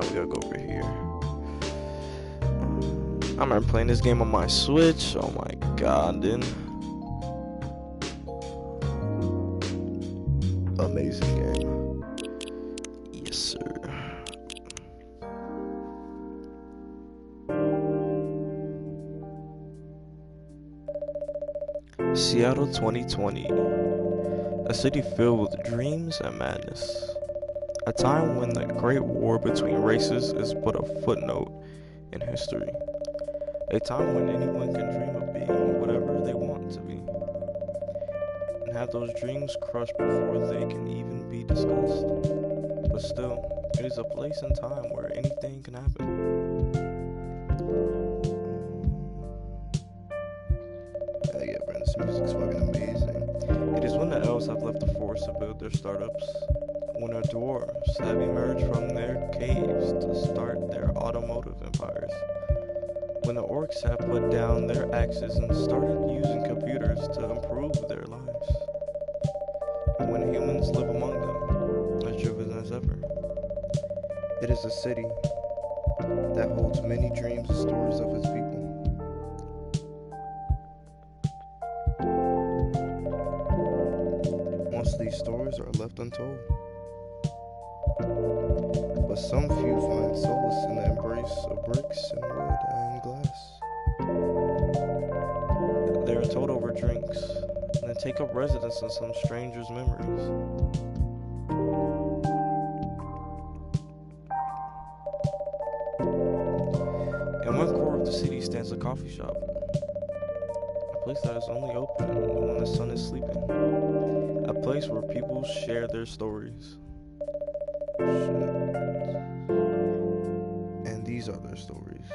we gotta go over here. I remember playing this game on my Switch. Oh my god, dude. Amazing game. Yes, sir. Seattle 2020. A city filled with dreams and madness. A time when the great war between races is but a footnote in history. A time when anyone can dream of being whatever they want to be. And have those dreams crushed before they can even be discussed. But still, it is a place and time where anything can happen. Yeah, Brent, this music's fucking amazing. It is when the elves have left the forest to build their startups. When the dwarves have emerged from their caves to start their automotive empires. When the orcs have put down their axes and started using computers to improve their lives. And when humans live among them, as driven as ever. It is a city that holds many dreams and stories of its people. Most of these stories are left untold. But some few find solace in the embrace of bricks and wood and glass. They are told over drinks, and then take up residence in some stranger's memories. In one corner of the city stands a coffee shop, a place that is only open when the sun is sleeping, a place where people share their stories. And these are their stories.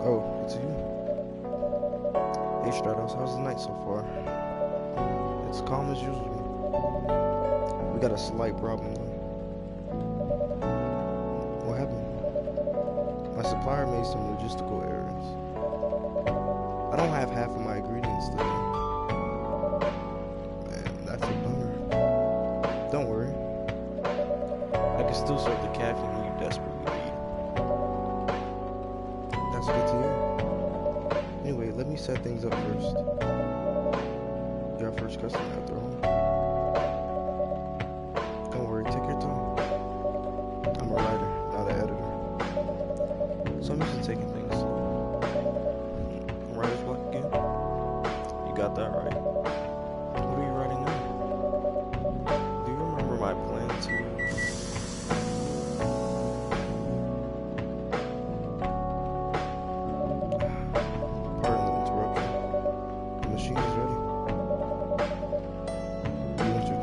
Oh, it's you. Hey Stratos, how's the night so far? It's calm as usual. We got a slight problem though. What happened? My supplier made some logistical errors. I don't have half of my ingredients today. Man, that's a bummer. Don't worry. I can still serve the caffeine you desperately need. That's good to hear. Anyway, let me set things up first. You're our first customer after all. Don't worry, take your time. I'm a writer, not an editor. So I'm used to taking things slow. Writer's block again? You got that right. What are you writing now? Do you remember my plan to...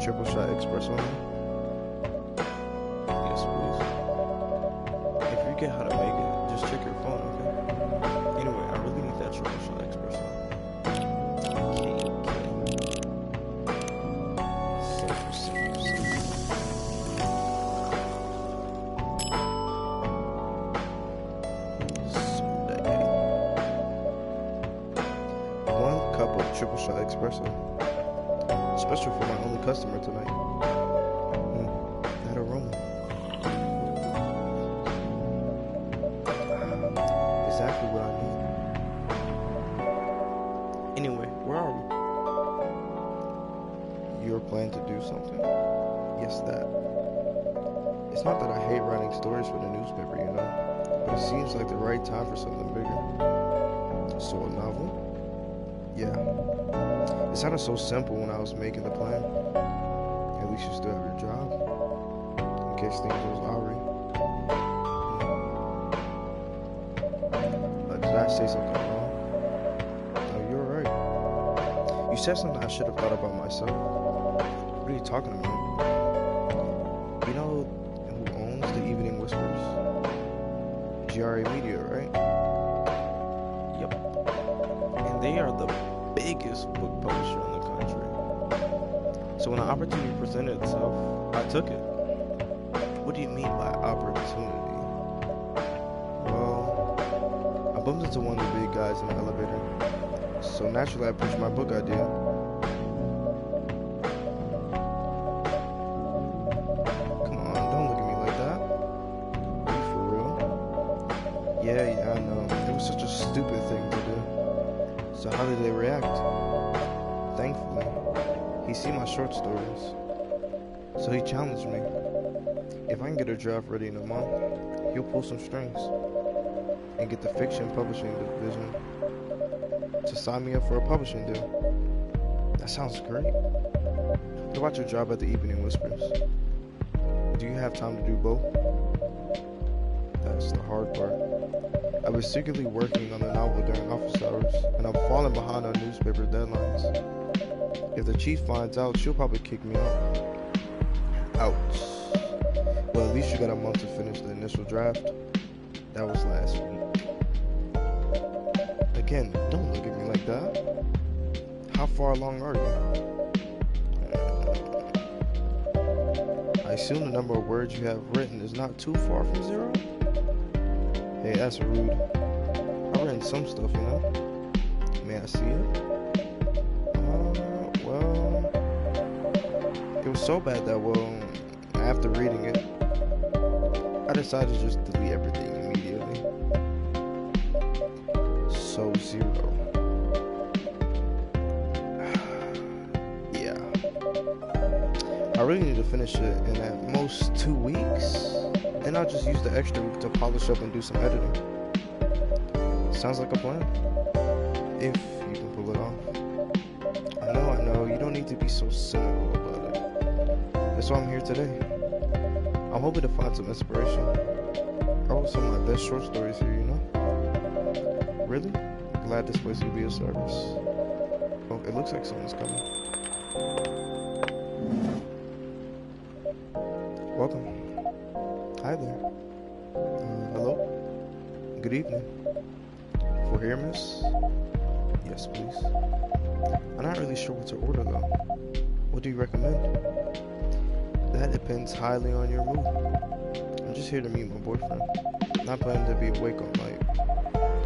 Triple shot espresso? Yes, please. If you forget how to make it, just check your phone, okay? Anyway, I really need that triple shot espresso. Okay. Simple. Someday. 1 cup of triple shot espresso. Special for my only customer tonight. That aroma. Exactly what I need. Anyway, where are we? You're planning to do something? Yes, that. It's not that I hate writing stories for the newspaper, you know, but it seems like the right time for something bigger. So a novel? Yeah. It sounded so simple when I was making the plan. At least you still have your job. In case things goes awry. Did I say something wrong? No, you're right. You said something I should have thought about myself. What are you talking about? You know who owns the Evening Whispers? GRA Media, right? Yep. And they are the biggest book publisher in the country. So when an opportunity presented itself, I took it. What do you mean by opportunity? Well, I bumped into one of the big guys in the elevator. So naturally I pitched my book idea. Yeah, I know. It was such a stupid thing to do. So how did they react? Thankfully, he seen my short stories. So he challenged me. If I can get a draft ready in a month, he'll pull some strings and get the fiction publishing division to sign me up for a publishing deal. That sounds great. What about your job at the Evening Whispers? Do you have time to do both? That's the hard part. I was secretly working on the novel during office hours, and I'm falling behind on newspaper deadlines. If the chief finds out, she'll probably kick me out. Ouch. Well, at least you got a month to finish the initial draft. That was last week. Again, don't look at me like that. How far along are you? I assume the number of words you have written is not too far from 0? Hey, that's rude. I've written some stuff, you know. May I see it? Well, it was so bad that, after reading it, I decided to just delete everything immediately. So 0. Yeah. I really need to finish it in at most 2 weeks. Then I'll just use the extra week to polish up and do some editing. Sounds like a plan. If you can pull it off. I know, you don't need to be so cynical about it. That's why I'm here today. I'm hoping to find some inspiration. I wrote some of my best short stories here, you know? Really? Glad this place will be of service. Oh, it looks like someone's coming. Welcome. Hi there. Hello? Good evening. For here, miss? Yes, please. I'm not really sure what to order, though. What do you recommend? That depends highly on your mood. I'm just here to meet my boyfriend. Not planning to be awake all night.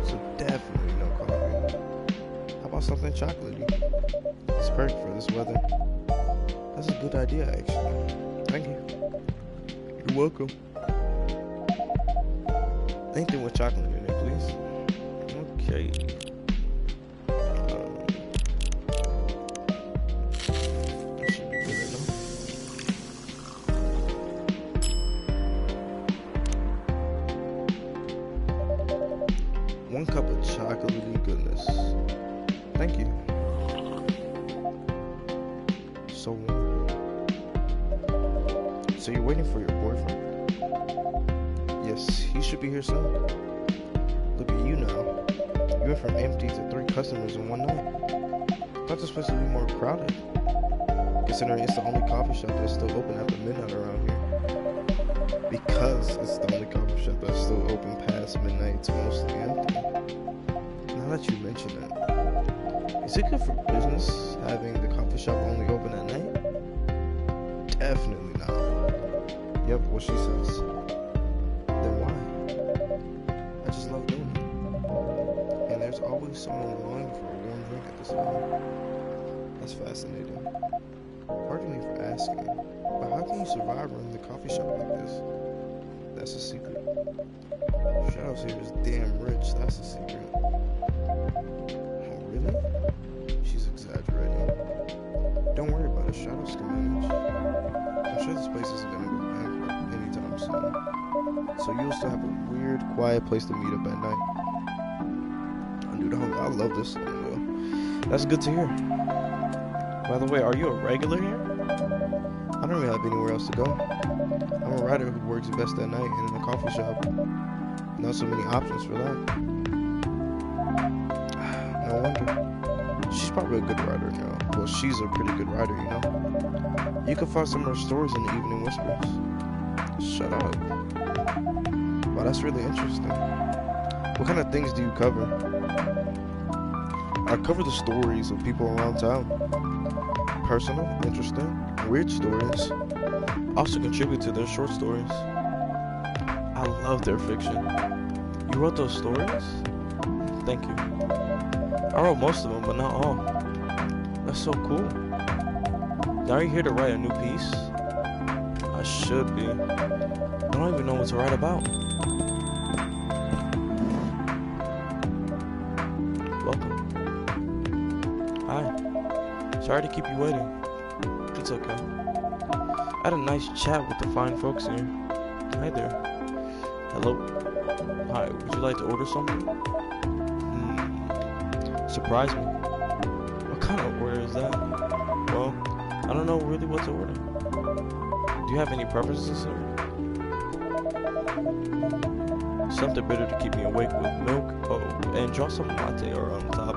So definitely no coffee. How about something chocolatey? It's perfect for this weather. That's a good idea, actually. Thank you. You're welcome. Anything with chocolate in it, please. Okay. That should be good enough. 1 cup of chocolatey goodness. Thank you. So warm. So you're waiting for your boyfriend? Yes, he should be here soon. Look at you now. You went from empty to 3 customers in one night. I thought this place would be more crowded, considering it's the only coffee shop that's still open after midnight around here. Because it's the only coffee shop that's still open past midnight, it's mostly empty. Now that you mention it, is it good for business having the coffee shop only open at night? Definitely not. Yep, what she says. I just love doing it. And there's always someone longing for a warm drink at this hour. That's fascinating. Pardon me for asking, but how can you survive running the coffee shop like this? That's a secret. Shadows here is damn rich, that's a secret. Oh, really? She's exaggerating. Don't worry about it, Shadows can manage. I'm sure this place isn't gonna go bankrupt anytime soon. So you'll still have a weird, quiet place to meet up at night. Dude, I love this song, though. That's good to hear. By the way, are you a regular here? I don't really have anywhere else to go. I'm a writer who works best at night and in a coffee shop. Not so many options for that. No wonder. She's probably a good writer, you know. Well, she's a pretty good writer, you know. You can find some of her stories in the Evening Whispers. Shut up. Why that's really interesting. What kind of things do you cover? I cover the stories of people around town. Personal, interesting, weird stories. I also contribute to their short stories. I love their fiction. You wrote those stories? Thank you. I wrote most of them, but not all. That's so cool. Are you here to write a new piece? I should be. I don't even know what to write about. Welcome. Hi. Sorry to keep you waiting. It's okay. I had a nice chat with the fine folks here. Hi there. Hello. Hi, would you like to order something? Surprise me. What kind of order is that? Well, I don't know really what to order. Do you have any preferences, sir? Something bitter to keep me awake with milk. Oh, and draw some latte or on top.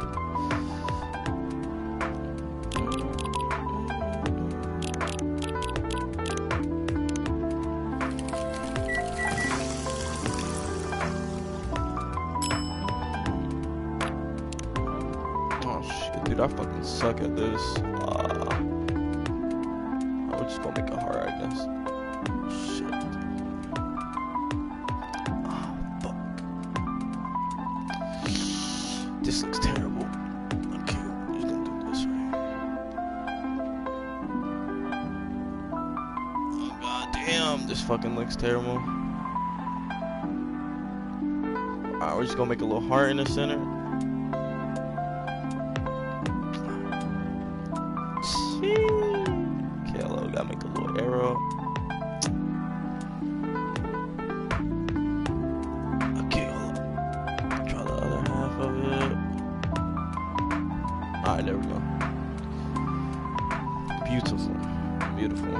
Oh shit, dude, I fucking suck at this. We're just gonna make it hard, I guess. Shit. Oh, fuck. This looks terrible. Okay, we're just gonna do this right. Oh, god damn, this fucking looks terrible. Alright, we're just gonna make a little heart in the center. Gotta make a little arrow. Okay, hold on. Try the other half of it. Alright, there we go. Beautiful. Beautiful.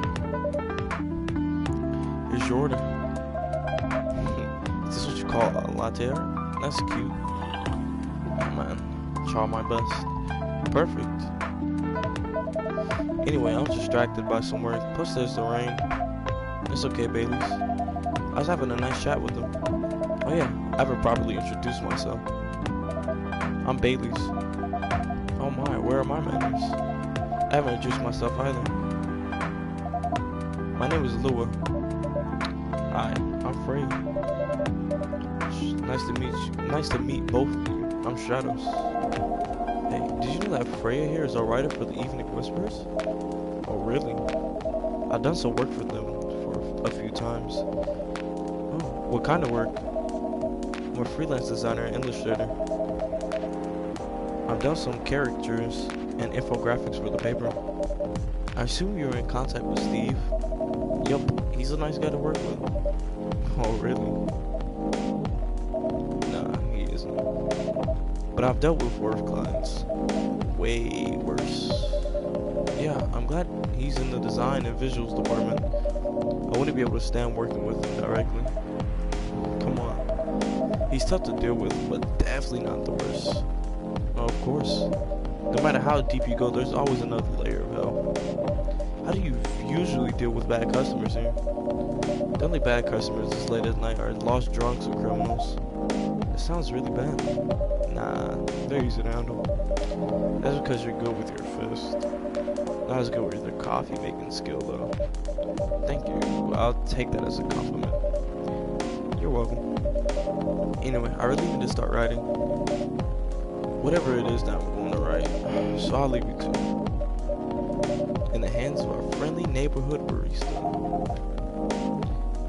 Here's your order. Is this what you call a latte art? That's cute. Oh man. Try my best. Perfect. Anyway, I was distracted by some work. Plus, there's the rain. It's okay, Baileys. I was having a nice chat with them. Oh yeah, I haven't properly introduced myself. I'm Baileys. Oh my, where are my manners? I haven't introduced myself either. My name is Lua. Hi, I'm Frey. Nice to meet you. Nice to meet both of you. I'm Stratos. Hey, did you know that Freya here is a writer for the Evening Whispers? Oh, really? I've done some work for them for a few times. Oh, what kind of work? I'm a freelance designer and illustrator. I've done some characters and infographics for the paper. I assume you were in contact with Steve? Yup, he's a nice guy to work with. Oh, really? Nah, he isn't. But I've dealt with worse clients. Way worse. Yeah, I'm glad he's in the design and visuals department. I wouldn't be able to stand working with him directly. Come on. He's tough to deal with, but definitely not the worst. Of course. No matter how deep you go, there's always another layer of hell. How do you usually deal with bad customers here? The only bad customers this late at night are lost drunks or criminals. It sounds really bad. Nah, they're easy to handle. That's because you're good with your fist. Not as good with your coffee making skill though. Thank you. I'll take that as a compliment. You're welcome. Anyway, I really need to start writing. Whatever it is that I'm going to write. So I'll leave you to it. In the hands of our friendly neighborhood barista.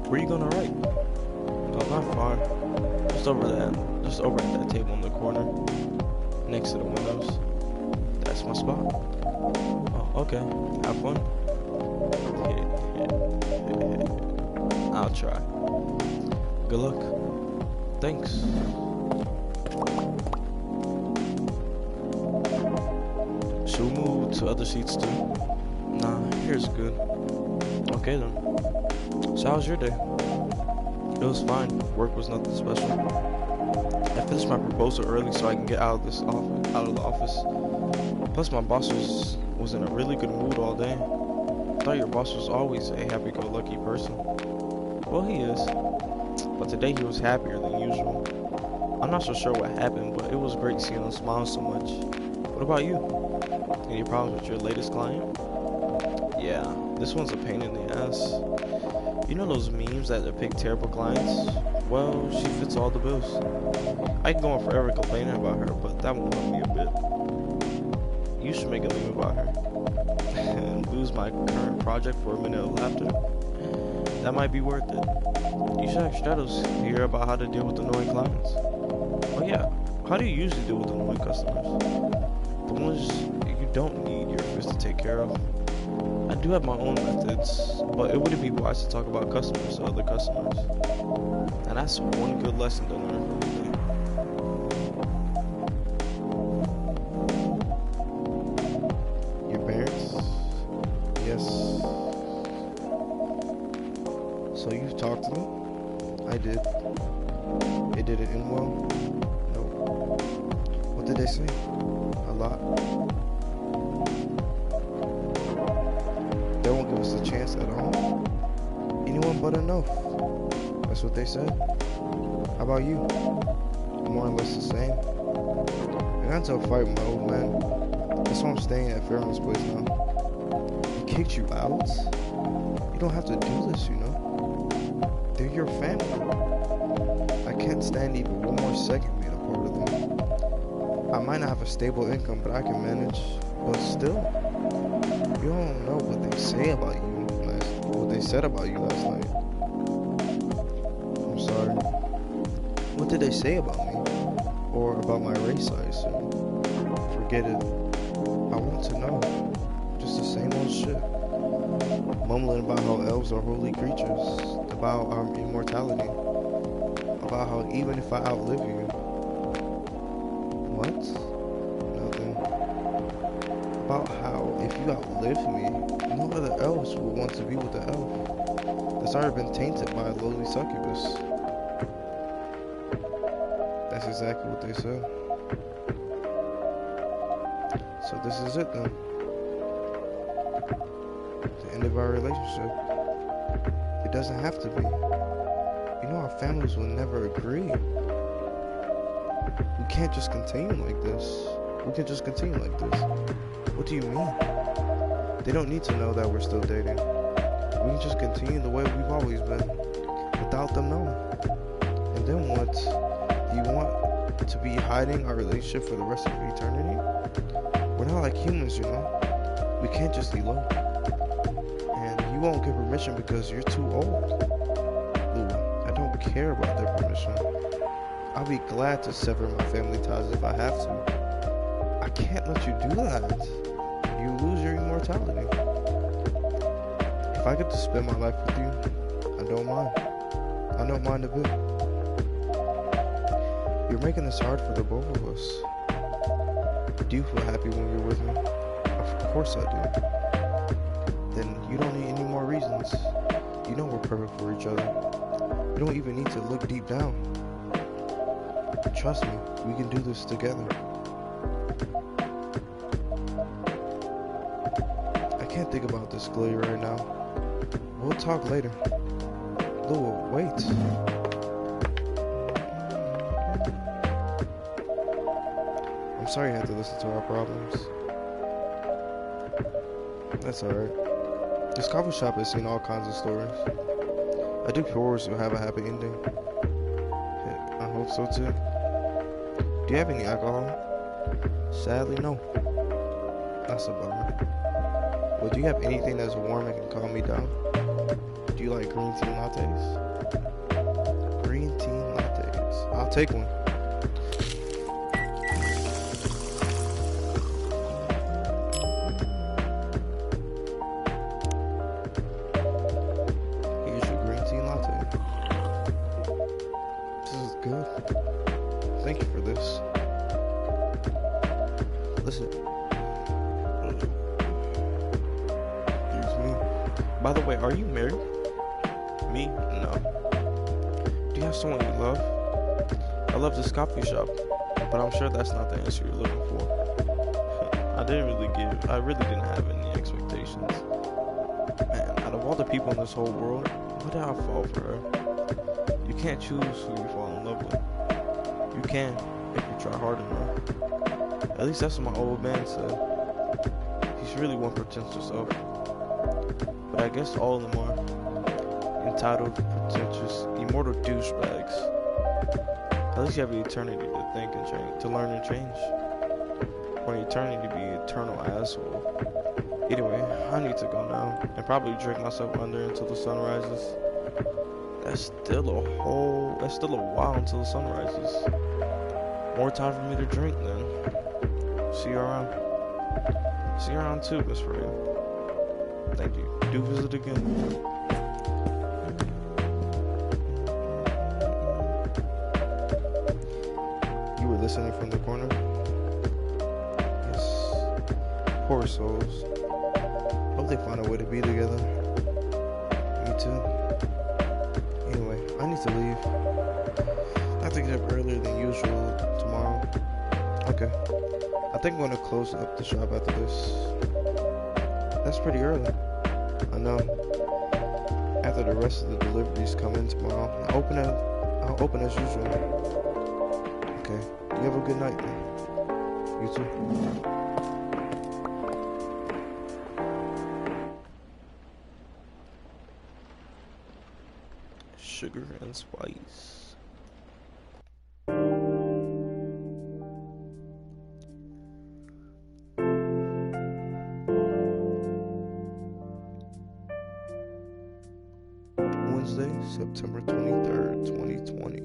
Where are you gonna write? Oh, not far. Just over at that table in the corner. Next to the windows. That's my spot. Oh, okay. Have fun. I'll try. Good luck. Thanks. Should we move to other seats too? Nah, here's good. Okay then. So how's your day? It was fine. Work was nothing special. I finished my proposal early so I can get out of the office. Plus my boss was in a really good mood all day. I thought your boss was always a happy-go-lucky person. Well, he is. But today he was happier than usual. I'm not so sure what happened, but it was great seeing him smile so much. What about you? Any problems with your latest client? Yeah, this one's a pain in the ass. You know those memes that depict terrible clients? Well, she fits all the bills. I can go on forever complaining about her, but that won't help me a bit. You should make a meme about her. And lose my current project for a minute of laughter. That might be worth it. You should ask Stratos here about how to deal with annoying clients. Oh yeah, how do you usually deal with annoying customers? The ones you don't need your fist to take care of. I do have my own methods, but it wouldn't be wise to talk about customers to other customers. And that's one good lesson to learn from today. Your parents? Yes. So you've talked to them? I did. It didn't end well? No. What did they say? A lot. They won't give us a chance at all? Anyone but enough. That's what they said. How about you? More or less the same. I got into a fight with my old man. That's why I'm staying at Farron's place now. He kicked you out? You don't have to do this, you know? They're your family. I can't stand even one more second being a part of them. I might not have a stable income, but I can manage. But still, you don't know what they say about you what they said about you last night. I'm sorry. What did they say about me? Or about my race, I assume? Forget it. I want to know. Just the same old shit. Mumbling about how elves are holy creatures. About our immortality. About how even if I outlive you. What? Nothing. About how if you outlive me, no other elves will want to be with the elf that's already been tainted by a lowly succubus. That's exactly what they said. So this is it then. The end of our relationship. It doesn't have to be. You know our families will never agree. We can't just continue like this. We can just continue like this. What do you mean? They don't need to know that we're still dating. We can just continue the way we've always been, without them knowing. And then what? Do you want to be hiding our relationship for the rest of eternity? We're not like humans, you know? We can't just elope. And you won't get permission because you're too old. Lou, I don't care about their permission. I'll be glad to sever my family ties if I have to. I can't let you do that. You lose your immortality. If I get to spend my life with you, I don't mind. I don't mind a bit. You're making this hard for the both of us. Do you feel happy when you're with me? Of course I do. Then you don't need any more reasons. You know we're perfect for each other. You don't even need to look deep down. Trust me, we can do this together. I can't think about this clearly right now. We'll talk later. Lou, wait. I'm sorry you had to listen to our problems. That's alright. This coffee shop has seen all kinds of stories. I do forwards will have a happy ending. I hope so too. Do you have any alcohol? Sadly, no. That's a bummer. Well, do you have anything that's warm and can calm me down? Do you like green tea lattes? Green tea lattes. I'll take one. Here's your green tea latte. This is good. Thank you for this. Listen. By the way, are you married? Me? No. Do you have someone you love? I love this coffee shop, but I'm sure that's not the answer you're looking for. I really didn't have any expectations. Man, out of all the people in this whole world, why did I fall for her? You can't choose who you fall in love with. You can, if you try hard enough. At least that's what my old man said. He's really one pretentious self. But I guess all of them are entitled, pretentious, immortal douchebags. At least you have the eternity to think and change, to learn and change. Or an eternity to be an eternal asshole. Anyway, I need to go now and probably drink myself under until the sun rises. That's still a while until the sun rises. More time for me to drink then. See you around. See you around too, Miss Freya. Thank you. Do visit again. You were listening from the corner? Yes. Poor souls. Hope they find a way to be together. Me too. Anyway, I need to leave. I have to get up earlier than usual tomorrow. Okay. I think I'm going to close up the shop after this. That's pretty early. I know. After the rest of the deliveries come in tomorrow, I'll open as usual. Okay. You have a good night then. You too. Sugar and spice. Wednesday, September 23rd, 2020.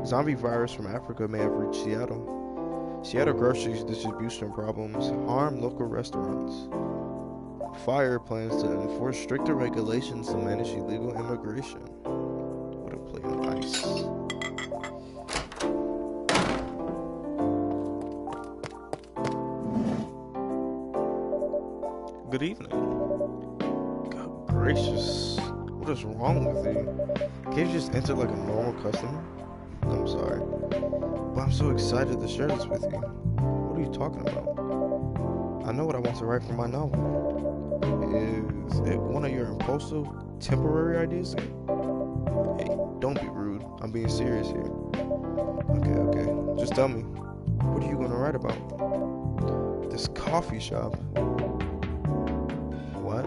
Zombie virus from Africa may have reached Seattle. Seattle grocery distribution problems harm local restaurants. Fire plans to enforce stricter regulations to manage illegal immigration. What a play on ice. Good evening. God gracious. What is wrong with you? Can't you just enter like a normal customer? I'm sorry, but I'm so excited to share this with you. What are you talking about? I know what I want to write for my novel. Is it one of your impulsive, temporary ideas? Hey, don't be rude. I'm being serious here. Okay. Just tell me. What are you going to write about? This coffee shop. What?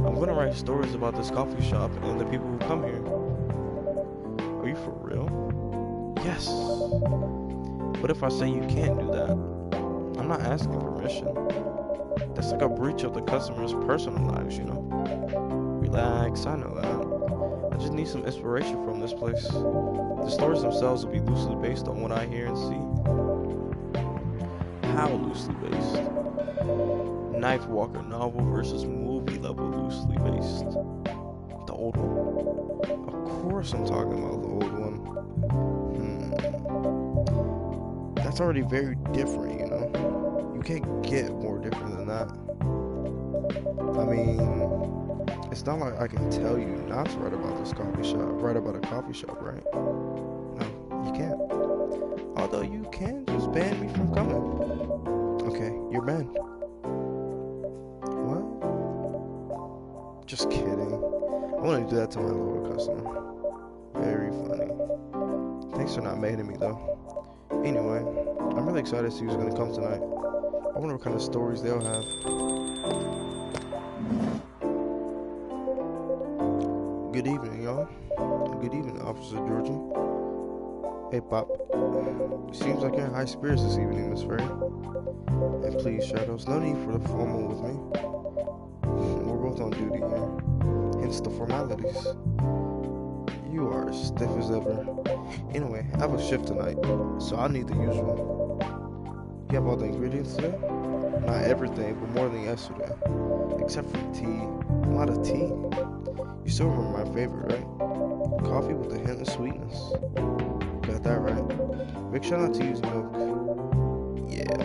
I'm going to write stories about this coffee shop and the people who come here. Are you for real? Yes. What if I say you can't do that? I'm not asking permission. That's like a breach of the customer's personal lives, you know? Relax, I know that. I just need some inspiration from this place. The stories themselves will be loosely based on what I hear and see. How loosely based? Knife Walker novel versus movie level loosely based. The old one. Of course I'm talking about the old one. That's already very different, you know? You can't get more different than that. I mean, it's not like I can tell you not to write about this coffee shop, write about a coffee shop, right? No, you can't. Although you can just ban me from coming. Okay, you're banned. What? Just kidding. I want to do that to my loyal customer. Very funny. Thanks for not making me though. Anyway, I'm really excited to see who's gonna come tonight. I wonder what kind of stories they'll have. Good evening, y'all. Good evening, Officer Georgie. Hey, Pop. Seems like you're in high spirits this evening, Miss Ferry. And please, Shadows, no need for the formal with me. We're both on duty here. Hence the formalities. You are as stiff as ever. Anyway, I have a shift tonight, so I'll need the usual. You have all the ingredients today? Not everything, but more than yesterday. Except for tea. A lot of tea. You still remember my favorite, right? Coffee with a hint of sweetness. Got that right. Make sure not to use milk. Yeah.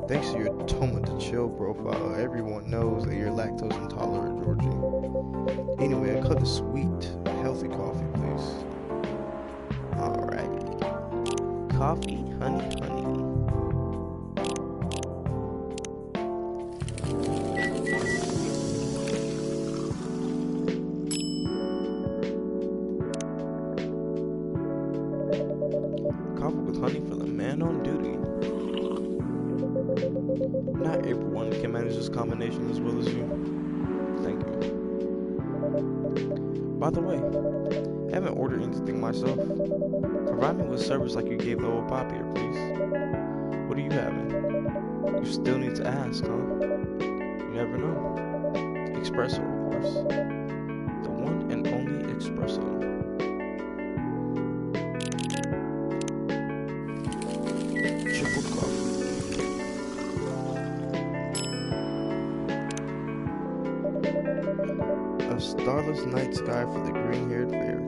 Thanks to your Toma to Chill profile, everyone knows that you're lactose intolerant, Georgie. Anyway, I cut the sweet, healthy coffee, please. Alright. Coffee, honey, honey. Coffee with honey for the man on duty. Not everyone can manage this combination as well as you. Thank you. By the way, I haven't ordered anything myself. Provide me with service like you gave the old pop here, please. What are you having? You still need to ask, huh? You never know. Espresso, of course. The one and only espresso. Triple coffee. A starless night sky for the green-haired fairy.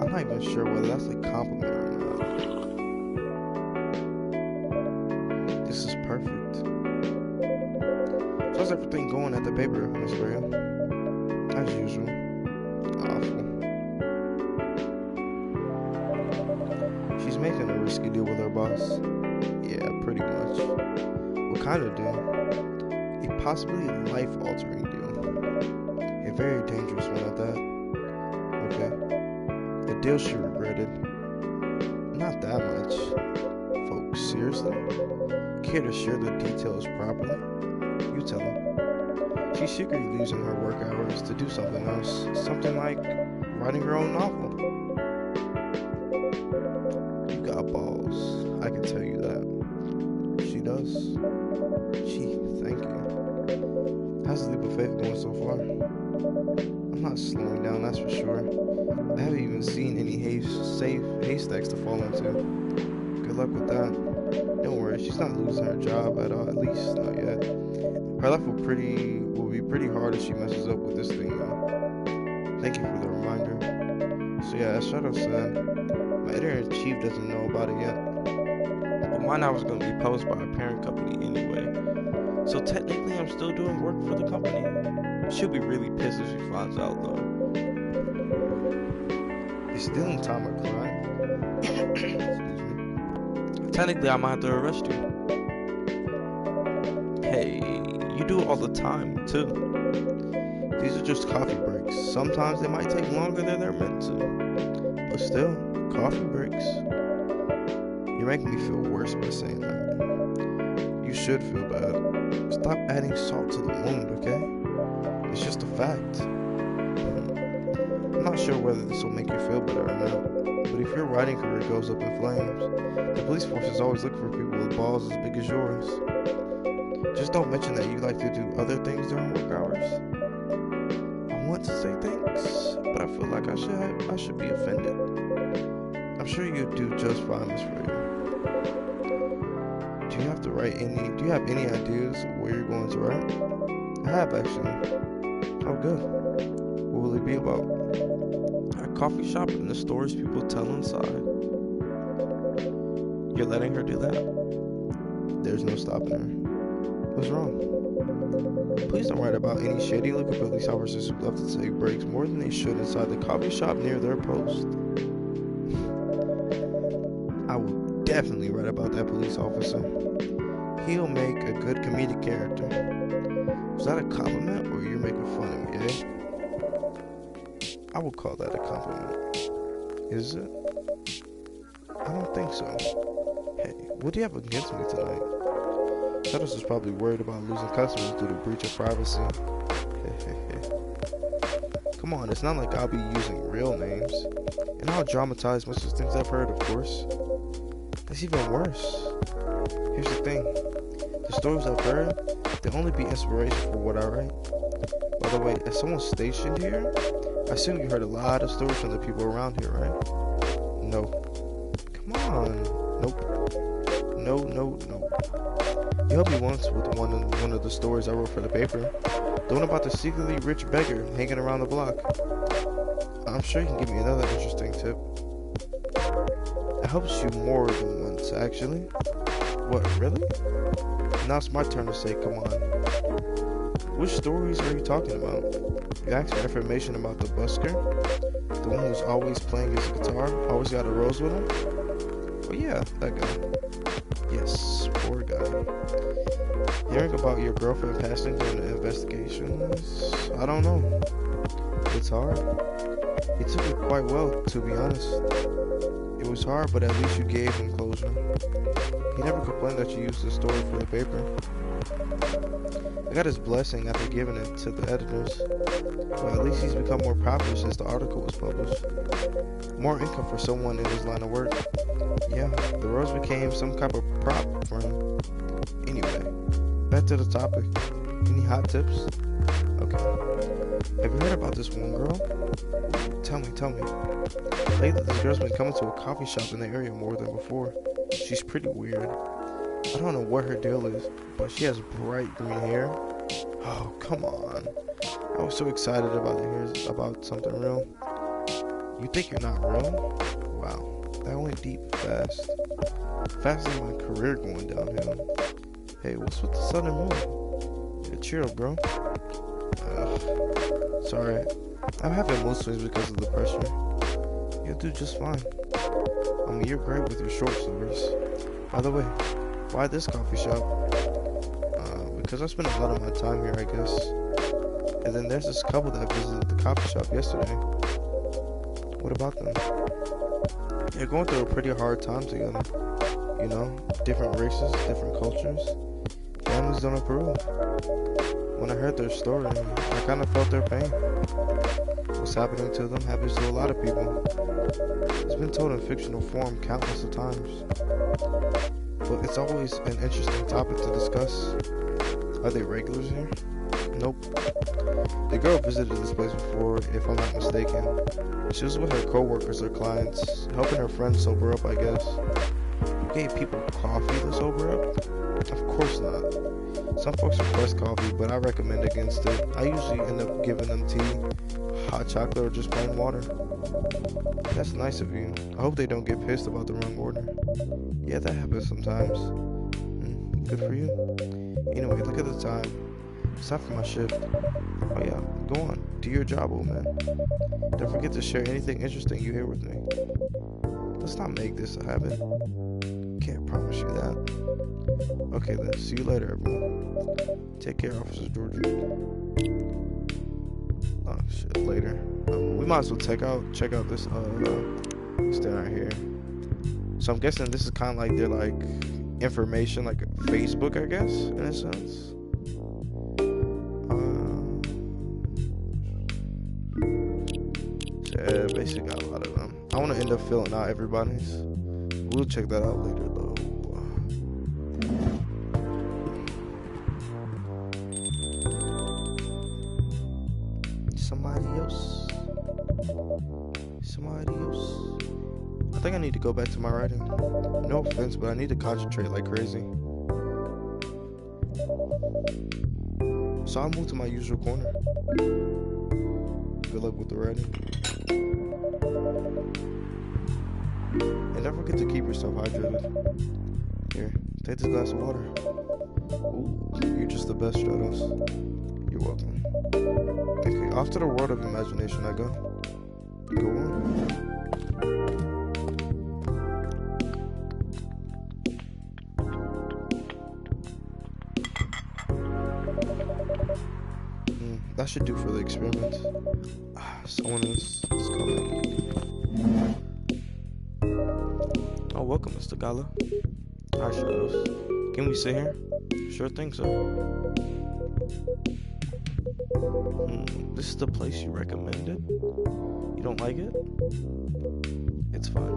I'm not even sure whether that's a compliment or not. This is perfect. How's everything going at the paper, Miss Freya? As usual. Awful. She's making a risky deal with her boss. Yeah, pretty much. What kind of deal? A possibly life-altering deal. A very dangerous one at that. Okay. A deal she regretted. Not that much. Folks, seriously? Care to share the details properly? You tell him. She's secretly using her work hours to do something else. Something like writing her own novel. You got balls. I can tell you that. She does. Gee, thank you. How's the leap of faith going so far? I'm not slowing down, that's for sure. I haven't even seen any safe haystacks to fall into. Good luck with that. Don't worry, she's not losing her job at all, at least not yet. Her life will be pretty hard if she messes up with this thing though. Thank you for the reminder. So yeah, as Shadow said, my editor-in-chief doesn't know about it yet. But my novel's gonna be published by our parent company anyway. So technically I'm still doing work for the company. She'll be really pissed if she finds out though. You're stealing time or crime? Excuse me. Technically I might have to arrest you. Hey, you do it all the time too. These are just coffee breaks. Sometimes they might take longer than they're meant to. But still, coffee breaks. You're making me feel worse by saying that. You should feel bad. Stop adding salt to the wound, okay? It's just a fact. I'm not sure whether this will make you feel better or not, but if your writing career goes up in flames, the police force is always looking for people with balls as big as yours. Just don't mention that you like to do other things during work hours. I want to say thanks, but I feel like I should be offended. I'm sure you do just fine, Miss Freya. Do you have any ideas where you're going to write? I have actually. Oh good. What will it be about? A coffee shop and the stories people tell inside. You're letting her do that? There's no stopping her. What's wrong? Please don't write about any shady looking police officers who love to take breaks more than they should inside the coffee shop near their post. I will definitely write about that police officer. He'll make a good comedic character. Was that a compliment or you're making fun of me, eh? I would call that a compliment. Is it? I don't think so. Hey, what do you have against me tonight? Shadow's is probably worried about losing customers due to breach of privacy. Come on, it's not like I'll be using real names. And I'll dramatize much of things I've heard, of course. It's even worse. Here's the thing. The stories I've heard, they'll only be inspiration for what I write. By the way, as someone stationed here, I assume you heard a lot of stories from the people around here, right? No. Come on. Nope. No. You helped me once with one of the stories I wrote for the paper. The one about the secretly rich beggar hanging around the block. I'm sure you can give me another interesting tip. I helped you more than once, actually. What, really? Now it's my turn to say, come on. Which stories are you talking about? You asked for information about the busker, the one who's always playing his guitar, always got a rose with him? Oh yeah, that guy. Yes, poor guy. Hearing about your girlfriend passing during the investigations, I don't know. It's hard. He took it quite well, to be honest. It was hard, but at least you gave him closure. He never complained that you used the story for the paper. I got his blessing after giving it to the editors. But at least he's become more popular since the article was published. More income for someone in his line of work. Yeah, the rose became some type of prop for him. Anyway, back to the topic. Any hot tips? Okay. Have you heard about this one girl? Tell me. Lately, this girl's been coming to a coffee shop in the area more than before. She's pretty weird. I don't know what her deal is, but she has bright green hair. Oh, come on. I was so excited about to hear about something real. You think you're not real? Wow, that went deep fast. Faster than my career going downhill. Hey, what's with the sudden mood? Yeah, cheer up, bro. Sorry, I'm having mood swings because of the pressure. You'll do just fine. I mean, you're great with your short sleeves. By the way, why this coffee shop? Because I spend a lot of my time here, I guess. And then there's this couple that visited the coffee shop yesterday. What about them? They're going through a pretty hard time together. You know, different races, different cultures. Families don't approve. When I heard their story, I kind of felt their pain. What's happening to them happens to a lot of people. It's been told in fictional form countless of times. But it's always an interesting topic to discuss. Are they regulars here? Nope. The girl visited this place before, if I'm not mistaken. She was with her co-workers or clients, helping her friends sober up, I guess. You gave people coffee to sober up? Of course not. Some folks request coffee, but I recommend against it. I usually end up giving them tea, hot chocolate, or just plain water. That's nice of you. I hope they don't get pissed about the wrong order. Yeah, that happens sometimes. Good for you. Anyway, look at the time. It's time for my shift. Oh yeah, go on. Do your job, old man. Don't forget to share anything interesting you hear with me. Let's not make this a habit. Can't promise you that. Okay then, see you later, everyone. Take care, Officer George. Oh shit, later. We might as well check out this thing right here. So I'm guessing this is kind of like their information, like Facebook, I guess, in a sense. Yeah, basically got a lot of them. I want to end up filling out everybody's. We'll check that out later though. Somebody else. I think I need to go back to my writing. No offense, but I need to concentrate like crazy. So I'll move to my usual corner. Good luck with the writing. And don't forget to keep yourself hydrated. Here, take this glass of water. Ooh, you're just the best, Stratos. You're welcome. Okay, off to the world of imagination I go. Go on. That should do for the experiment. Someone is coming. Oh, welcome, Mr. Gala. Hi, Shadows. Can we sit here? Sure thing, sir. This is the place you recommended? You don't like it? It's fine.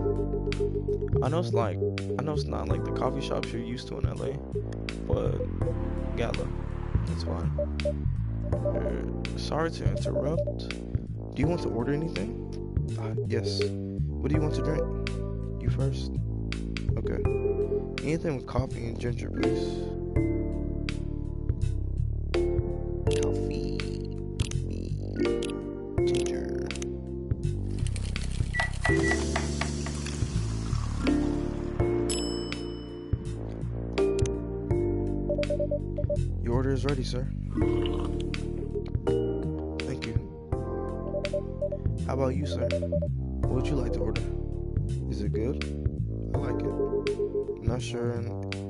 I know it's not like the coffee shops you're used to in LA, but Gala, it's fine. Sorry to interrupt. Do you want to order anything? Yes. What do you want to drink? You first. Okay. Anything with coffee and ginger, please. Coffee. Ginger. Your order is ready, sir. Thank you. How about you, sir? What would you like to order? Is it good? I like it. Not sure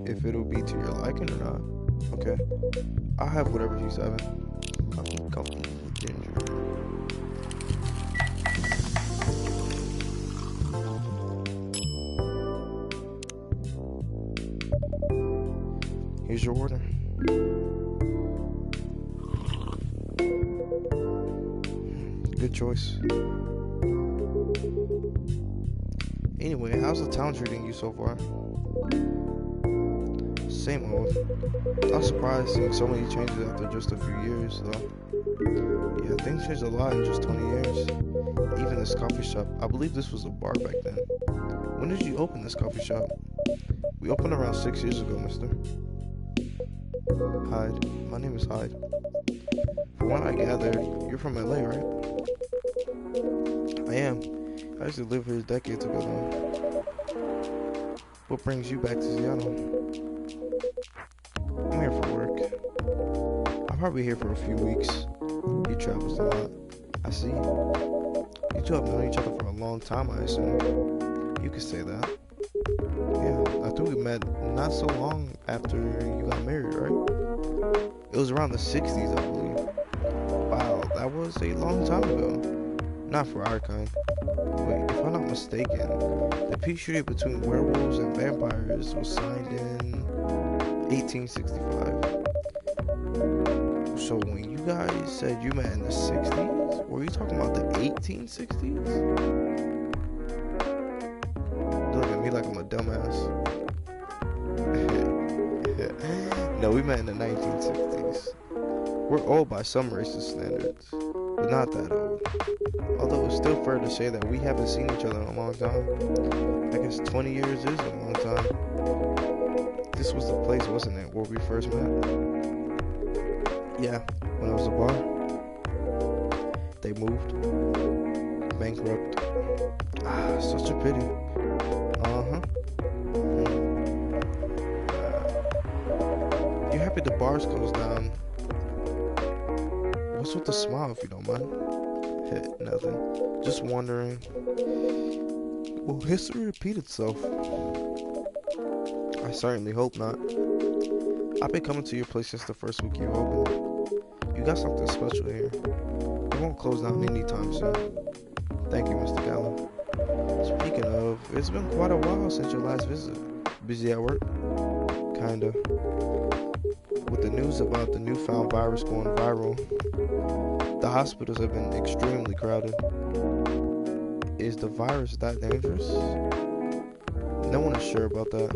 if it'll be to your liking or not. Okay. I'll have whatever he's having. Coffee, ginger. Here's your order. Good choice. Anyway, how's the town treating you so far? Same old. I was surprised seeing so many changes after just a few years, though. Yeah, things changed a lot in just 20 years. Even this coffee shop, I believe this was a bar back then. When did you open this coffee shop? We opened around 6 years ago, mister. Hyde. My name is Hyde. From what I gathered, you're from LA, right? I am. I used to live here decades ago now. What brings you back to Seattle? I'm here for work. I'm probably here for a few weeks. He travels a lot. I see. You two have known each other for a long time, I assume. You could say that. Yeah, I think we met not so long after you got married, right? It was around the 60s, I believe. Wow, that was a long time ago. Not for our kind. Wait, if I'm not mistaken, the peace treaty between werewolves and vampires was signed in 1865. So when you guys said you met in the 60s, were you talking about the 1860s? You look at me like I'm a dumbass. No, we met in the 1960s. We're old by some racist standards, but not that old. Although it's still fair to say that we haven't seen each other in a long time. I guess 20 years is a long time. This was the place, wasn't it, where we first met? Yeah, when it was a bar. They moved. Bankrupt. Ah, such a pity. Uh-huh. You're happy the bar's closed down. What's with the smile, if you don't mind? Nothing. Just wondering. Will history repeat itself? I certainly hope not. I've been coming to your place since the first week you opened. You got something special here. It won't close down anytime soon. Thank you, Mr. Gallo. Speaking of, it's been quite a while since your last visit. Busy at work? Kinda. With the news about the newfound virus going viral, the hospitals have been extremely crowded. Is the virus that dangerous? No one is sure about that.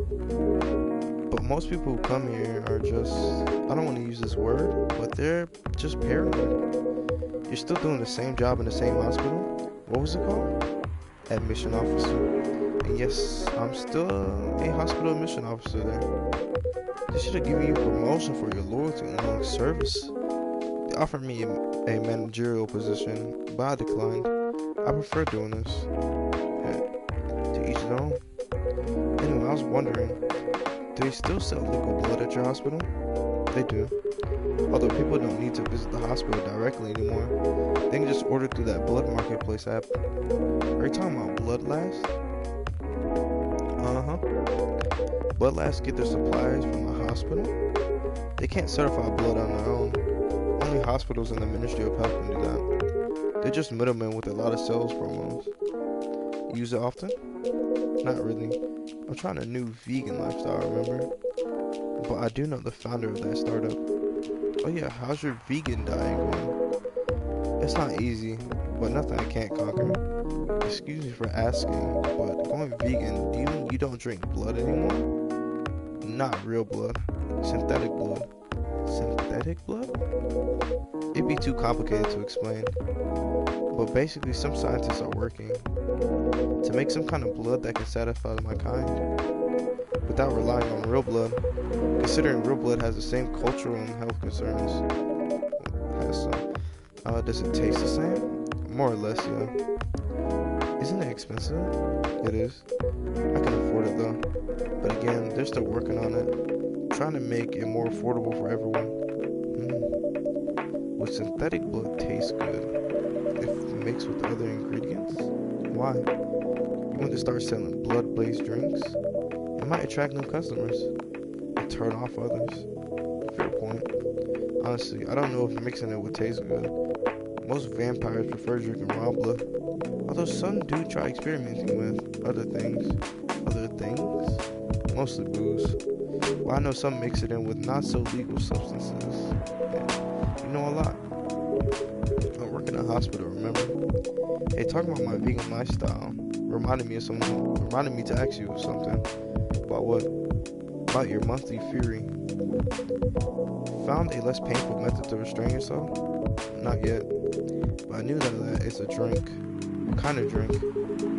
But most people who come here are just, I don't want to use this word, but they're just paranoid. You're still doing the same job in the same hospital? What was it called? Admission officer. And yes, I'm still a hospital admission officer there. They should have given you a promotion for your loyalty and long service. They offered me a managerial position, but I declined. I prefer doing this. To each their own. Anyway, I was wondering, do they still sell liquid blood at your hospital? They do. Although people don't need to visit the hospital directly anymore, they can just order through that blood marketplace app. Are you talking about Blood Last? Uh-huh. Blood Last get their supplies from the hospital. They can't certify blood on their own. Only hospitals and the Ministry of Health can do that. They're just middlemen with a lot of sales promos. Use it often? Not really. I'm trying a new vegan lifestyle, remember? But I do know the founder of that startup. Oh yeah, how's your vegan diet going? It's not easy, but nothing I can't conquer. Excuse me for asking, but going vegan, do you mean you don't drink blood anymore? Not real blood. Synthetic blood. Synthetic blood? It'd be too complicated to explain. But basically, some scientists are working to make some kind of blood that can satisfy my kind without relying on real blood, considering real blood has the same cultural and health concerns. Has some. Does it taste the same? More or less, yeah. Isn't it expensive? It is. I can afford it though. But again, they're still working on it, trying to make it more affordable for everyone. Would synthetic blood taste good if mixed with other ingredients? Why? You want to start selling blood-based drinks? It might attract new customers and turn off others. Fair point. Honestly, I don't know if mixing it would taste good. Most vampires prefer drinking raw blood, although some do try experimenting with other things. Other things? Mostly booze. Well, I know some mix it in with not so legal substances. Yeah, you know a lot. I work in a hospital, remember? Hey, talking about my vegan lifestyle reminded me to ask you something. About what? About your monthly fury. Found a less painful method to restrain yourself? Not yet. But I knew that it's a drink. What kind of drink?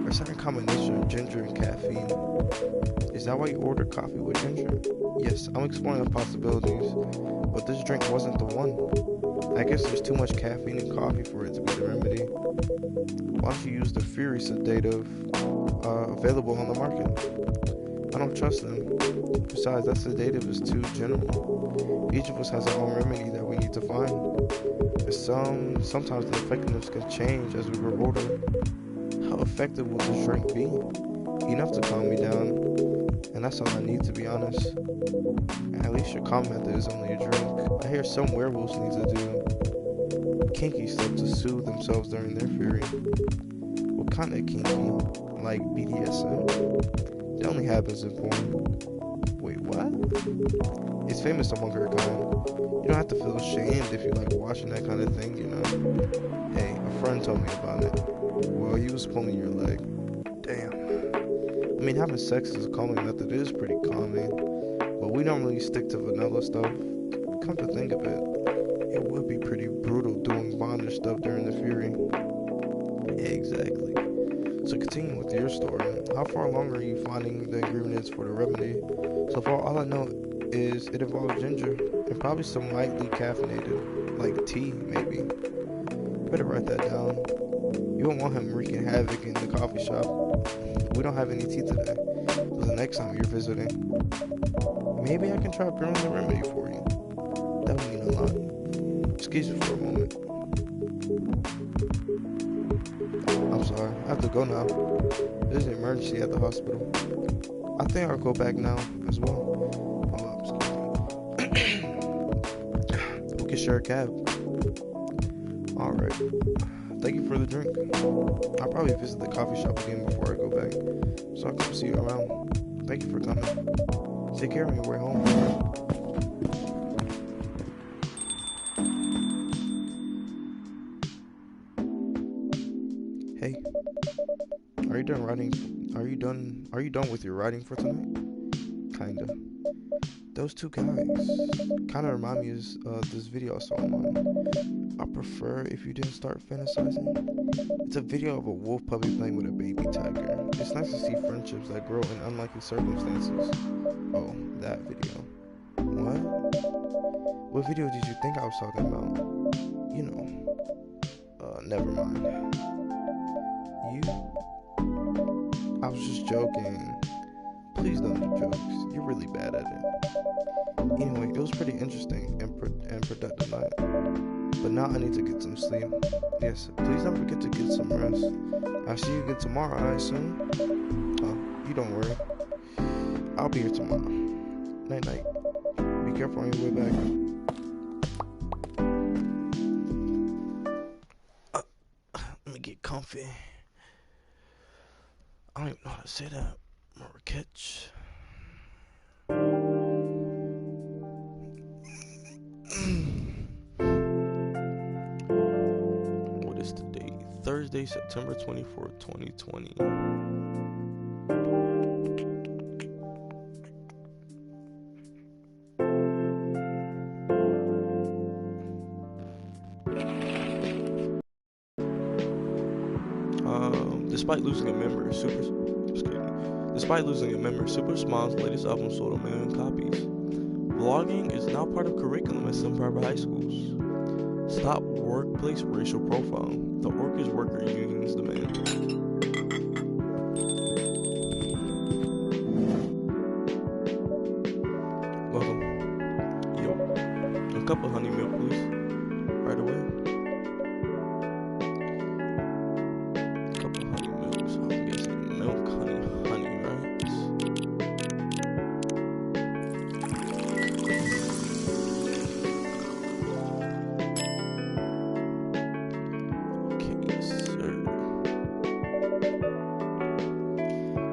Or a certain combination of ginger and caffeine. Is that why you ordered coffee with ginger? Yes, I'm exploring the possibilities, but this drink wasn't the one. I guess there's too much caffeine in coffee for it to be the remedy. Why don't you use the Fury sedative available on the market? I don't trust them. Besides, that sedative is too general. Each of us has our own remedy that we need to find. And sometimes the effectiveness can change as we grow older. How effective will this drink be? Enough to calm me down. And that's all I need, to be honest. At least your calm method is only a drink. I hear some werewolves need to do kinky stuff to soothe themselves during their fury. What kind of kinky? Like BDSM? It only happens in porn. Wait, what? It's famous among her kind. You don't have to feel ashamed if you like watching that kind of thing, you know? Hey, a friend told me about it. Well, he was pulling your leg. Damn. I mean, having sex as a calming method is pretty calming, but we normally stick to vanilla stuff. Come to think of it, it would be pretty brutal doing bondage stuff during the fury. Exactly. So continuing with your story, how far along are you finding the ingredients for the remedy? So far, all I know is it involves ginger and probably some lightly caffeinated, like tea maybe. Better write that down. You won't want him wreaking havoc in the coffee shop. We don't have any tea today, but the next time you're visiting, maybe I can try brewing the remedy for you. That would mean a lot. Excuse me for a moment. I'm sorry, I have to go now. There's an emergency at the hospital. I think I'll go back now as well. Excuse me. We can share a cab. Alright. Thank you for the drink. I'll probably visit the coffee shop again before I go back, so I'll come see you around. Thank you for coming. Take care on your way home. Hey, are you done writing? Are you done with your writing for tonight? Kinda. Those two guys kinda remind me of this video I saw online. I prefer if you didn't start fantasizing. It's a video of a wolf puppy playing with a baby tiger. It's nice to see friendships that grow in unlikely circumstances. Oh, that video. What? What video did you think I was talking about? You know. Never mind. I was just joking. Please don't do jokes. You're really bad at it. Anyway, it was pretty interesting and productive night. But now I need to get some sleep. Yes, please don't forget to get some rest. I'll see you again tomorrow, I assume. Oh, you don't worry. I'll be here tomorrow. Night night. Be careful on your way back. Let me get comfy. I don't even know how to say that. Catch. What is the date? Thursday, September 24th, 2020. Despite losing a member, Super Smiles's latest album sold 1 million copies. Vlogging is now part of curriculum at some private high schools. Stop workplace racial profile. The Orchid Worker Union's demand. Welcome. Yo, a cup of honey milk, please. Right away.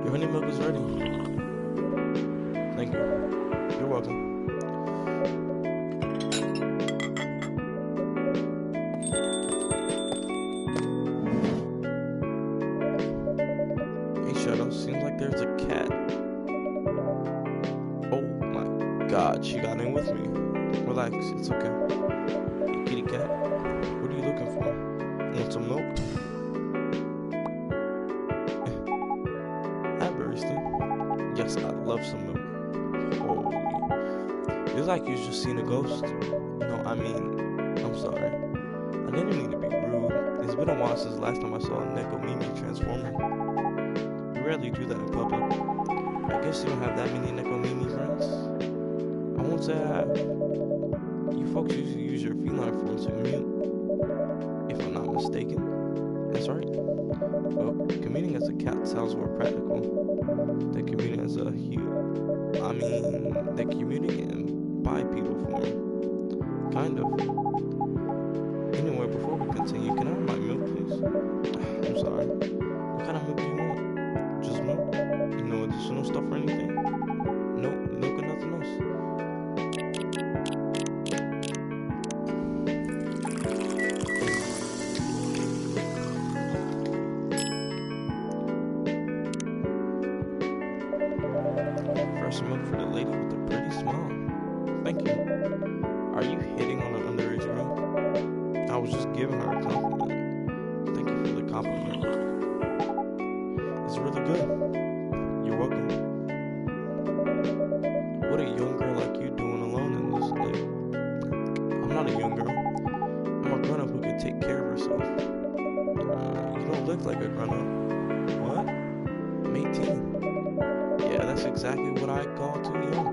Your honey milk is ready. Thank you. You're welcome. Hey Shadow, seems like there's a cat. Oh my god, she got in with me. Relax, it's okay. Hey kitty cat, what are you looking for? Want some milk? Hi barista. Yes, I love some milk. Holy. It's like you just seen a ghost. No, I mean, I'm sorry. I didn't mean to be rude. It's been a while since the last time I saw a Neko Mimi transformer. We rarely do that in public. I guess you don't have that many Neko Mimi friends. I won't say I have. You folks usually use your feline form to commute, if I'm not mistaken. That's right. Well, commuting as a cat sounds more practical than commuting as a they're commuting in bipedal form. Kind of. Anyway, before we continue, can I have my milk, please? I'm sorry. What kind of milk do you want? Just milk? No additional stuff or anything? No, milk and nothing else. Fresh milk for the lady with the pretty smile. Thank you. Are you hitting on an underage girl? I was just giving her a compliment. Thank you for the compliment. It's really good. You're welcome. What a young girl like you doing alone in this lake? I'm not a young girl. I'm a grown-up who can take care of herself. You don't look like a grown-up. What? I'm 18. Yeah, that's exactly what I call too young.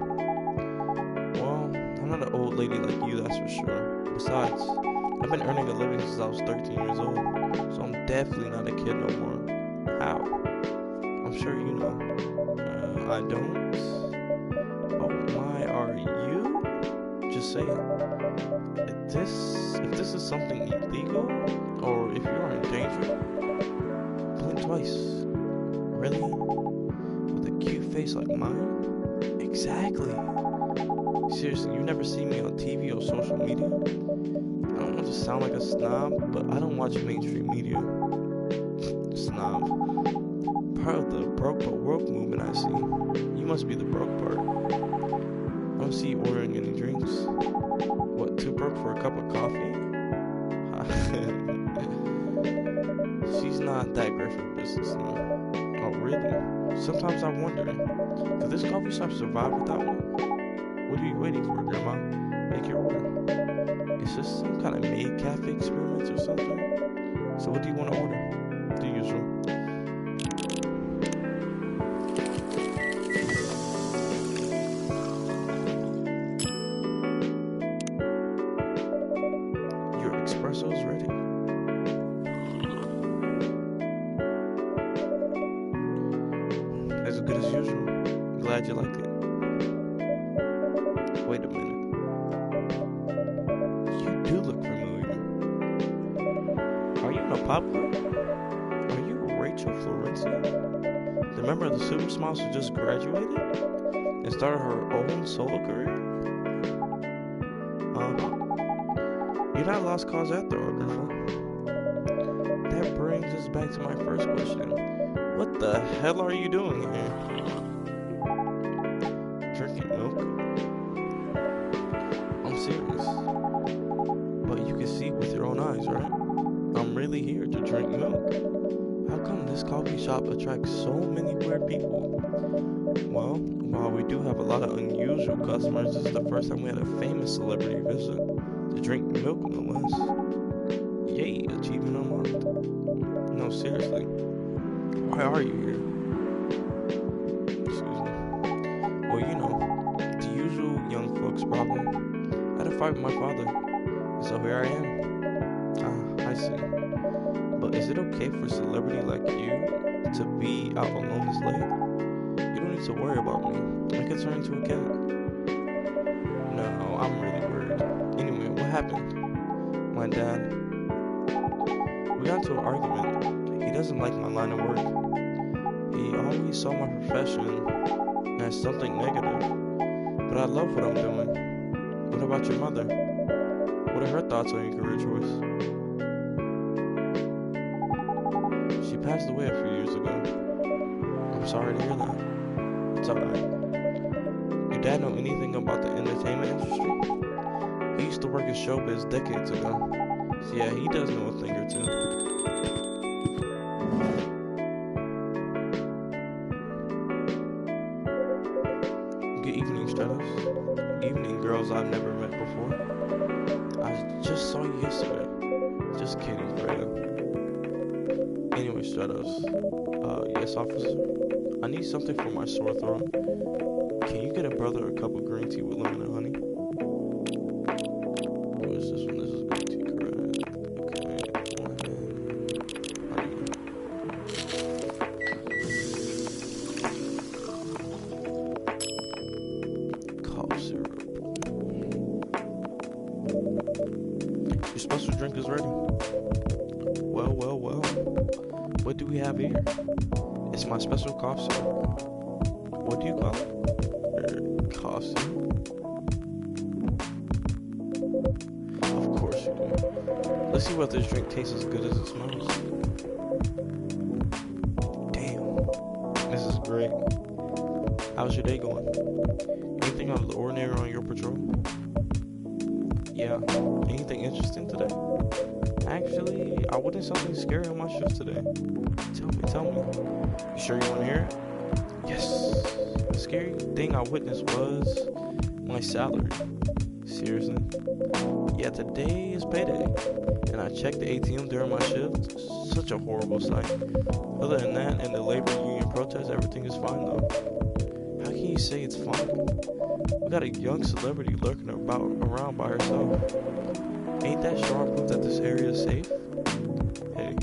Well, I'm not an old lady like you, that's for sure. Besides, I've been earning a living since I was 13 years old, so I'm definitely not a kid no more. How? I'm sure you know. I don't. Oh my, are you? Just say it. If this is something illegal, or if you are in danger, blink twice. Really? With a cute face like mine? Exactly. Seriously, you never see me on TV or social media? I don't want to sound like a snob, but I don't watch mainstream media. Snob. Part of the broke but woke movement I see. You must be the broke part. I don't see you ordering any drinks. What, too broke for a cup of coffee? She's not that great for business now. Oh, really? Sometimes I wonder, could this coffee shop survive without me? What are you waiting for, Grandma? Make your order. Is this some kind of maid cafe experiment or something? So what do you want to order? The usual. Your espresso is ready. As good as usual. Glad you liked it. Wait a minute. You do look familiar. Are you in a pop group? Are you Rachel Florencia? The member of the Super Smiles who just graduated and started her own solo career? You're not lost cause after all, girl. That brings us back to my first question. What the hell are you doing here? Drinking milk? I'm serious. But you can see with your own eyes, right? I'm really here to drink milk. How come this coffee shop attracts so many weird people? Well, while we do have a lot of unusual customers, this is the first time we had a famous celebrity visit to drink milk, no less. Yay, achievement unlocked. No, seriously. Why are you here? Excuse me. Well, you know, the usual young folks problem. I had a fight with my father, so here I am. Ah, I see. But is it okay for a celebrity like you to be out alone this late? You don't need to worry about me. I can turn into a cat. No, I'm really worried. Anyway, what happened? My dad. We got into an argument. He doesn't like my line of work. He always saw my profession as something negative, but I love what I'm doing. What about your mother? What are her thoughts on your career choice? She passed away a few years ago. I'm sorry to hear that. It's alright. Your dad know anything about the entertainment industry? He used to work in showbiz decades ago. So yeah, he does know a thing or two. Good evening, Stratos. Evening, girls I've never met before. I just saw you yesterday. Just kidding, Fredo. Anyway, Stratos. Yes, officer. I need something for my sore throat. Can you get a brother a cup of green tea with lemon and honey? What is this one? This is green tea, correct? Okay, lemon, honey. Cough syrup. Your special drink is ready. Well. What do we have here? It's my special cough syrup. What do you call it? Cough syrup? Of course you do. Let's see what this drink tastes as good as it smells. Damn. This is great. How's your day going? Anything out of the ordinary on your patrol? Yeah. Anything interesting today? Actually, I witnessed something scary on my shift today. Tell me. You sure you want to hear it? Yes. The scary thing I witnessed was my salary. Seriously? Yeah, today is payday. And I checked the ATM during my shift. Such a horrible sight. Other than that and the labor union protest, everything is fine though. How can you say it's fine? We got a young celebrity lurking around by herself. Ain't that strong proof that this area is safe? Hey.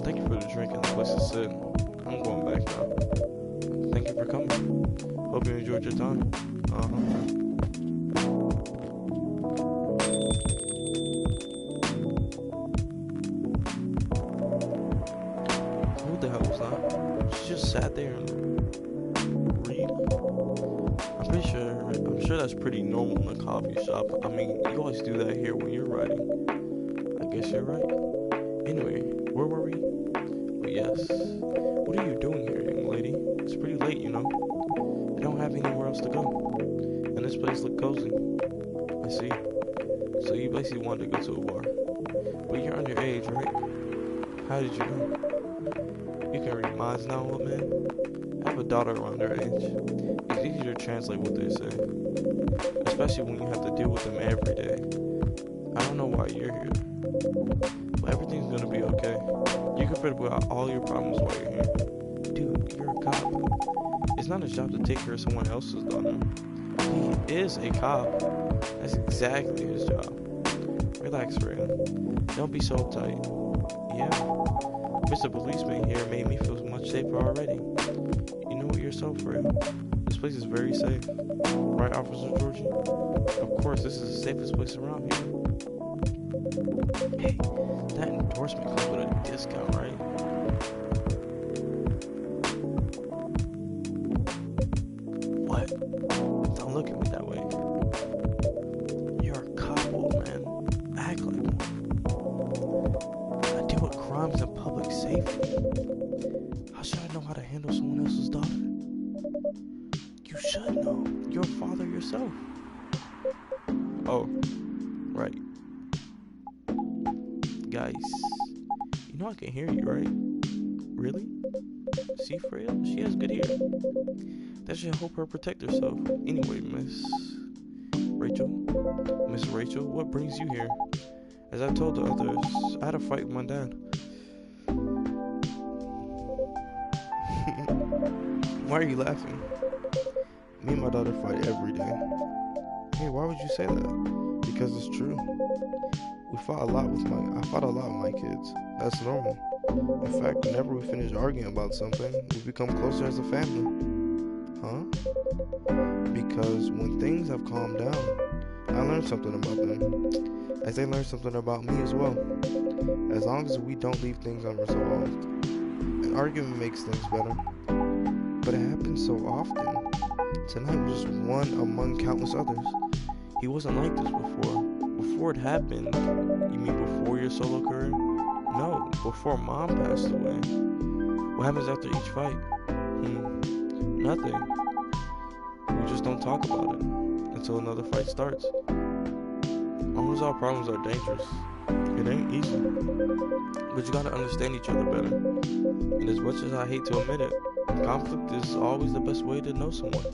Thank you for the drink and the place to sit. I'm going back now. Thank you for coming. Hope you enjoyed your time. Who the hell was that? She just sat there and read. I'm sure that's pretty normal in a coffee shop. I mean, you always do that here when you're writing. I guess you're right. Anyway, where were we? Oh, yes. What are you doing here, young lady? It's pretty late, you know. I don't have anywhere else to go. And this place looks cozy. I see. So you basically wanted to go to a bar. But you're underage, right? How did you know? You can read minds now, old man. I have a daughter around her age. It's easier to translate what they say. Especially when you have to deal with them every day. I don't know why you're here. But everything's gonna be okay. You can forget about all your problems while you're here. Dude, you're a cop. It's not his job to take care of someone else's daughter. He is a cop. That's exactly his job. Relax, Freya. Don't be so uptight. Yeah. Mr. Policeman here made me feel much safer already. You know what you're so Freya. This place is very safe. Right, Officer Georgie? Of course, this is the safest place around here. Hey, that endorsement comes with a discount, right? What? Don't look at me that way. You're a cop, old man. Act like one. I deal with crimes and public safety. How should I know how to handle someone else's daughter? You should know. You're a father yourself. Oh, right. Guys, you know I can hear you, right? Really? See, Freya? She has good ear. That should help her protect herself. Anyway, Miss Rachel, what brings you here? As I told the others, I had a fight with my dad. Why are you laughing? Me and my daughter fight every day. Hey, why would you say that? Because it's true. I fought a lot with my kids. That's normal. In fact, whenever we finish arguing about something, we become closer as a family. Huh? Because when things have calmed down, I learned something about them, as they learned something about me as well. As long as we don't leave things unresolved, argument makes things better, but it happens so often. Tonight was just one among countless others. He wasn't like this before. Before it happened. You mean before your solo career? No, before mom passed away. What happens after each fight? Nothing. We just don't talk about it until another fight starts. Unresolved problems are dangerous. It ain't easy. But you gotta understand each other better. And as much as I hate to admit it, conflict is always the best way to know someone,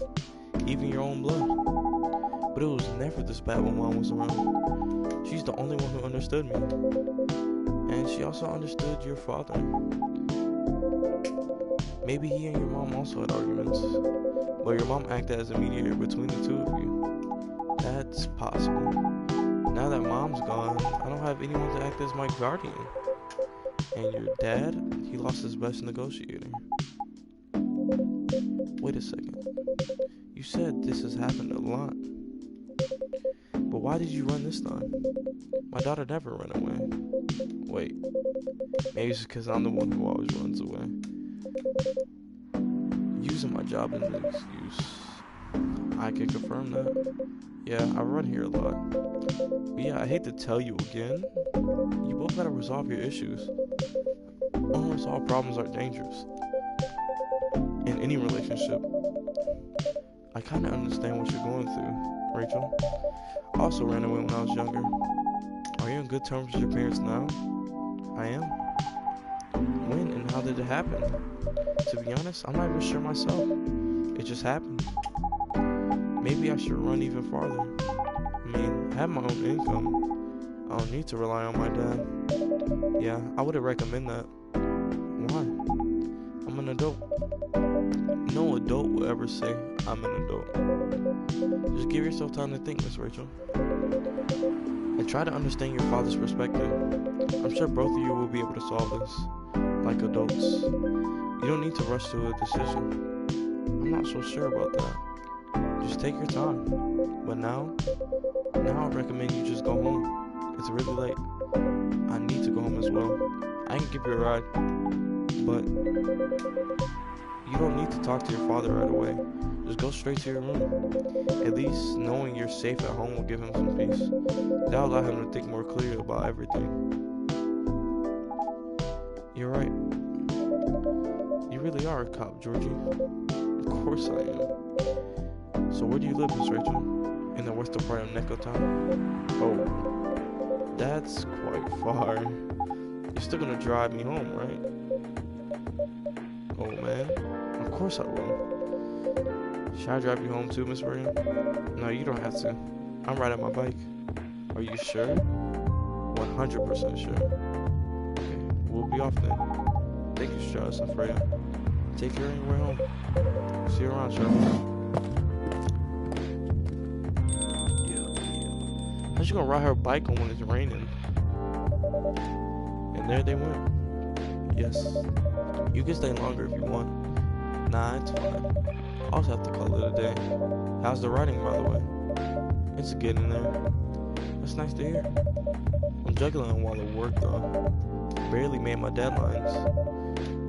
even your own blood. But it was never this bad when mom was around. She's the only one who understood me. And she also understood your father. Maybe he and your mom also had arguments, but your mom acted as a mediator between the two of you. That's possible. Now that mom's gone, I don't have anyone to act as my guardian. And your dad, he lost his best negotiator. Wait a second. You said this has happened a lot. But why did you run this time? My daughter never ran away. Wait. Maybe it's because I'm the one who always runs away. Using my job as an excuse. I can confirm that. Yeah, I run here a lot. But yeah, I hate to tell you again. You both gotta resolve your issues. Unresolved problems are dangerous. In any relationship. I kinda understand what you're going through, Rachel. I also ran away when I was younger. Are you on good terms with your parents now? I am. When and how did it happen? To be honest, I'm not even sure myself. It just happened. Maybe I should run even farther. I mean, I have my own income. I don't need to rely on my dad. Yeah, I wouldn't recommend that. Why? I'm an adult. No adult will ever say, I'm an adult. Just give yourself time to think, Miss Rachel. And try to understand your father's perspective. I'm sure both of you will be able to solve this. Like adults. You don't need to rush to a decision. I'm not so sure about that. Just take your time. But now I recommend you just go home. It's really late. I need to go home as well. I can give you a ride. But you don't need to talk to your father right away. Just go straight to your room. At least knowing you're safe at home will give him some peace. That'll allow him to think more clearly about everything. You're right. You really are a cop, Georgie. Of course I am. So where do you live, Miss Rachel? In the western part of Neko Town? Oh, that's quite far. You're still gonna drive me home, right? Oh man, of course I will. Should I drive you home too, Miss Maria? No, you don't have to. I'm riding my bike. Are you sure? 100% sure. Okay, we'll be off then. Thank you, Strauss and Freya. Take care anywhere home. See you around, Strauss. Yeah. How's she gonna ride her bike on when it's raining? And there they went. Yes. You can stay longer if you want. Nah, it's fine. I'll also have to call it a day. How's the writing, by the way? It's getting there. That's nice to hear. I'm juggling while at work, though. Barely made my deadlines.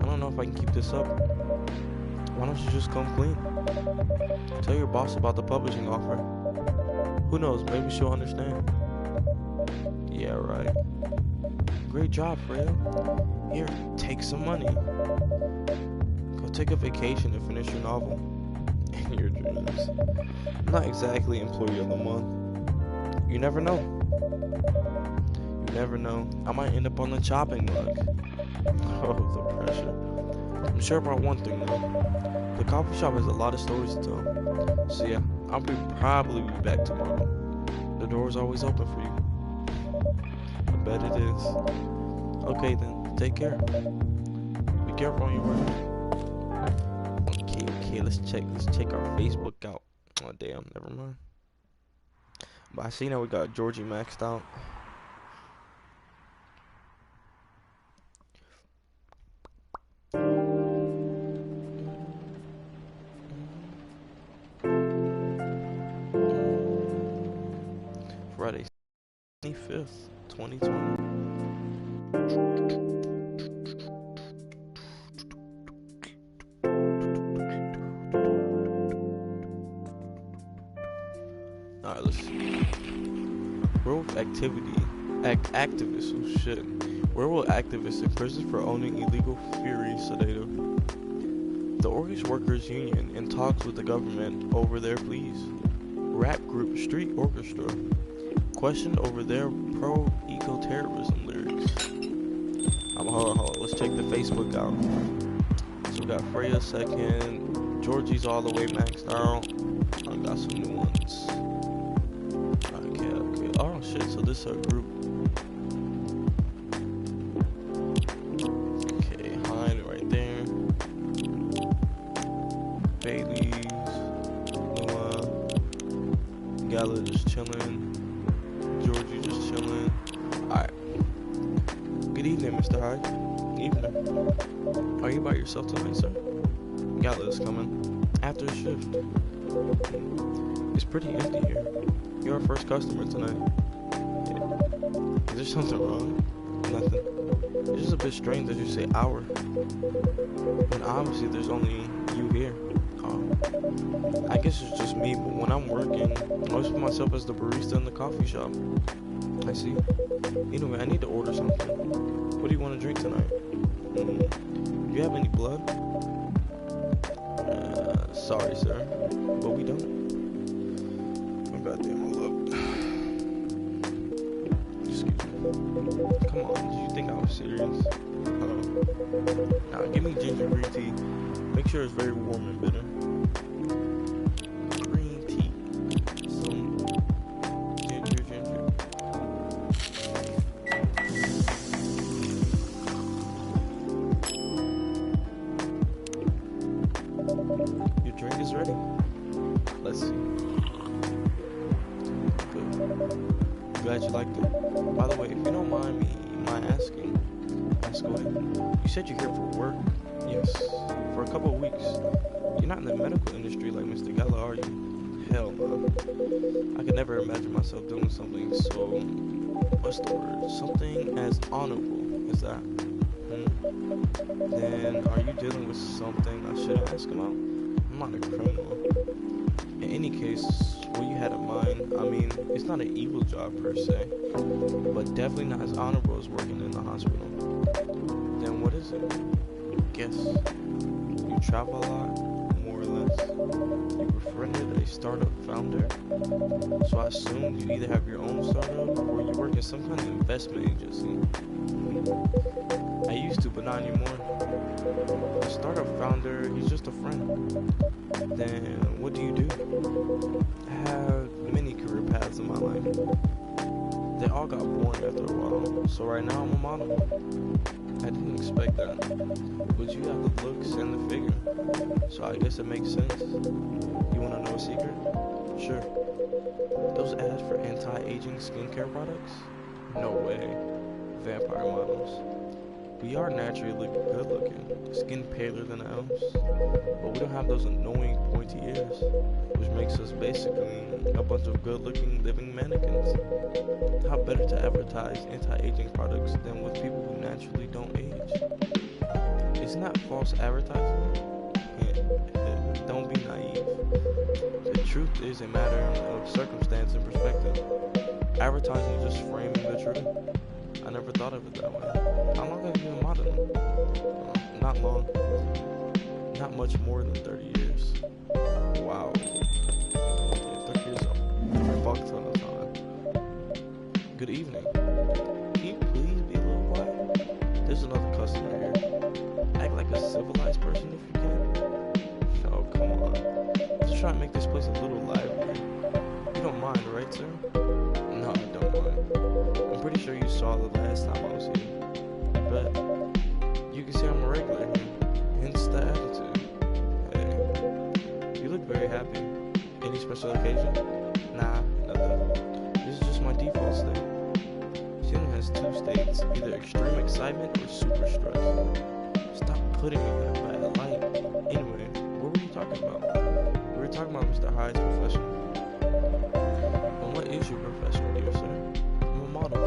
I don't know if I can keep this up. Why don't you just come clean? Tell your boss about the publishing offer. Who knows, maybe she'll understand. Yeah, right. Great job, Freya. Here, take some money. Go take a vacation and finish your novel. In your dreams. I'm not exactly employee of the month. You never know. You never know. I might end up on the chopping block. Oh, the pressure. I'm sure about one thing though. The coffee shop has a lot of stories to tell. So yeah, I'll probably be back tomorrow. The door's always open for you. I bet it is. Okay then, take care. Be careful on your way. Okay, let's check our Facebook out. Oh damn, never mind. But I see now we got Georgie maxed out. Friday, 25th, 2020. let's see. Werewolf activists, oh shit. Werewolf activists in prison for owning illegal Fury sedative. The Orcish Workers Union in talks with the government over their pleas. Rap group Street Orchestra questioned over their pro-eco-terrorism lyrics. Hold on, let's check the Facebook out. So we got Freya second, Georgie's all the way maxed out. I got some new ones. Okay. Oh shit, so this is a group. Okay, Hein right there. Bailey's, Lua, Gala just chilling. Georgie just chilling. Alright. Good evening, Mr. Hyde. Evening. Are you by yourself tonight, sir? Gala is coming. After a shift. It's pretty empty here. You're our first customer tonight. Yeah. Is there something wrong? Nothing. It's just a bit strange that you say our. When obviously there's only you here. I guess it's just me, but when I'm working, I always put myself as the barista in the coffee shop. I see. Anyway, I need to order something. What do you want to drink tonight? Do you have any blood? Sorry, sir, but we don't. Oh, goddamn, hold up. Excuse me. Come on, did you think I was serious? Now, give me ginger green tea. Make sure it's very warm and bitter. Green tea. Some ginger. Your drink is ready. Let's see. Good. Glad you liked it. By the way, if you don't mind asking, ask away. You said you're here for work? Yes. For a couple of weeks. You're not in the medical industry like Mr. Gala, are you? Hell no. I could never imagine myself doing something so, what's the word? Something as honorable as that. Then are you dealing with something I shouldn't ask about? I'm not a criminal. In any case, what you had in mind, I mean, it's not an evil job per se, but definitely not as honorable as working in the hospital. Then what is it? Guess. You travel a lot, more or less. You befriended a startup founder, so I assume you either have your own startup or you work in some kind of investment agency. I used to, but not anymore. The startup founder, he's just a friend. Then what do you do? I have many career paths in my life. They all got boring after a while, so right now I'm a model. I didn't expect that, but you have the looks and the figure, so I guess it makes sense. You want to know a secret? Sure. Those ads for anti-aging skincare products? No way. Vampire models. We are naturally good looking, skin paler than elves, but we don't have those annoying pointy ears, which makes us basically a bunch of good looking living mannequins. How better to advertise anti-aging products than with people who naturally don't age? Isn't that false advertising? Don't be naive. The truth is a matter of circumstance and perspective. Advertising is just framing the truth. I never thought of it that way. How long have you been modeling? Not long. Not much more than 30 years. Wow. Yeah, 30 years old. A fuck ton of time. Good evening. Can you please be a little quiet? There's another customer here. Act like a civilized person if you can. Oh, come on. Just try to make this place a little lively. You don't mind, right, sir? No, I don't mind. I'm pretty sure you saw the last time I was here. But you can see I'm a regular here. Hence the attitude. Hey, you look very happy. Any special occasion? Nah, nothing. This is just my default state. Feeling has two states, either extreme excitement or super stress. Stop putting me in a bad light. Anyway, what were you talking about? We were talking about Mr. Hyde's profession. And what is your profession, dear sir? I'm a model.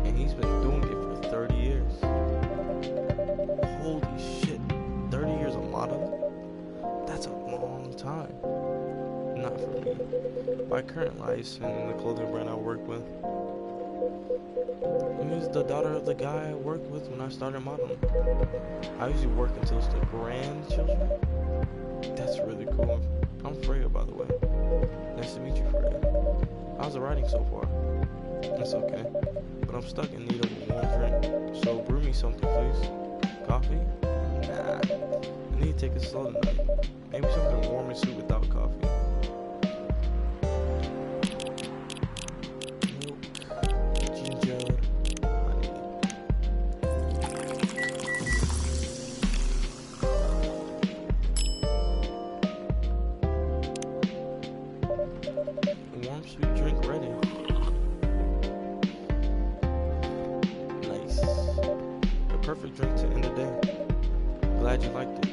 And he's been doing it for 30 years. Holy shit, 30 years of modeling? That's a long time. not for me. My current life and the clothing brand I work with. Emi's the daughter of the guy I worked with when I started modeling. I usually work until it's the grandchildren. That's really cool. I'm Freya, by the way. Nice to meet you, Freya. How's the writing so far? It's okay, but I'm stuck in need of a warm drink. So brew me something, please. Coffee? Nah. I need to take it slow tonight. Maybe something warm and sweet without coffee. Milk, ginger, honey. Warm sweet drink ready. Nice. The perfect drink to end the day. Glad you liked it.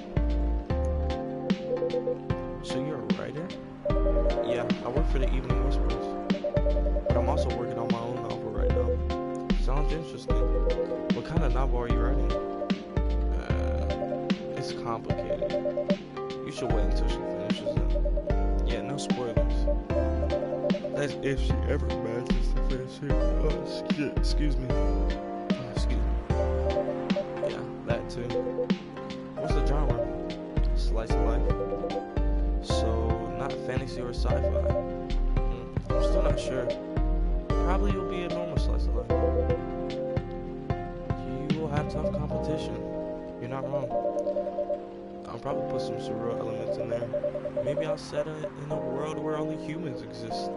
So you're a writer? Yeah, I work for the Evening Whispers. But I'm also working on my own novel right now. Sounds interesting. What kind of novel are you writing? It's complicated. You should wait until she finishes it. Yeah, no spoilers. That's if she ever manages to finish it. Oh, excuse me. Excuse me. Yeah, that too. What's the genre? Slice of life. So, not fantasy or sci-fi. I'm still not sure. Probably will be a normal slice of life. You will have tough competition. You're not wrong. I'll probably put some surreal elements in there. Maybe I'll set it in a world where only humans exist.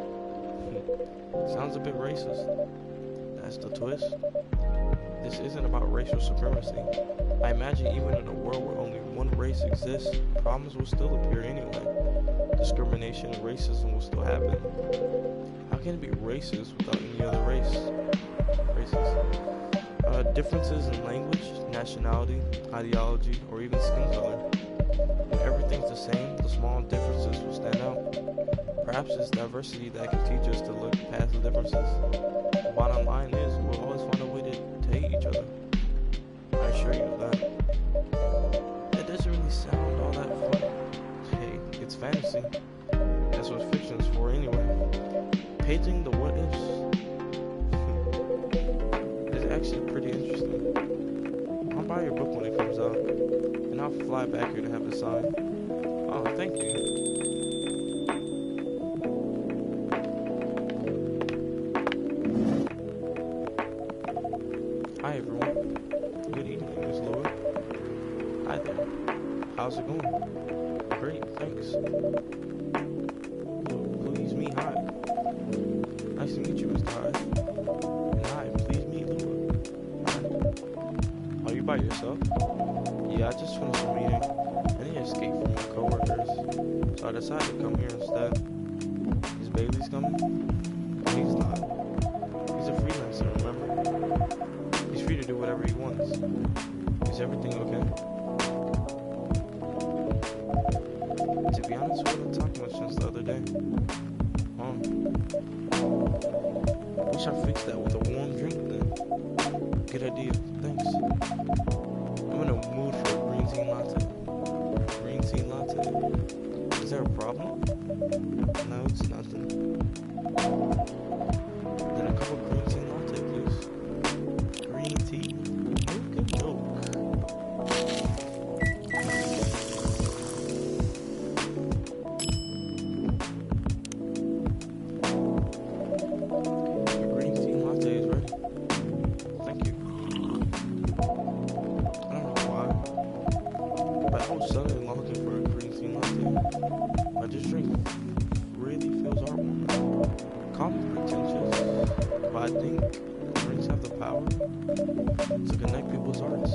Sounds a bit racist. That's the twist. This isn't about racial supremacy. I imagine even in a world where only one race exists, problems will still appear anyway. Discrimination and racism will still happen. How can it be racist without any other race? Differences in language, nationality, ideology, or even skin color. When everything's the same, the small differences will stand out. Perhaps it's diversity that can teach us to look past the differences. The bottom line is, we'll always find a way to hate each other. I assure you of that. That doesn't really sound all that fun. Hey, it's fantasy. That's what fiction's for anyway. Paging the what ifs is actually pretty interesting. I'll buy your book when it comes out, and I'll fly back here to have it signed. Oh, thank you. Hi everyone. Good evening, Miss Lloyd. Hi there. How's it going? Great, thanks. Please meet Hyde. Nice to meet you, Mr. Hyde. And hi, please meet Lua. Hi. Are you by yourself? Yeah, I just finished a meeting. I need to escape from my coworkers, so I decided to come here instead. Is Bailey's coming? He's not. He's a freelancer, remember? He's free to do whatever he wants. Is everything okay? To be honest, we haven't talked much since the other day. Wish I fixed that with a warm drink then. Good idea, thanks. I'm in a mood for a green tea latte. Green tea latte? Is there a problem? No, it's nothing. Then a cup of green tea latte, please. Green tea? Milk and milk. Your green tea latte is ready. Thank you. I don't know why, but I was suddenly longing for a green tea latte. But this drink really feels heartwarming. Call me pretentious, but I think drinks have the power to connect people's hearts.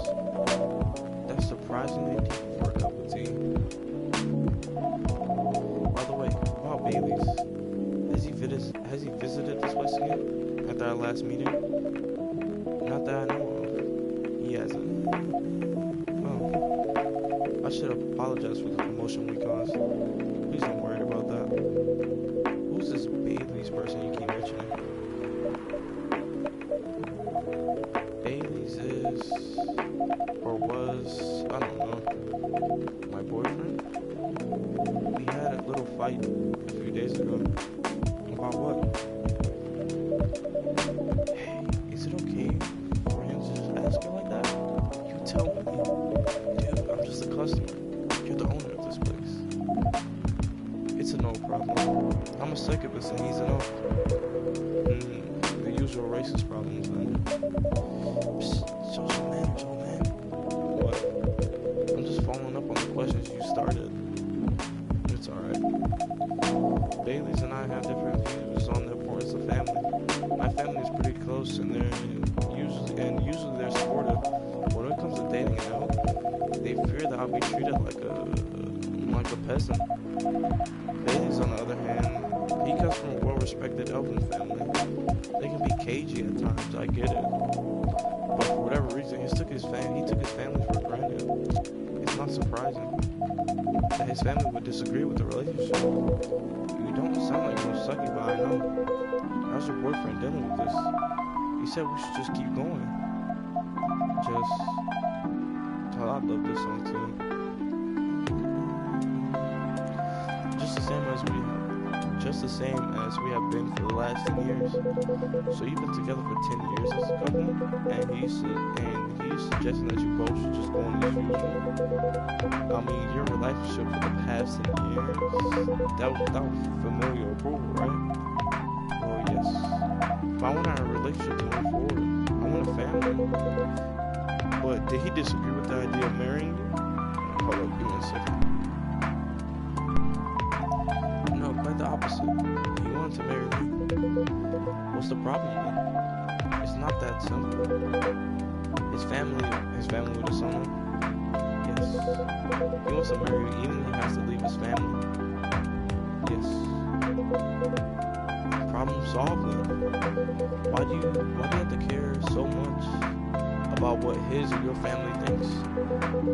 That's surprisingly deep for a cup of tea. By the way, about Bailey's, has he visited this place again after our last meeting? Not that I know of. He hasn't. Well, I should apologize for the commotion we caused. Please don't worry about that. Who's this Bailey's person you keep mentioning? Bailey's is, or was, I don't know, my boyfriend? We had a little fight a few days ago. About what? Hey, is it okay for him to just ask you like that? You tell me. Dude, I'm just a customer. You're the owner of this place. It's a no problem. I'm a succubus and he's an oak. The usual racist problems then. Psst, social man. What? I'm just following up on the questions you started. It's alright. Bailey's and I have different views on the importance of family. My family is pretty close and usually they're supportive. But when it comes to dating out, they fear that I'll be treated like a peasant. Bailey's on the other hand, he comes from a well-respected elven family. They can be cagey at times, I get it. But for whatever reason, he took his family for granted. It's not surprising that his family would disagree with the relationship. You don't sound like you're sucky, but I know. How's your boyfriend dealing with this? He said we should just keep going. I love this song too. Just the same as we have been for the last 10 years. So you've been together for 10 years as a couple, and he's suggesting that you both should just go on as usual. I mean, your relationship for the past 10 years, that was familial approval, right? Well, yes. If I want our relationship to move forward, I want a family. But did he disagree with the idea of marrying you? Hold up, give me a second. No, quite the opposite. He wanted to marry me. What's the problem then? It's not that simple. His family would disown him. Yes. He wants to marry you even if he has to leave his family. Yes. Problem solved then. Why do you have to care so much about what his or your family thinks?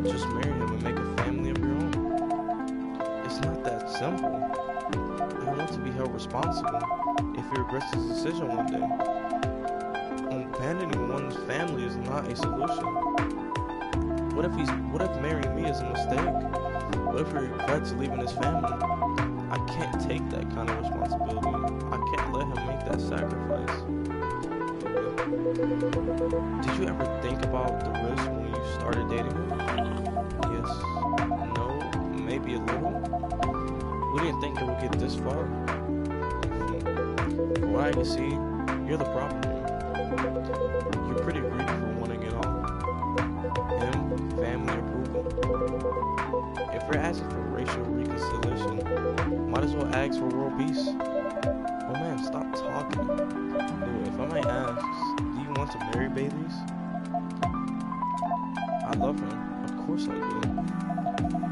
Just marry him and make a family of your own. It's not that simple. I want to be held responsible if he regrets his decision one day. Abandoning one's family is not a solution. What if marrying me is a mistake? What if he regrets leaving his family? I can't take that kind of responsibility. I can't let him make that sacrifice. Did you ever think about the risk when you started dating him? Yes. No. Maybe a little. We didn't think it would get this far. From what I can see, you're the problem here. You're pretty greedy for wanting it all. Him, family approval. If we're asking for racial reconciliation, might as well ask for world peace. Oh man, stop talking. Dude, if I might ask, do you want to marry Bailey's? I love him. Of course I do.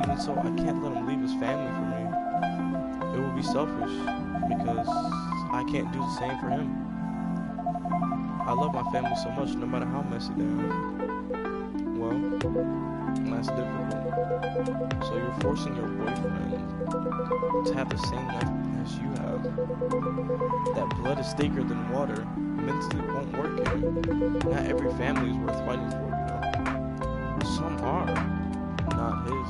Even so, I can't let him leave his family for me. It would be selfish because I can't do the same for him. I love my family so much, no matter how messy they are. Well, that's difficult. So you're forcing your boyfriend to have the same life as you have. That blood is thicker than water. Mentally won't work here. Not every family is worth fighting for, you know. Some are, not his.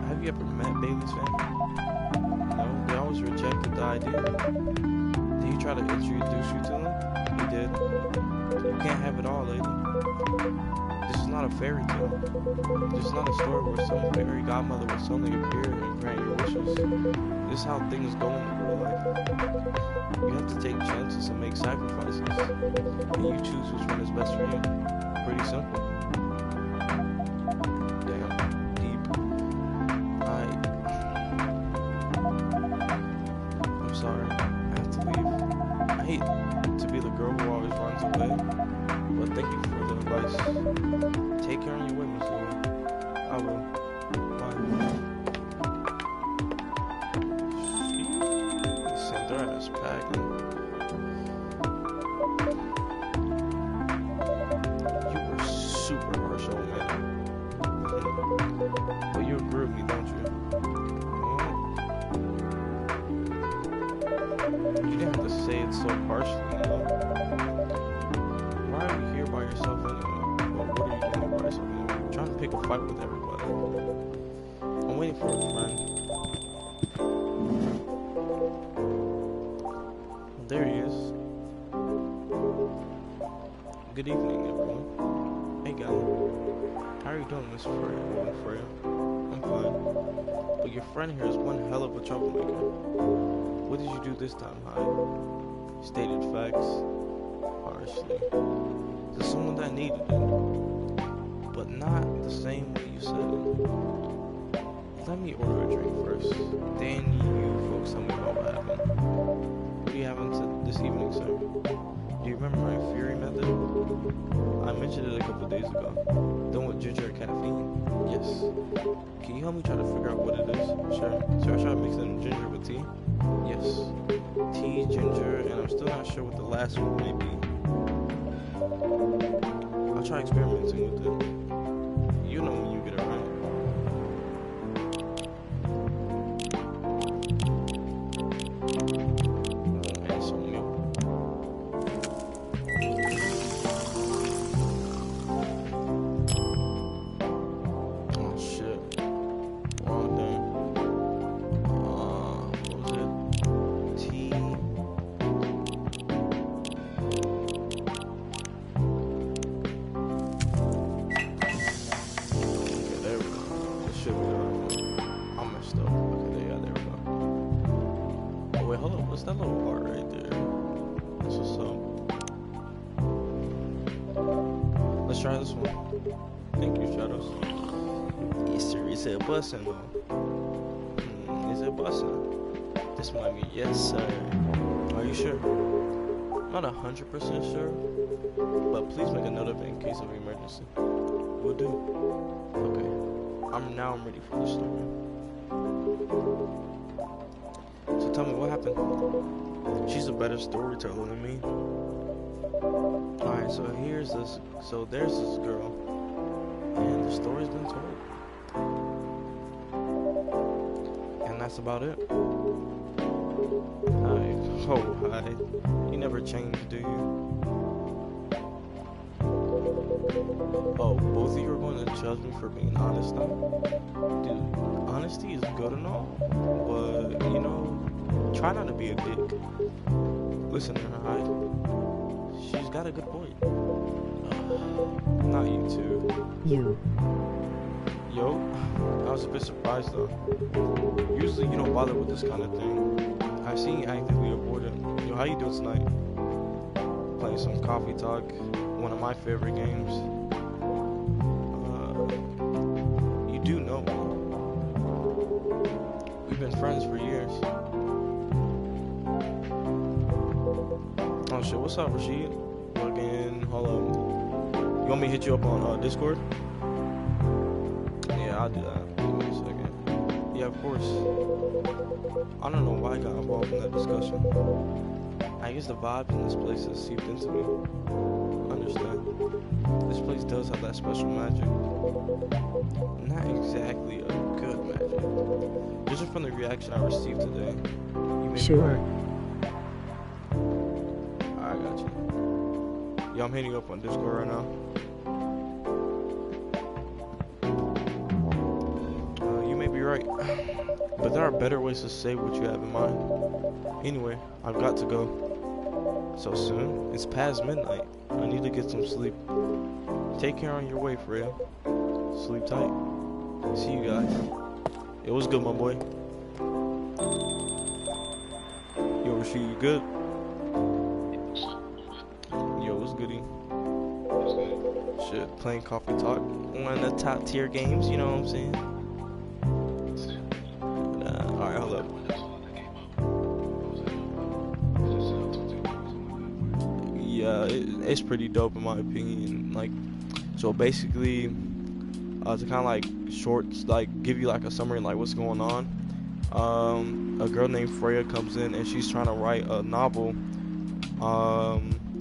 Have you ever met Bailey's family? No, they always rejected the idea. Did he try to introduce you to them? He did. You can't have it all, lady. This is not a fairy tale. This is not a story where some fairy godmother will suddenly appear and grant your wishes. This is how things go in real life. You have to take chances and make sacrifices. And you choose which one is best for you. Pretty simple. Damn. Deep. I'm sorry. I have to leave. I hate to be the girl who always runs away. But thank you for the advice. Take care on your way, Miss Lord. I will. Bye. Sent her ass packing. You were super harsh, old man. But you agree with me, don't you? You didn't have to say it so harshly, you know? Why are you here by yourself anyway? Well, what are you doing by yourself anyway? You're trying to pick a fight with everybody. I'm waiting for a friend. There he is. Good evening, everyone. Hey, guys. How are you doing, Miss Freya? I'm fine. But your friend here is one hell of a troublemaker. What did you do this time, Hyde? Stated facts. Harshly. To someone that needed it. But not the same way you said it. Let me order a drink first. Then you folks tell me about what happened. What are you having this evening, sir? Do you remember my Fury method? I mentioned it a couple days ago. The one with ginger and caffeine? Yes. Can you help me try to figure out what it is? Sure. Should I try mixing ginger with tea? Yes. Tea, ginger, and I'm still not sure what the last one may be. I'll try experimenting with it. You know when you get it right. And some milk. Oh shit. Wrong thing. What was it? Tea. Okay, there we go. It should be the right one. I messed up. Okay, yeah, there we go. Oh wait, hold up. What's that little part right there? That's what's up. Let's try this one. Thank you, Shadows. Yes, sir. Is it bussin' though? Is it bussin'? This might be yes, sir. Are you sure? Not 100% sure, but please make a note of it in case of emergency. Will do. Okay. I'm ready for the story. So tell me what happened. She's a better storyteller than me. Alright, so there's this girl, and the story's been told. And that's about it. Hi. Oh, hi. You never change, do you? Oh, both of you are going to judge me for being honest now? Dude, honesty is good and all, but, you know, try not to be a dick. Listen to her, Hyde. She's got a good point. Not you two. You. Yo, I was a bit surprised though. Usually you don't bother with this kind of thing. I've seen you actively avoid it. Yo, how you doing tonight? Playing some coffee talk, one of my favorite games. You do know me. We've been friends for years. Oh shit, what's up, Rashid? Fucking, hold up. You want me to hit you up on Discord? Yeah, I'll do that. Give me a second. Yeah, of course. I don't know why I got involved in that discussion. I guess the vibes in this place has seeped into me. I understand. This place does have that special magic. Not exactly a good magic. Just from the reaction I received today. You may Sure. I got you. Yo, I'm hitting you up on Discord right now. You may be right, but there are better ways to say what you have in mind. Anyway, I've got to go. So soon? It's past midnight. I need to get some sleep. Take care on your way, Freya. Sleep tight. See you guys. It was good, my boy. Yo, Rashid, you good? Yo, what's goody? Shit, playing coffee talk. One of the top tier games, you know what I'm saying? Alright, hold up. Yeah, it's pretty dope in my opinion. Like, so basically, to kind of like give you like a summary like what's going on. A girl named Freya comes in and she's trying to write a novel,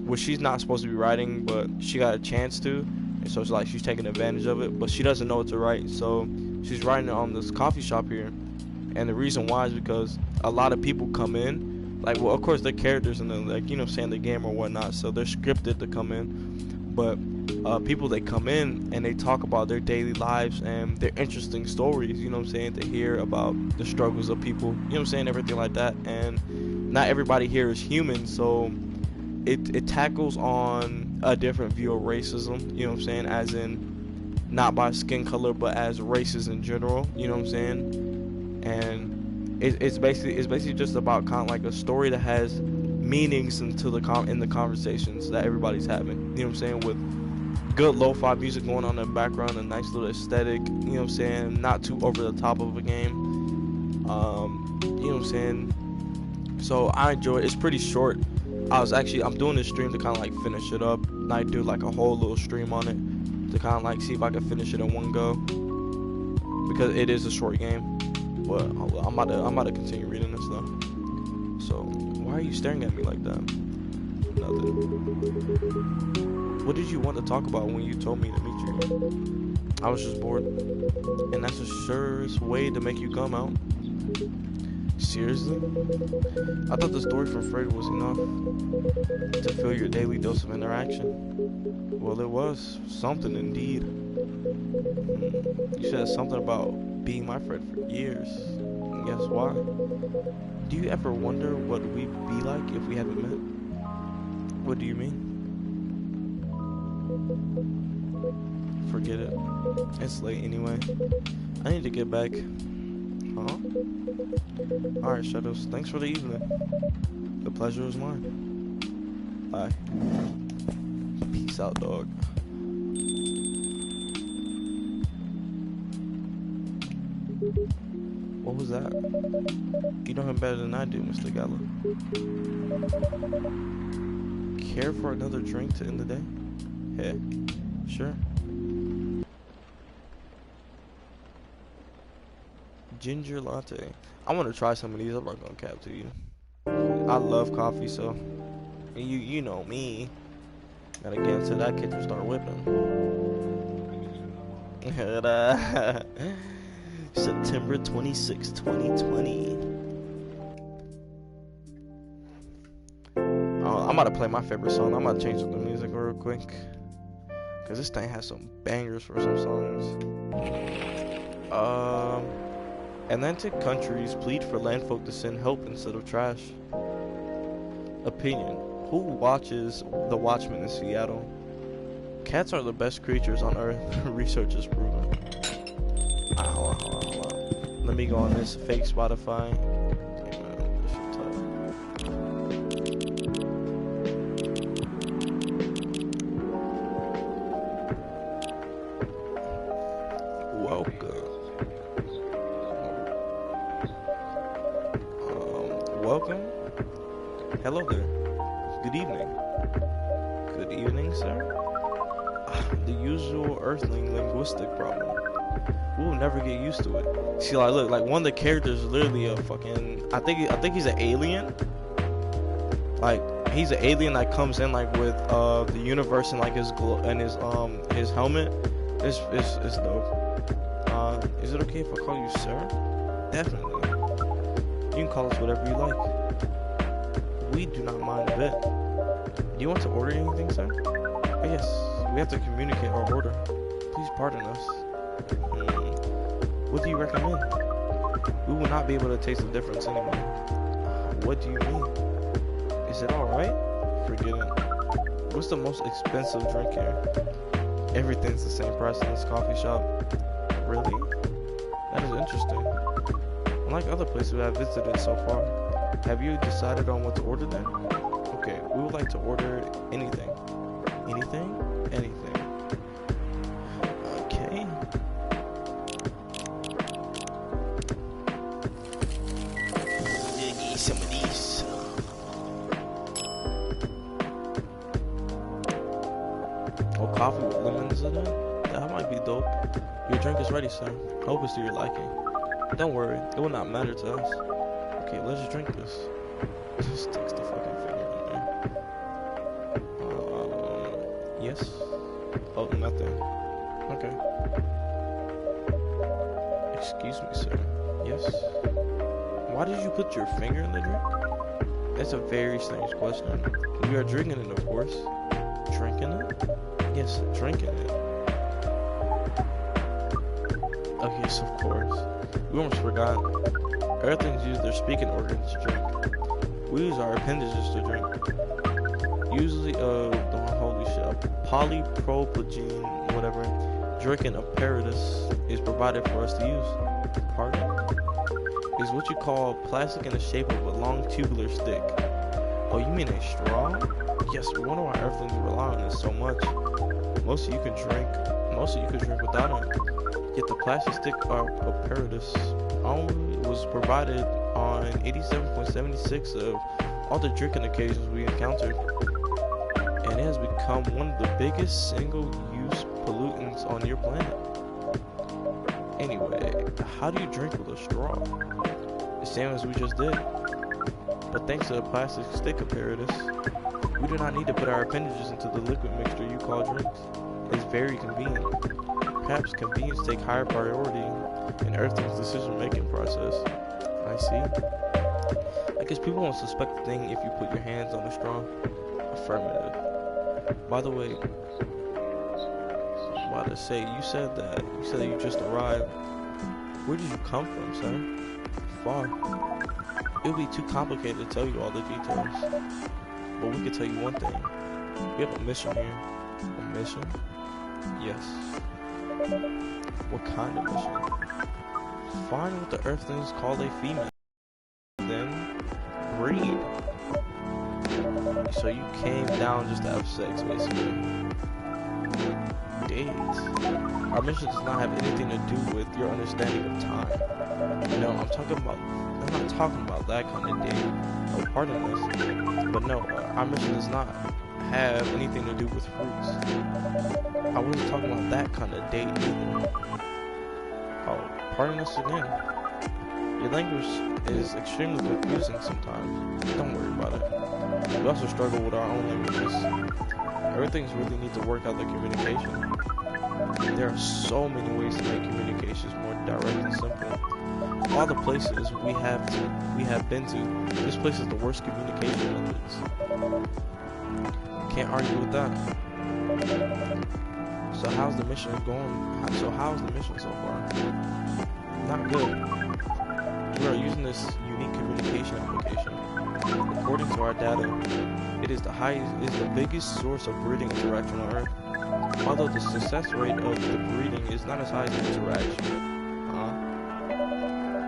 which she's not supposed to be writing, but she got a chance to, and so it's like she's taking advantage of it, but she doesn't know what to write, so she's writing it on this coffee shop here. And the reason why is because a lot of people come in, like, well, of course they're characters in the, like, you know, saying the game or whatnot, so they're scripted to come in, but people that come in and they talk about their daily lives and their interesting stories, you know what I'm saying, to hear about the struggles of people, you know what I'm saying, everything like that. And not everybody here is human, so it tackles on a different view of racism, you know what I'm saying, as in not by skin color but as races in general, you know what I'm saying. And it's basically just about kind of like a story that has meanings into in the conversations that everybody's having, you know what I'm saying, with good lo-fi music going on in the background, a nice little aesthetic, you know what I'm saying, not too over the top of a game. You know what I'm saying? So I enjoy it. It's pretty short. I'm doing this stream to kind of like finish it up. And I do like a whole little stream on it to kind of like see if I can finish it in one go, because it is a short game. But I'm about to continue reading this though. So why are you staring at me like that? Nothing. What did you want to talk about when you told me to meet you? I was just bored. And that's the surest way to make you come out. Seriously? I thought the story from Fred was enough to fill your daily dose of interaction. Well, it was. Something indeed. You said something about being my friend for years. And guess why? Do you ever wonder what we'd be like if we hadn't met? What do you mean? Forget it. It's late anyway. I need to get back. Huh? Alright, Shadows. Thanks for the evening. The pleasure is mine. Bye. Peace out, dog. What was that? You know him better than I do, Mr. Gala. Care for another drink to end the day? Hey, sure. Ginger latte. I want to try some of these. I'm not gonna cap to you. I love coffee, so you know me. Gotta get into that kitchen and start whipping. September 26, 2020. I'm about to play my favorite song. I'm about to change up the music real quick, cause this thing has some bangers for some songs. Atlantic countries plead for landfolk to send help instead of trash. Opinion. Who watches The Watchmen in Seattle? Cats are the best creatures on Earth. Research has proven. Hold on. Let me go on this fake Spotify. Welcome. Hello there. Good evening. Good evening, sir. The usual Earthling linguistic problem. We will never get used to it. See, like, look, like one of the characters is literally a fucking. I think he's an alien. Like, he's an alien that comes in like with the universe and like his his helmet. It's dope. Is it okay if I call you sir? Definitely. You can call us whatever you like. We do not mind a bit. Do you want to order anything, sir? Oh, yes, we have to communicate our order. Please pardon us. What do you recommend? We will not be able to taste the difference anyway. What do you mean? Is it alright? Forget it. What's the most expensive drink here? Everything's the same price in this coffee shop. Really? That is interesting. Unlike other places we have visited so far, have you decided on what to order then? Okay, we would like to order anything. Anything? Anything. Okay. Get some of these. Oh, coffee with lemons in it? That might be dope. Your drink is ready, sir. I hope it's to your liking. Don't worry, it will not matter to us. Okay, let's just drink this. Just sticks the fucking finger in there. Yes? Oh, nothing. Okay. Excuse me, sir. Yes? Why did you put your finger in the drink? That's a very strange question. We are drinking it, of course. Drinking it? Yes, drinking it. Oh yes, of course. We almost forgot. Earthlings use their speaking organs to drink. We use our appendages to drink. Usually, holy shit, a polypropylene, whatever, drinking apparatus is provided for us to use. Pardon? Is what you call plastic in the shape of a long tubular stick. Oh, you mean a straw? Yes, we wonder why Earthlings rely on this so much. Most of you could drink without it. Yet the plastic stick apparatus only was provided on 87.76 of all the drinking occasions we encountered, and it has become one of the biggest single-use pollutants on your planet. Anyway, how do you drink with a straw? The same as we just did. But thanks to the plastic stick apparatus, we do not need to put our appendages into the liquid mixture you call drinks. It's very convenient. Perhaps convenience take higher priority in Earthling's decision-making process. I see. I guess people won't suspect a thing if you put your hands on a straw. Affirmative. By the way, about to say, you said that you just arrived. Where did you come from, sir? Far. It would be too complicated to tell you all the details. But we could tell you one thing. We have a mission here. A mission? Yes. What kind of mission? Find what the Earthlings call a female. Then breed. So you came down just to have sex, basically. Date. Our mission does not have anything to do with your understanding of time. No, I'm not talking about that kind of date. Oh, pardon us. But no, our mission does not have anything to do with fruits. I wasn't talking about that kind of date either. Oh, pardon us again. Your language is extremely confusing sometimes. Don't worry about it. We also struggle with our own languages. Everything's really need to work out the communication. There are so many ways to make communications more direct and simple. All the places we have been to, this place is the worst communication methods. Can't argue with that. So how's the mission going? How's the mission so far? Not good. We are using this unique communication application. According to our data, it is the biggest source of breeding interaction on Earth. Although the success rate of the breeding is not as high as the interaction.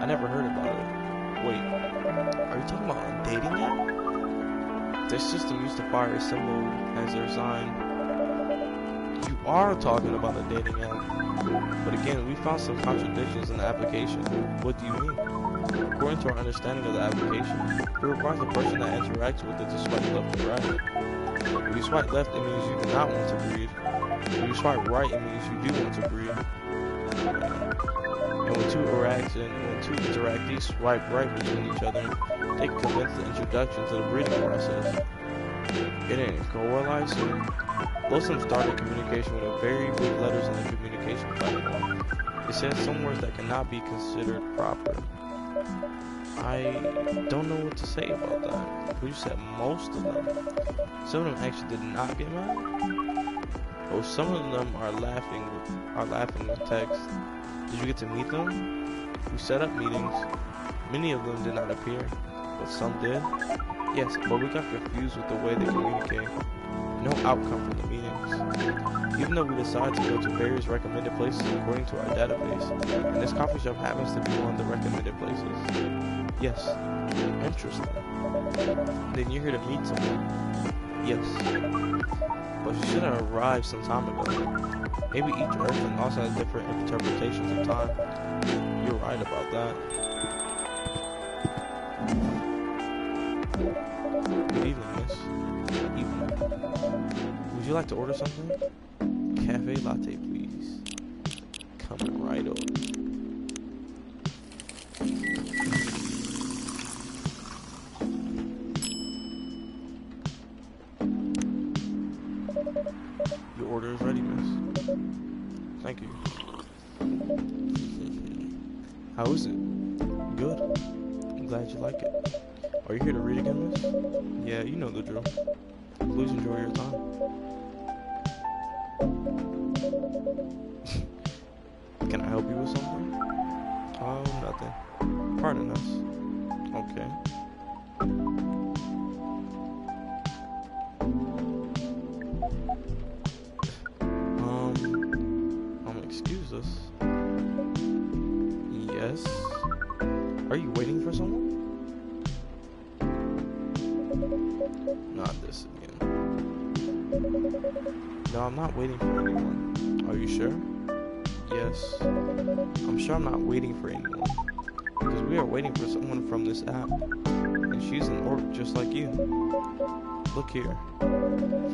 I never heard about it. Wait, are you talking about a dating app? Their system used to fire a symbol as their sign. You are talking about a dating app. But again, we found some contradictions in the application. What do you mean? According to our understanding of the application, it requires the person that interacts with it to swipe left or right. If you swipe left, it means you do not want to breed. If you swipe right, it means you do want to breed. And when two interactees swipe right between each other, they can commence the introduction to the breeding process. It ain't correlated soon. Most of them started communication with a very big letters in the communication platform. It says some words that cannot be considered proper. I don't know what to say about that. But you said most of them. Some of them actually did not get mad. Oh, some of them are laughing with text. Did you get to meet them? We set up meetings. Many of them did not appear, but some did. Yes, but we got confused with the way they communicate. No outcome from the meetings. Even though we decided to go to various recommended places according to our database, and this coffee shop happens to be one of the recommended places. Yes. Interesting. Then you're here to meet someone. Yes. But you should have arrived some time ago. Maybe each Earthling also has different interpretations of time. You're right about that. Good evening, miss. Evening. Would you like to order something? Cafe latte, please. Coming right over. Your order is ready, miss. Thank you. How is it? Good. I'm glad you like it. Are you here to read again, miss? Yeah, you know the drill. Please enjoy your time. help you with something? Oh, nothing. Pardon us. Okay. Excuse us. Yes. Are you waiting for someone? Not this again. No, I'm not waiting for anyone. Are you sure? Yes. I'm sure I'm not waiting for anyone. Because we are waiting for someone from this app. And she's an orc just like you. Look here.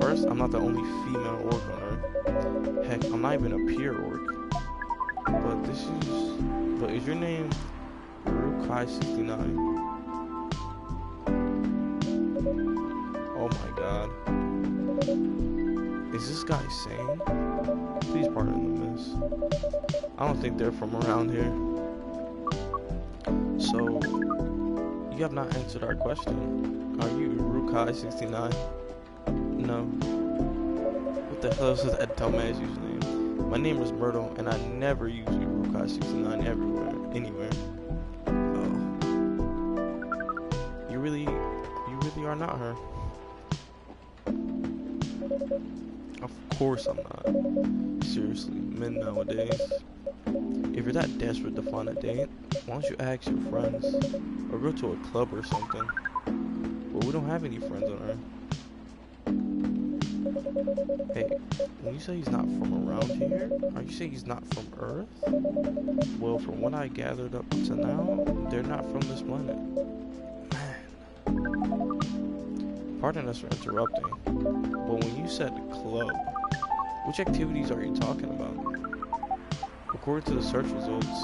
First, I'm not the only female orc on Earth. Heck, I'm not even a pure orc. But is your name Rukai69? Oh my god. Is this guy sane? Please pardon the miss. I don't think they're from around here. So, you have not answered our question. Are you Rukai69? No. What the hell is that dumbass username? My name is Myrtle, and I never use Urukai69 anywhere. Oh. You really are not her. Of course I'm not. Seriously, men nowadays. If you're that desperate to find a date, why don't you ask your friends, or go to a club or something. But we don't have any friends on Earth. Hey, when you say he's not from around here, are you saying he's not from Earth? Well, from what I gathered up to now, they're not from this planet. Man. Pardon us for interrupting, but when you said club, which activities are you talking about? According to the search results,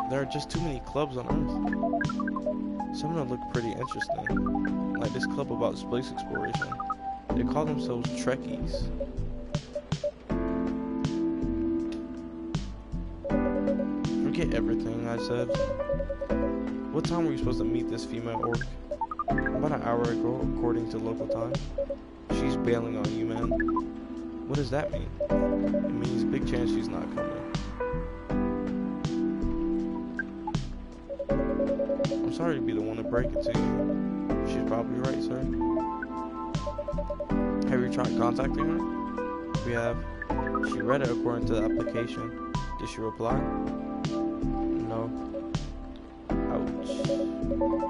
there are just too many clubs on Earth. Some of them look pretty interesting, like this club about space exploration. They call themselves Trekkies. Forget everything I said. What time were you supposed to meet this female orc? About an hour ago, according to local time. She's bailing on you, man. What does that mean? It means big chance she's not coming. I'm sorry to be the one to break it to you. She's probably right, sir. Have you tried contacting her? We have. She read it according to the application. Did she reply? No. Ouch.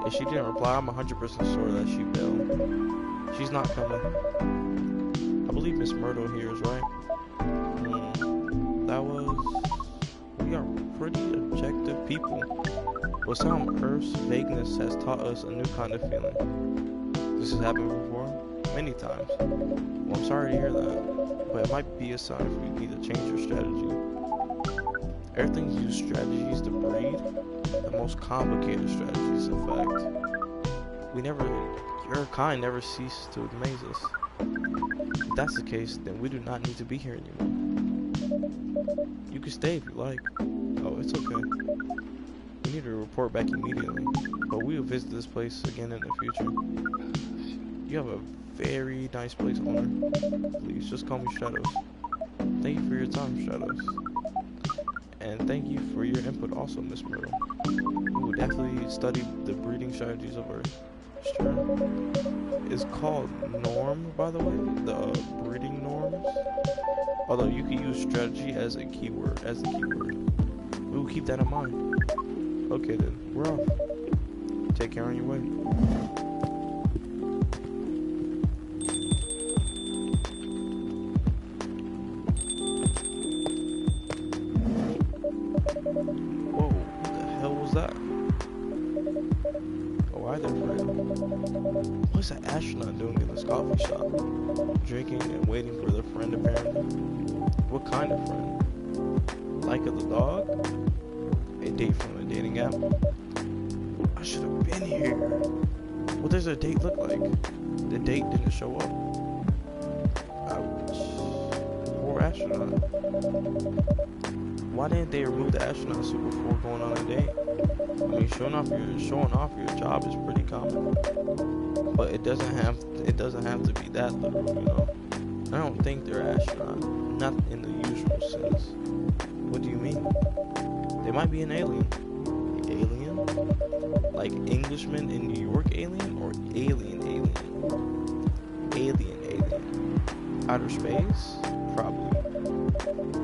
If she didn't reply, I'm 100% sure that she bailed. She's not coming. I believe Miss Myrtle here is right. We are pretty objective people. But some Earth's vagueness has taught us a new kind of feeling. This has happened before? Many times. Well, I'm sorry to hear that, but it might be a sign for you need to change your strategy. Everything uses strategies to breed, the most complicated strategies, in fact. Your kind never ceases to amaze us. If that's the case, then we do not need to be here anymore. You can stay if you like. Oh, it's okay. We need to report back immediately, but we will visit this place again in the future. You have a very nice place, owner. Please, just call me Shadows. Thank you for your time, Shadows. And thank you for your input also, Miss Myrtle. We will definitely study the breeding strategies of Earth. Sure. It's called norm, by the way, the breeding norms. Although you can use strategy as a keyword, We will keep that in mind. Okay then, we're off. Take care on your way. What's an astronaut doing in this coffee shop? Drinking and waiting for their friend, apparently. What kind of friend? Like the dog? A date from a dating app? I should have been here. What does a date look like? The date didn't show up. Ouch. Poor astronaut. Why didn't they remove the astronaut suit before going on a date? I mean, showing off your job is pretty common, but it doesn't have to be that literal, you know. I don't think they're astronauts, not in the usual sense. What do you mean? They might be an alien. Alien? Like Englishman in New York alien or alien? Alien. Outer space? Probably.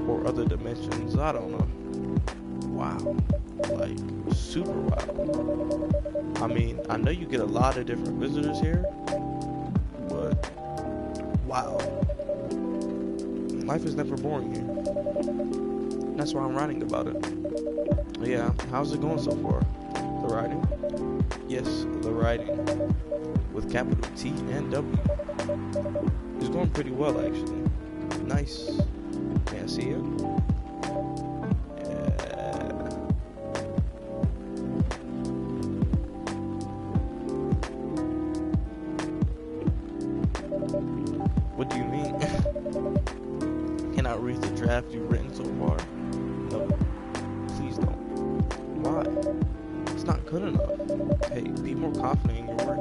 Or other dimensions. I don't know. Wow. Like, super wow. I mean, I know you get a lot of different visitors here, but wow. Life is never boring here. That's why I'm writing about it. Yeah, how's it going so far? The writing? Yes, the writing. With capital T and W. It's going pretty well, actually. Nice. Can I see it? Yeah. What do you mean? Can I read the draft you've written so far? No. Please don't. Why? It's not good enough. Hey, be more confident in your work.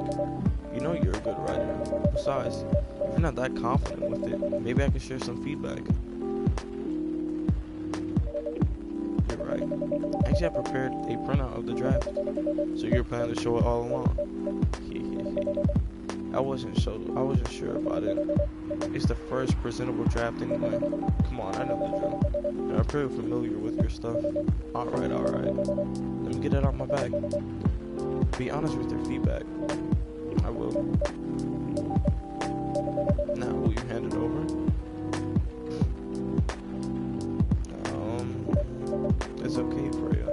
You know you're a good writer. Besides, if you're not that confident with it, maybe I can share some feedback. You're right. Actually, I prepared a printout of the draft, so you're planning to show it all along. I wasn't sure about it. It's the first presentable draft anyway. Come on, I know the drill. And I'm pretty familiar with your stuff. Alright. Let me get it out my bag. Be honest with your feedback. I will. Now, will you hand it over? It's okay, Freya.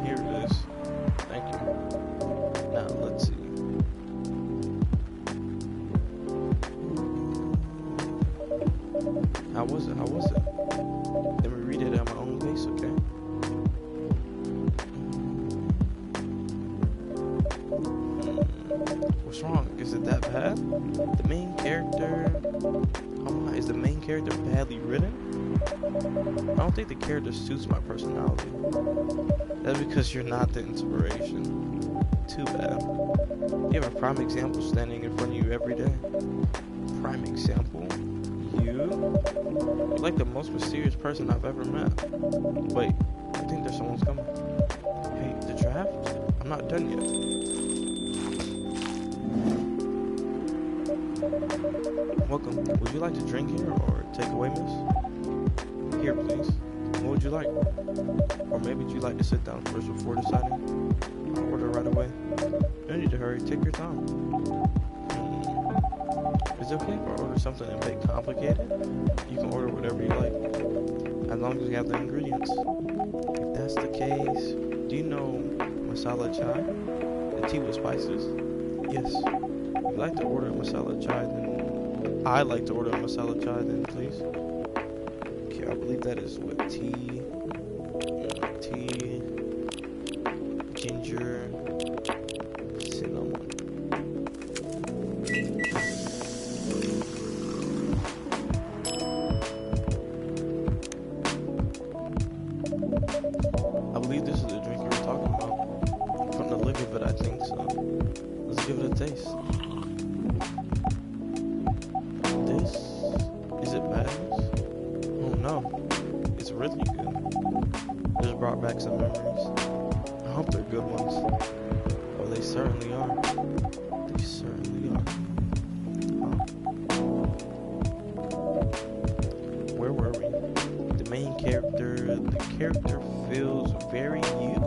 Here it is. Thank you. Now, let's see. How was it? Let me read it at my own pace, okay? What's wrong? Is it that bad? The main character... is the main character badly written? I don't think the character suits my personality. That's because you're not the inspiration. Too bad. You have a prime example standing in front of you every day. Prime example? You're like the most mysterious person I've ever met. Wait, I think there's someone's coming. Hey, the draft? I'm not done yet. Welcome. Would you like to drink here or take away, miss? Here, please. What would you like? Or maybe would you like to sit down first before deciding? I'll order right away. You don't need to hurry. Take your time. Is it okay if I order something a bit complicated? You can order whatever you like, as long as you have the ingredients. If that's the case, do you know masala chai? The tea with spices? Yes. If you'd like to order a masala chai, then I'd like to order a masala chai, then please. Okay, I believe that is with tea, ginger, cinnamon. I believe this is the drink you were talking about. From the look of it, I think so. Let's give it a taste. This? Is it bad? Oh no. It's really good. Just brought back some memories. I hope they're good ones. Oh, they certainly are. They certainly are. Huh? Where were we? The main character. The character feels very you.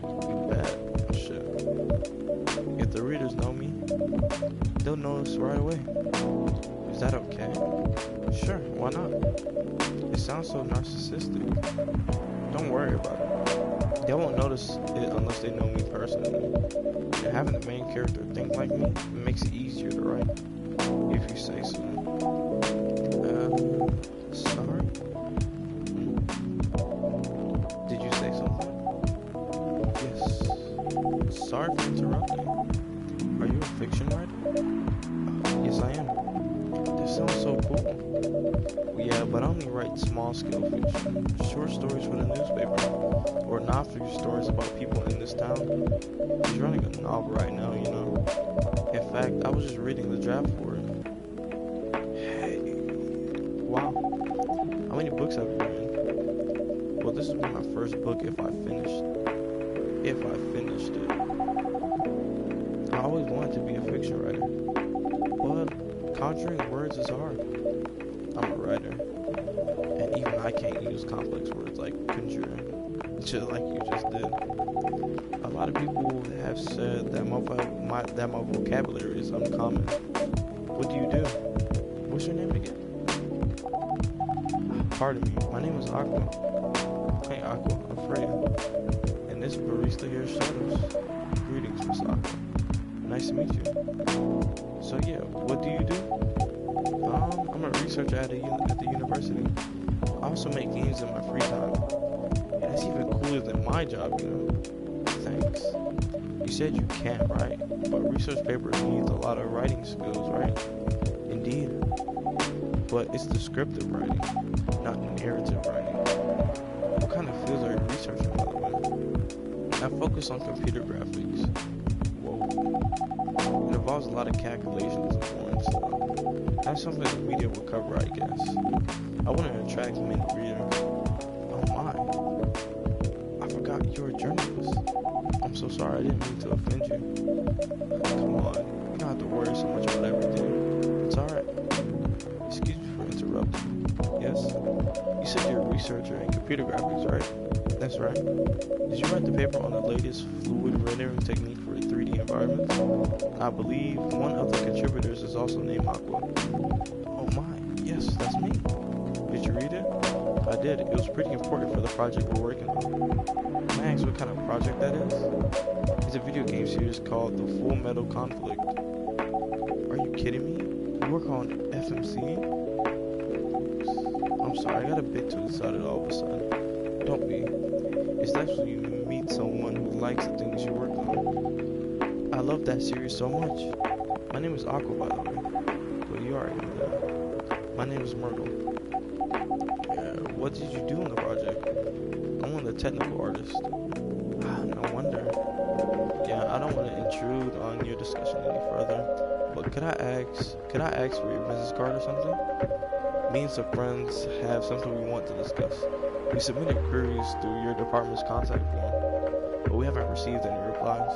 You bet. Shit. If the readers know me, they'll notice right away. Is that okay? Sure, why not? It sounds so narcissistic. Don't worry about it. They won't notice it unless they know me personally. And having the main character think like me makes it easier to write, if you say so. Sorry? Did you say something? Yes. Sorry for interrupting. Are you a fiction writer? Yes, I am. That sounds so cool. Yeah, but I only write small-scale fiction. Short stories for the newspaper. Or non-fiction stories about people in this town. He's running a novel right now, you know. In fact, I was just reading the draft for it. Hey. Wow. How many books have you written? this would be my first book if I finished. If I finished it. I always wanted to be a fiction writer, but conjuring words is hard. I'm a writer, and even I can't use complex words like conjuring, just like you just did. A lot of people have said that my vocabulary is uncommon. What do you do? What's your name again? Pardon me, my name is Aqua. Hey Aqua, I'm Freya. And this barista here is Shadows. Greetings, Miss Aqua. Nice to meet you. So yeah, what do you do? I'm a researcher at the university. I also make games in my free time. And that's even cooler than my job, you know? Thanks. You said you can't write, but research papers need a lot of writing skills, right? Indeed. But it's descriptive writing, not narrative writing. What kind of fields are you researching, by the way? I focus on computer graphics. Whoa. It involves a lot of calculations and foreign stuff. That's something the media will cover, I guess. I want to attract many readers. Oh my. I forgot you're a journalist. I'm so sorry, I didn't mean to offend you. Come on, you don't have to worry so much about everything. It's alright. Excuse me for interrupting. Yes? You said you're a researcher in computer graphics, right? That's right. Did you write the paper on the latest fluid rendering technique for 3D environments? I believe one of the contributors is also named Aqua. Oh my, yes, that's me. Did you read it? I did. It was pretty important for the project we're working on. May I ask what kind of project that is? It's a video game series called The Full Metal Conflict. Are you kidding me? You work on FMC? I'm sorry, I got a bit too excited all of a sudden. Don't be. It's nice when you meet someone who likes the things you work on. I love that series so much. My name is Aqua, by the way. But you already know that. My name is Myrtle. What did you do on the project? I'm one of the technical artists. No wonder. Yeah, I don't want to intrude on your discussion any further. But could I ask for your business card or something? Me and some friends have something we want to discuss. We submitted queries through your department's contact form, but we haven't received any replies.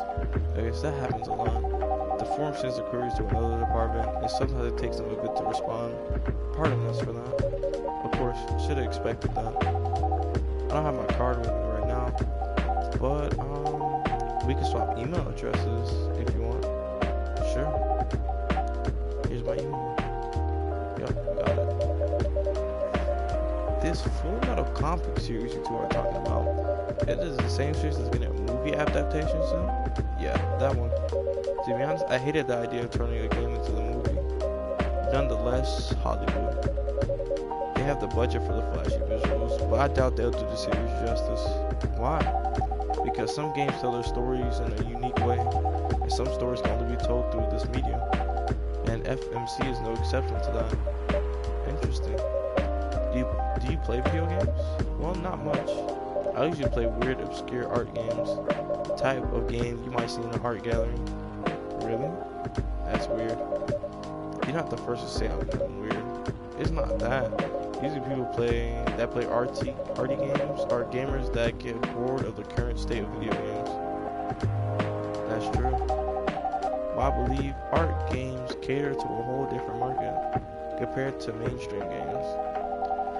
I guess that happens a lot. The form sends the queries to another department, and sometimes it takes them a bit to respond. Pardon us for that. Of course, should have expected that. I don't have my card with me right now, but we can swap email addresses if you want. Sure. Here's my email. Yep, got it. This Full Metal Conflict series you two are talking about, it is the same series that's getting a movie adaptation soon? Yeah, that one. To be honest, I hated the idea of turning a game into the movie. Nonetheless, Hollywood. They have the budget for the flashy visuals, but I doubt they'll do the series justice. Why? Because some games tell their stories in a unique way, and some stories can only be told through this medium. And FMC is no exception to that. Interesting. Do you play video games? Well, not much. I usually play weird, obscure art games. The type of game you might see in an art gallery. Really? That's weird. You're not the first to say I'm being weird. It's not that. Usually people play arty games are gamers that get bored of the current state of video games. That's true. But I believe art games cater to a whole different market compared to mainstream games.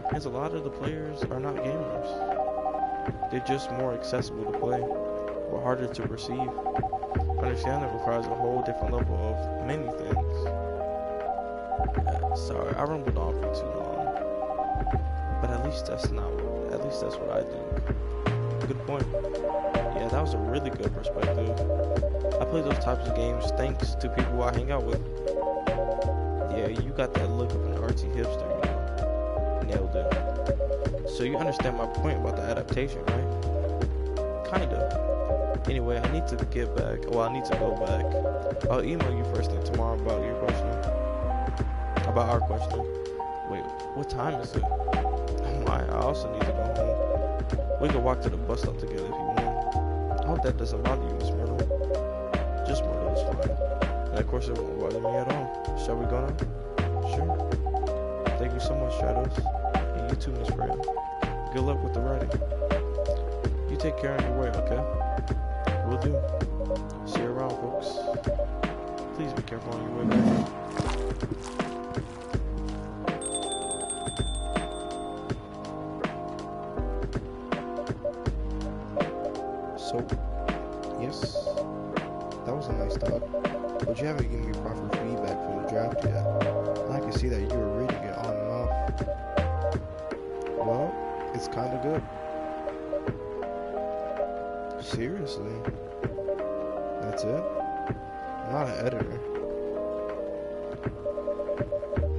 Because a lot of the players are not gamers. They're just more accessible to play, or harder to perceive. Understanding requires a whole different level of many things. Sorry, I rumbled on for too long. But at least that's what I think. Good point. Yeah, that was a really good perspective. I play those types of games thanks to people I hang out with. Yeah, you got that look of an artsy hipster, you know. Nailed it. So you understand my point about the adaptation, right? Kinda. Anyway, I need to get back. Well, I need to go back. I'll email you first thing tomorrow about your question. About our question. Wait, what time is it? Oh my, I also need to go home. We can walk to the bus stop together if you want. I hope that doesn't bother you, Miss Myrtle. Just Myrtle is fine. And of course it won't bother me at all. Shall we go now? Sure. Thank you so much, Shadows. And you too, Miss Freya. Good luck with the writing. You take care on your way, okay? Will do. See you around, folks. Please be careful on your way back. So, yes, that was a nice talk, but you haven't given me proper feedback from the draft yet. And I can see that you were reading it on and off. Well, it's kind of good. Seriously? That's it? I'm not an editor.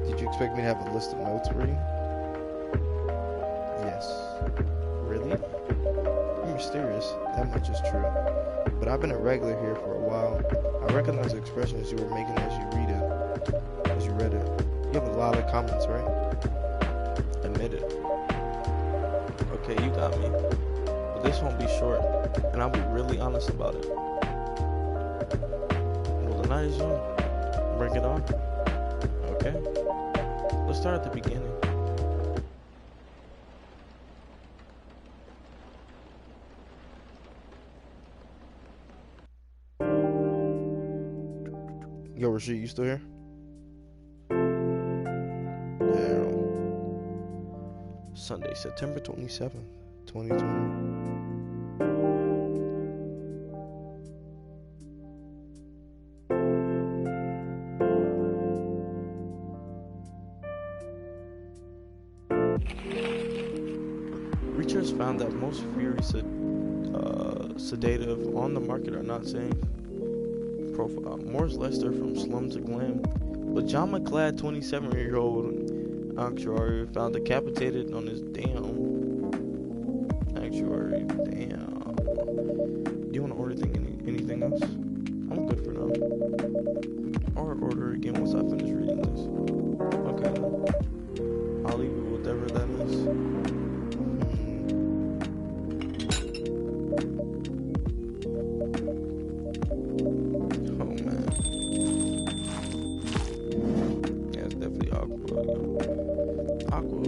Did you expect me to have a list of notes for you? Yes. Really? You're mysterious. That much is true. But I've been a regular here for a while. I recognize the expressions you were making as you read it. You have a lot of comments, right? Admit it. Okay, you got me. But this won't be short, and I'll be really honest about it. Well, the night is young. Bring it on. Okay? Let's start at the beginning. Yo, Rashid, you still here? Damn. Sunday, September 27th, 2020. Researchers found that most Fury sedative on the market are not safe. Profile: Morris Lester from Slum to Glam. Pajama-clad 27-year-old actuary found decapitated on his actuary. Damn. Do you want to order anything else? I'm good for now. Or order again once I finish reading this. Okay then. I'll leave it whatever that is. Aqua,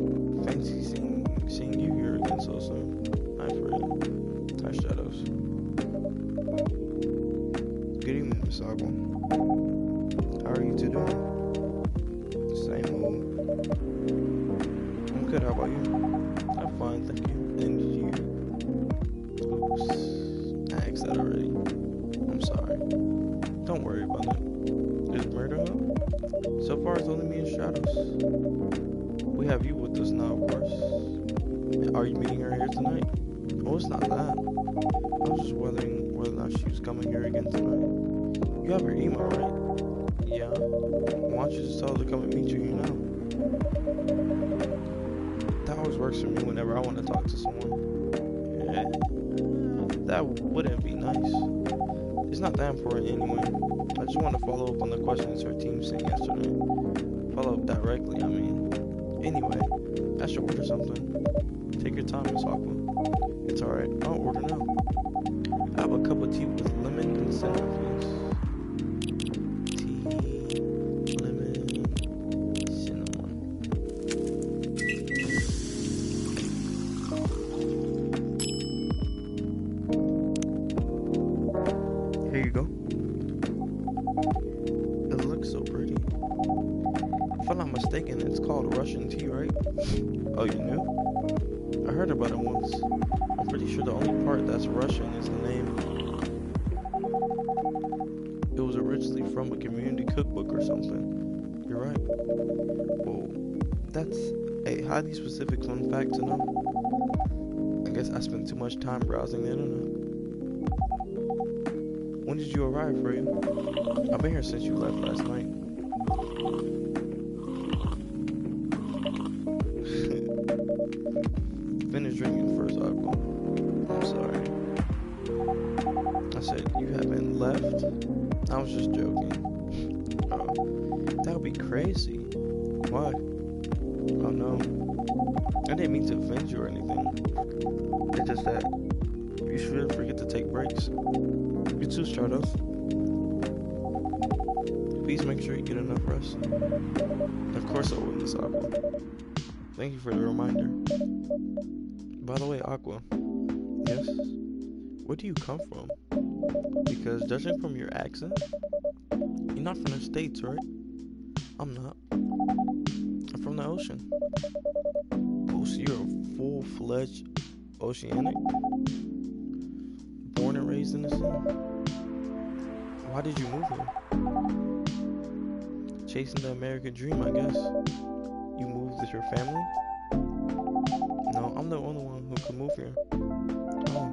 fancy seeing you here again so soon. Hi, Fred. Hi, Shadows. Good evening, Miss Aqua. How are you two doing? Same old. I'm good, how about you? I'm fine, thank you. And you? Oops. I asked that already. I'm sorry. Don't worry about it. Is murder up? So far, it's only me and Shadows. We have you with us now, of course. Are you meeting her here tonight? Oh, it's not that. I was just wondering whether or not she was coming here again tonight. You have her email, right? Yeah. Why don't you just tell her to come and meet you here now? That always works for me whenever I want to talk to someone. Yeah. That wouldn't be nice. It's not that important anyway. I just want to follow up on the questions her team sent yesterday. Follow up directly, I mean. Anyway, I should order something. Take your time, Miss Aqua. It's alright, I'll order now. I have a cup of tea with lemon and cinnamon, please. Tea, lemon, cinnamon. Here you go. It looks so pretty. If I'm not mistaken, it's called Russian tea, right? Oh, you knew? I heard about it once. I'm pretty sure the only part that's Russian is the name. It was originally from a community cookbook or something. You're right. Well, that's a highly specific fun fact to know. I guess I spent too much time browsing the internet. When did you arrive, Freya? I've been here since you left last night. Finish drinking first, Aqua. I'm sorry. I said you haven't left? I was just joking. That would be crazy. Why? Oh no. I didn't mean to offend you or anything. It's just that you shouldn't forget to take breaks. You too, Stardust. Please make sure you get enough rest. Of course I will, Miss Aqua. Thank you for the reminder. By the way, Aqua, Yes? where do you come from? Because judging from your accent, you're not from the States, right? I'm not. I'm from the ocean. Oh, so you're a full-fledged oceanic? Born and raised in the sea? Why did you move here? Chasing the American dream, I guess. You moved with your family? No, I'm the only one who could move here. Oh,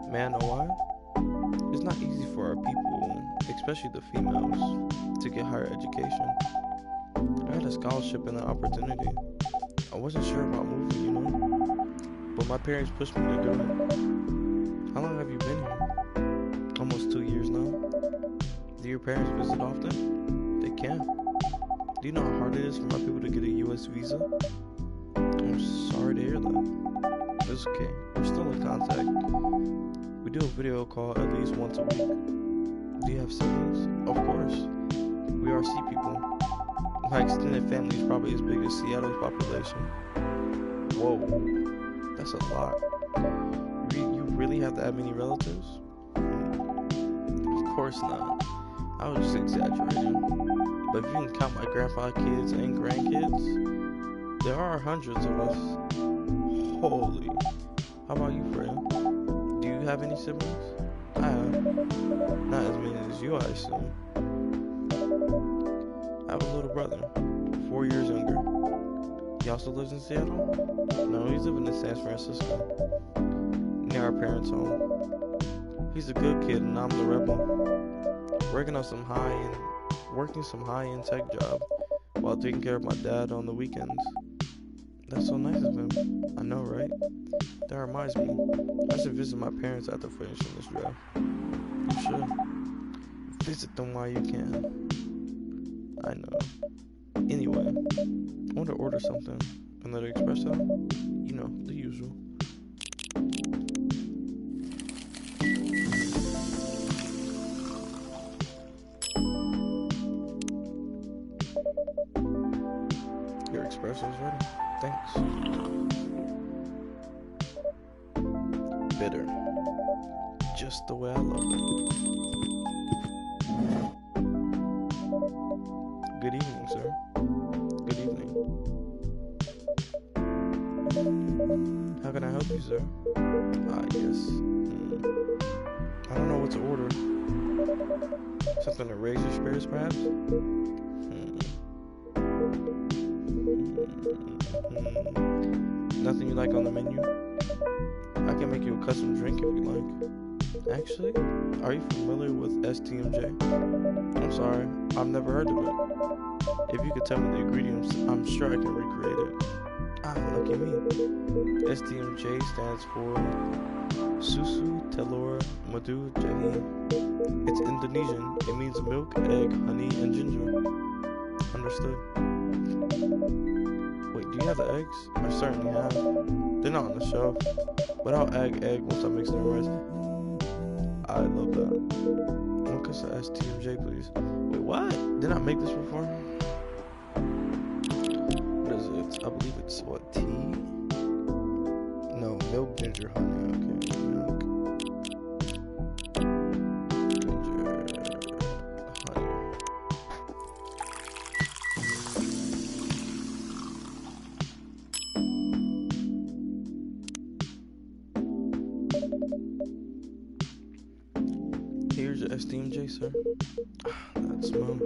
may I know why? It's not easy for our people, especially the females, to get higher education. I had a scholarship and an opportunity. I wasn't sure about moving, but my parents pushed me to do it. How long have you been here? Almost 2 years now. Do your parents visit often? They can. Do you know how hard it is for my people to get a US visa? I'm sorry to hear that. It's okay. We're still in contact. We do a video call at least once a week. Do you have siblings? Of course. We are sea people. My extended family is probably as big as Seattle's population. Whoa, that's a lot. You really have that many relatives? Of course not. I was just exaggerating. But if you can count my grandpa kids and grandkids, there are hundreds of us. Holy. How about you, Freya? Do you have any siblings? I have. Not as many as you, I assume. I have a little brother, 4 years younger. He also lives in Seattle? No, he's living in San Francisco, near our parents' home. He's a good kid and I'm the rebel. Working some high-end tech job while taking care of my dad on the weekends. That's so nice of him. I know, right? That reminds me, I should visit my parents after finishing this draft. You should. Visit them while you can. I know. Anyway, I want to order something. Another espresso? The usual. Your espresso's ready. Thanks. Bitter. Just the way I love it. Good evening, sir. Good evening. How can I help you, sir? Yes. I don't know what to order. Something to raise your spirits, perhaps? Nothing you like on the menu? I can make you a custom drink if you like. Actually, are you familiar with STMJ? I'm sorry, I've never heard of it. If you could tell me the ingredients, I'm sure I can recreate it. Lucky me. STMJ stands for Susu Telur Madu Jahi. It's Indonesian. It means milk, egg, honey, and ginger. Understood. Wait, do you have the eggs? I certainly have. They're not on the shelf, but I'll add egg once I mix them rice. I love that. One cup of STMJ, please. Wait, what? Did I make this before? What is it? I believe it's what, tea? No, milk, ginger, honey. Okay, milk, ginger, honey. Here's your STMJ, sir. That smell.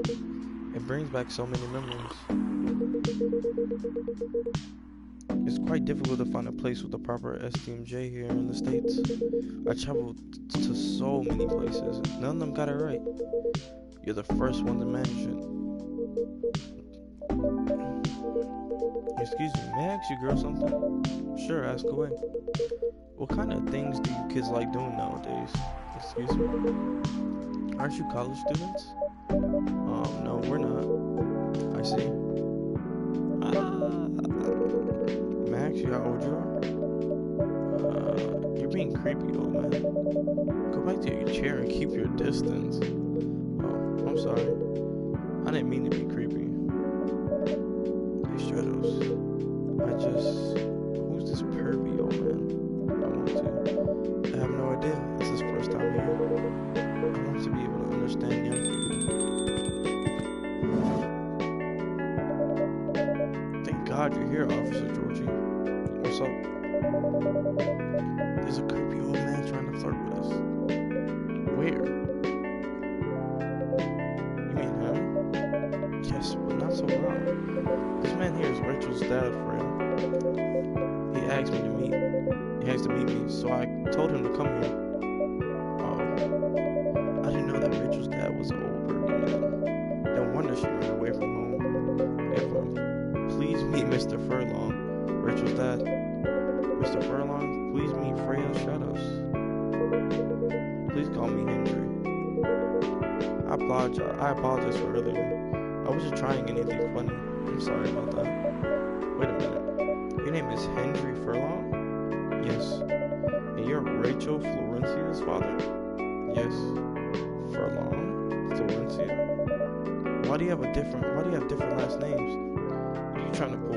It brings back so many memories. It's quite difficult to find a place with a proper STMJ here in the States. I traveled to so many places. None of them got it right. You're the first one to manage it. Excuse me, may I ask you girl something? Sure, ask away. What kind of things do you kids like doing nowadays? Excuse me? Aren't you college students? No, we're not. I see. May I ask you how old you are? You're being creepy, old man. Go back to your chair and keep your distance. Oh, I'm sorry. I didn't mean to be creepy. Hey, Stratos. Who's this pervy old man? There's a creepy old man trying to flirt with us. Where? You mean him? Yes, but not so loud. This man here is Rachel's dad, friend. He asked me to meet. He asked to meet me, so I told him to come here. Oh, I didn't know that Rachel's dad was an old burly man. No wonder she ran away from home. Please meet Mr. Furlong, Rachel's dad. Mr. Furlong, please meet Freya's shadows. Please call me Henry. I apologize for earlier. I wasn't trying anything funny. I'm sorry about that. Wait a minute. Your name is Henry Furlong? Yes. And you're Rachel Florencia's father? Yes. Furlong? Florencia? Why do you have different last names? What are you trying to pull?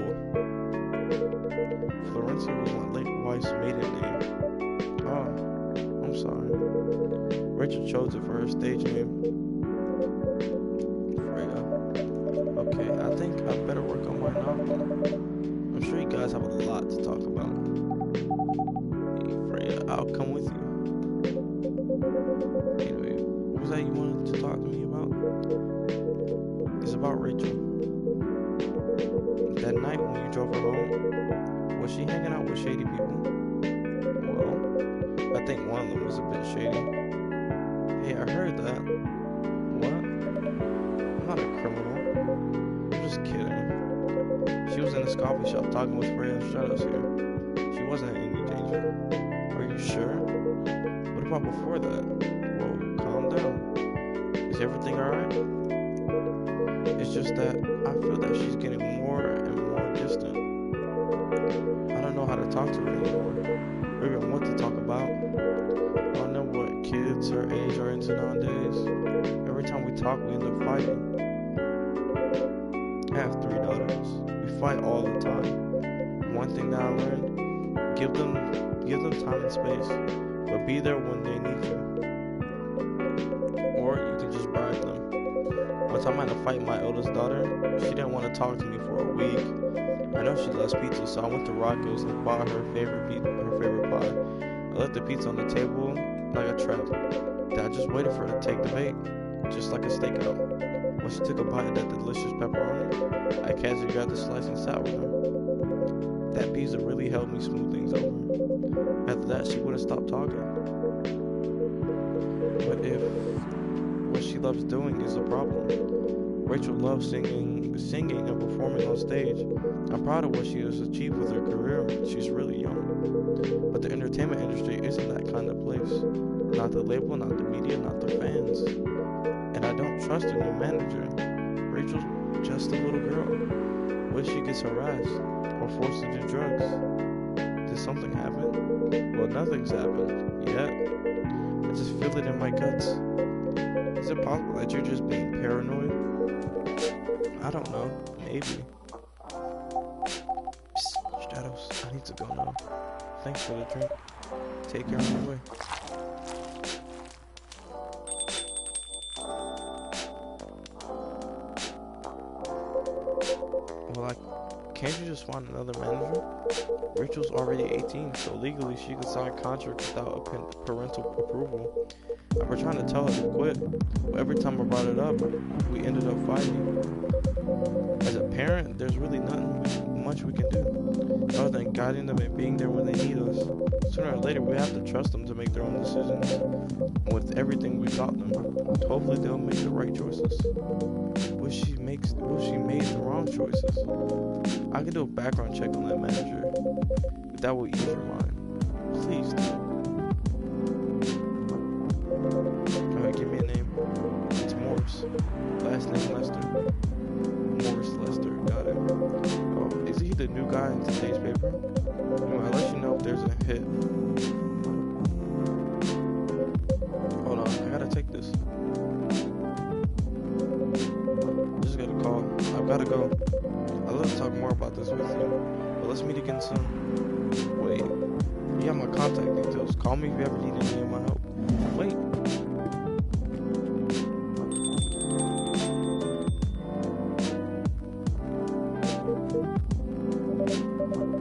Florencia was my late wife's maiden name. Oh, I'm sorry. Rachel chose it for her stage name. Freya. Okay, I think I better work on my novel. I'm sure you guys have a lot to talk about. Hey, Freya, I'll come with you. Anyway, what was that you wanted to talk to me about? It's about Rachel. That night when you drove her home, was she hanging out with shady people? Well, I think one of them was a bit shady. Hey, I heard that. What? I'm not a criminal. I'm just kidding. She was in this coffee shop talking with Freya and Shadows here. She wasn't in any danger. Are you sure? What about before that? Whoa, calm down. Is everything alright? It's just that I feel that she's getting more and more distant. I don't know how to talk to her anymore, or even what to talk about. I don't know what kids her age are into nowadays. Every time we talk, we end up fighting. I have 3 daughters. We fight all the time. One thing that I learned, give them time and space, but be there when they need you. Or you can just bribe them. One time I had to fight my eldest daughter. She didn't want to talk to me for a week. I know she loves pizza, so I went to Rocco's and bought her favorite pie. I left the pizza on the table like a trap. Then I just waited for her to take the bait, just like a stakeout. When she took a bite of that delicious pepperoni, I casually grabbed the slice and sat with her. That pizza really helped me smooth things over. After that, she wouldn't stop talking. What if what she loves doing is a problem? Rachel loves singing and performing on stage. I'm proud of what she has achieved with her career. She's really young. But the entertainment industry isn't that kind of place. Not the label, not the media, not the fans. And I don't trust her new manager. Rachel's just a little girl. What if she gets harassed or forced to do drugs? Did something happen? Well, nothing's happened yet. I just feel it in my guts. Is it possible that you're just being paranoid? I don't know. Maybe. Psst, Shadows, I need to go now. Thanks for the drink. Take care on your way. Well, can't you just find another manager? Rachel's already 18, so legally she can sign contracts without parental approval. I've been trying to tell her to quit, but every time I brought it up, we ended up fighting. As a parent, there's really nothing much we can do, other than guiding them and being there when they need us. Sooner or later, we have to trust them to make their own decisions. And with everything we taught them, hopefully they'll make the right choices. What if she made the wrong choices? I can do a background check on that manager. If that will ease your mind. Please do. Give me a name. It's Morris. Last name Lester. Morris Lester. Got it. Oh, is he the new guy in today's paper? Anyway, I'll let you know if there's a hit. Hold on, I gotta take this. Just got a call. I've gotta go. I'd love to talk more about this with you, but let's meet again soon. Wait, you have my contact details. Call me if you ever need any of my help. Wait.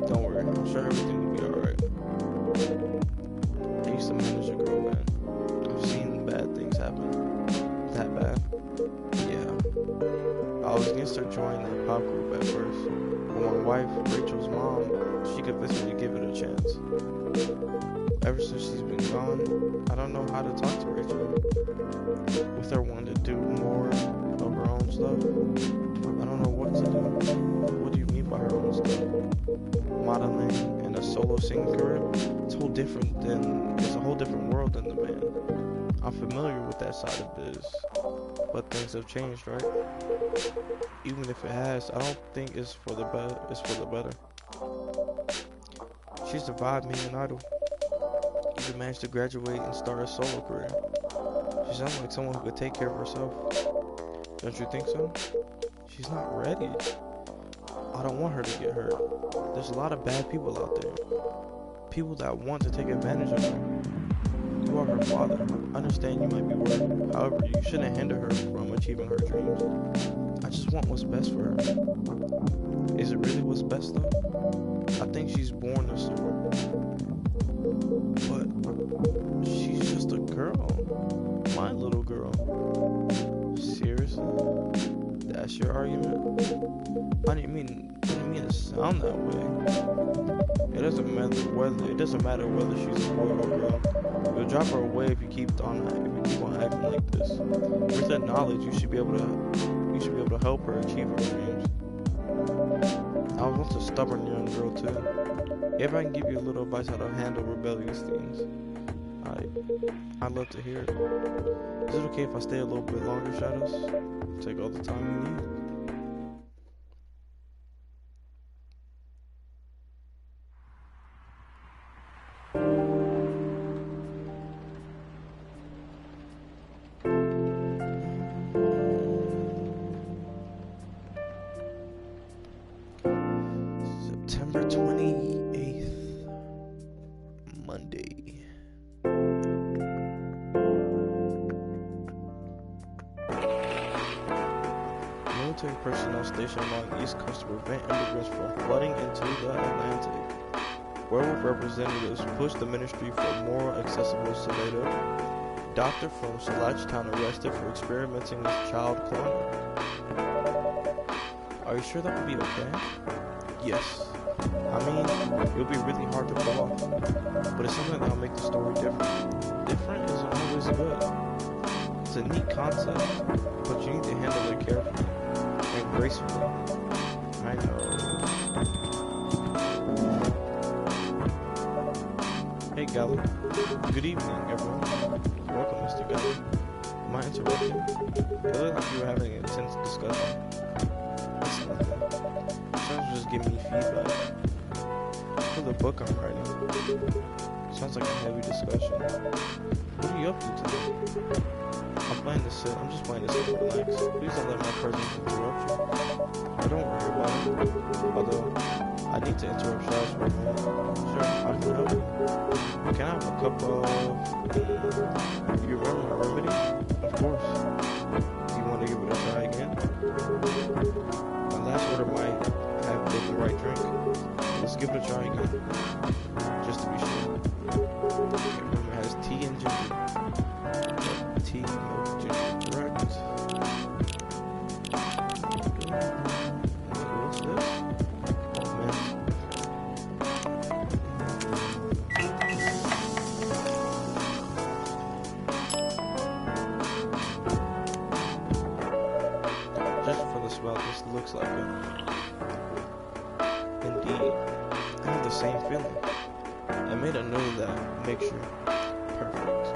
Don't worry, I'm sure everything will be alright. used to manage a girl, man. I've seen bad things happen. That bad. Yeah. I was against her joining that pop group at first. But my wife, Rachel's mom, she convinced me to give it a chance. Ever since she's been gone, I don't know how to talk to Rachel. With her wanting to do more of her own stuff, I don't know what to do. What do you mean by her own stuff? Modeling and a solo singing career? It's a whole different world than the band. I'm familiar with that side of biz, but things have changed, right? Even if it has, I don't think it's for the better. It's for the better. She survived being an idol. Even managed to graduate and start a solo career. She sounds like someone who could take care of herself. Don't you think so? She's not ready. I don't want her to get hurt. There's a lot of bad people out there. People that want to take advantage of her. You are her father. I understand you might be worried. However, you shouldn't hinder her from achieving her dreams. I just want what's best for her. Is it really what's best though? I think she's born a sword. But she's just a girl. My little girl. Seriously? That's your argument? I didn't mean to sound that way. It doesn't matter whether she's a boy or a girl. You'll drop her away if you keep on acting like this. With that knowledge, you should be able to help her achieve her dreams. I was once a stubborn young girl too. If I can give you a little advice how to handle rebellious things, I'd love to hear it. Is it okay if I stay a little bit longer, Shadows? Take all the time you need. September 28th, Monday. Military personnel stationed along the East Coast to prevent immigrants from flooding into the Atlantic. Werewolf representatives pushed the ministry for more accessible sedative. Doctor from Salachtown arrested for experimenting with child cloning. Are you sure that would be okay? Yes. I mean, it'll be really hard to pull off, but it's something that'll make the story different. Different isn't always good. It's a neat concept, but you need to handle it carefully and gracefully. I know. Hey, Gally. Good evening, everyone. Welcome, Mr. Gally. Am I interrupting? It looked like you were having an intense discussion. It's nothing. Sounds just giving me feedback. For the book I'm writing. Sounds like a heavy discussion. What are you up to today? I'm just playing to sit and relax. Please don't let my presence interrupt you. I don't worry about it. Although, I need to interrupt Charles for a moment. Sure, I can help you. Can I have a cup of... You remember my remedy? Of course. Do you want to give it a try again? My last order might have been the right drink. Let's give it a try again. Just to be sure. Remember, it has tea and ginger. Tea, milk, ginger, correct. What's this? Oh, man. Just for the smell, this looks like it. Indeed. I have the same feeling. I made a note of that mixture. Perfect.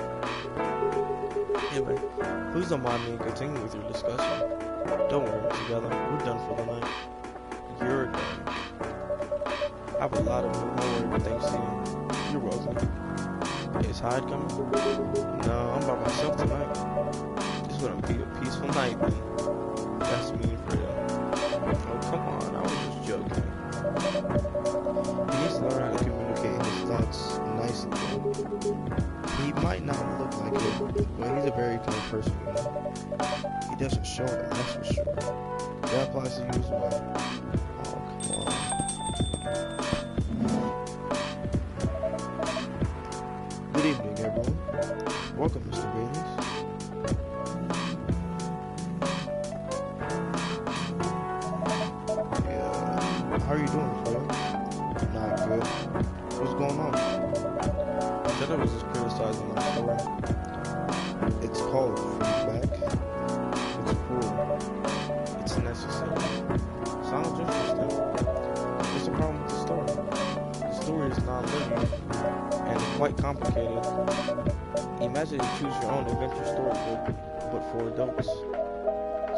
Anyway, please don't mind me and continue with your discussion. Don't worry, together, we're done for the night. You're done. I have a lot of more things to do. You're welcome. Is Hyde coming? No, I'm by myself tonight. This is gonna be a peaceful night then. That's mean for you. Oh, come on, I was just joking. He needs to learn how to communicate his thoughts nicely. He might not look like it, but he's a very kind person, you know. He doesn't show it, that's for sure. That applies to you as well. Oh, come on. Good evening, everyone. Welcome, Mr. Bailey's. Yeah, how are you doing, Phil? Not good. What's going on? Jenna was just criticizing my story. It's called feedback. It's cool. It's necessary. Sounds interesting. What's the problem with the story? The story is non-linear and quite complicated. Imagine you choose your own adventure storybook, but for adults.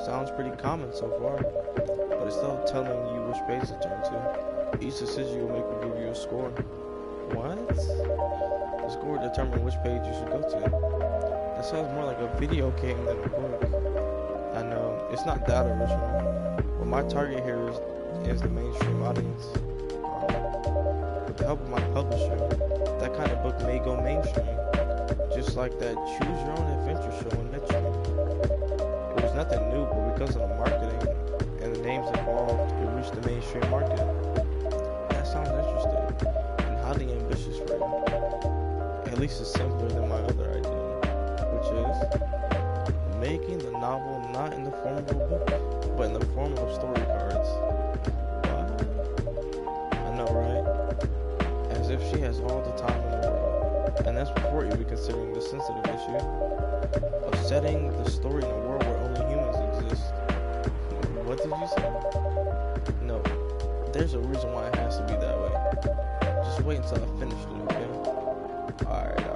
Sounds pretty common so far, but instead of telling you which page to turn to, each decision you make will give you a score. What? The score will determine which page you should go to. That sounds more like a video game than a book. I know, it's not that original, but my target here is the mainstream audience. With the help of my publisher, that kind of book may go mainstream, just like that Choose Your Own Adventure show on Midstream. It was nothing new, but because of the marketing and the names involved, it reached the mainstream market. That sounds interesting and highly ambitious for you. At least it's simpler than my other idea, which is making the novel not in the form of a book, but in the form of story cards. What? I know, right? As if she has all the time in the world. And that's before even considering the sensitive issue of setting the story in a world where only humans exist. What did you say? No, there's a reason why it has to be that way. Just wait until I finish it, okay? Alright.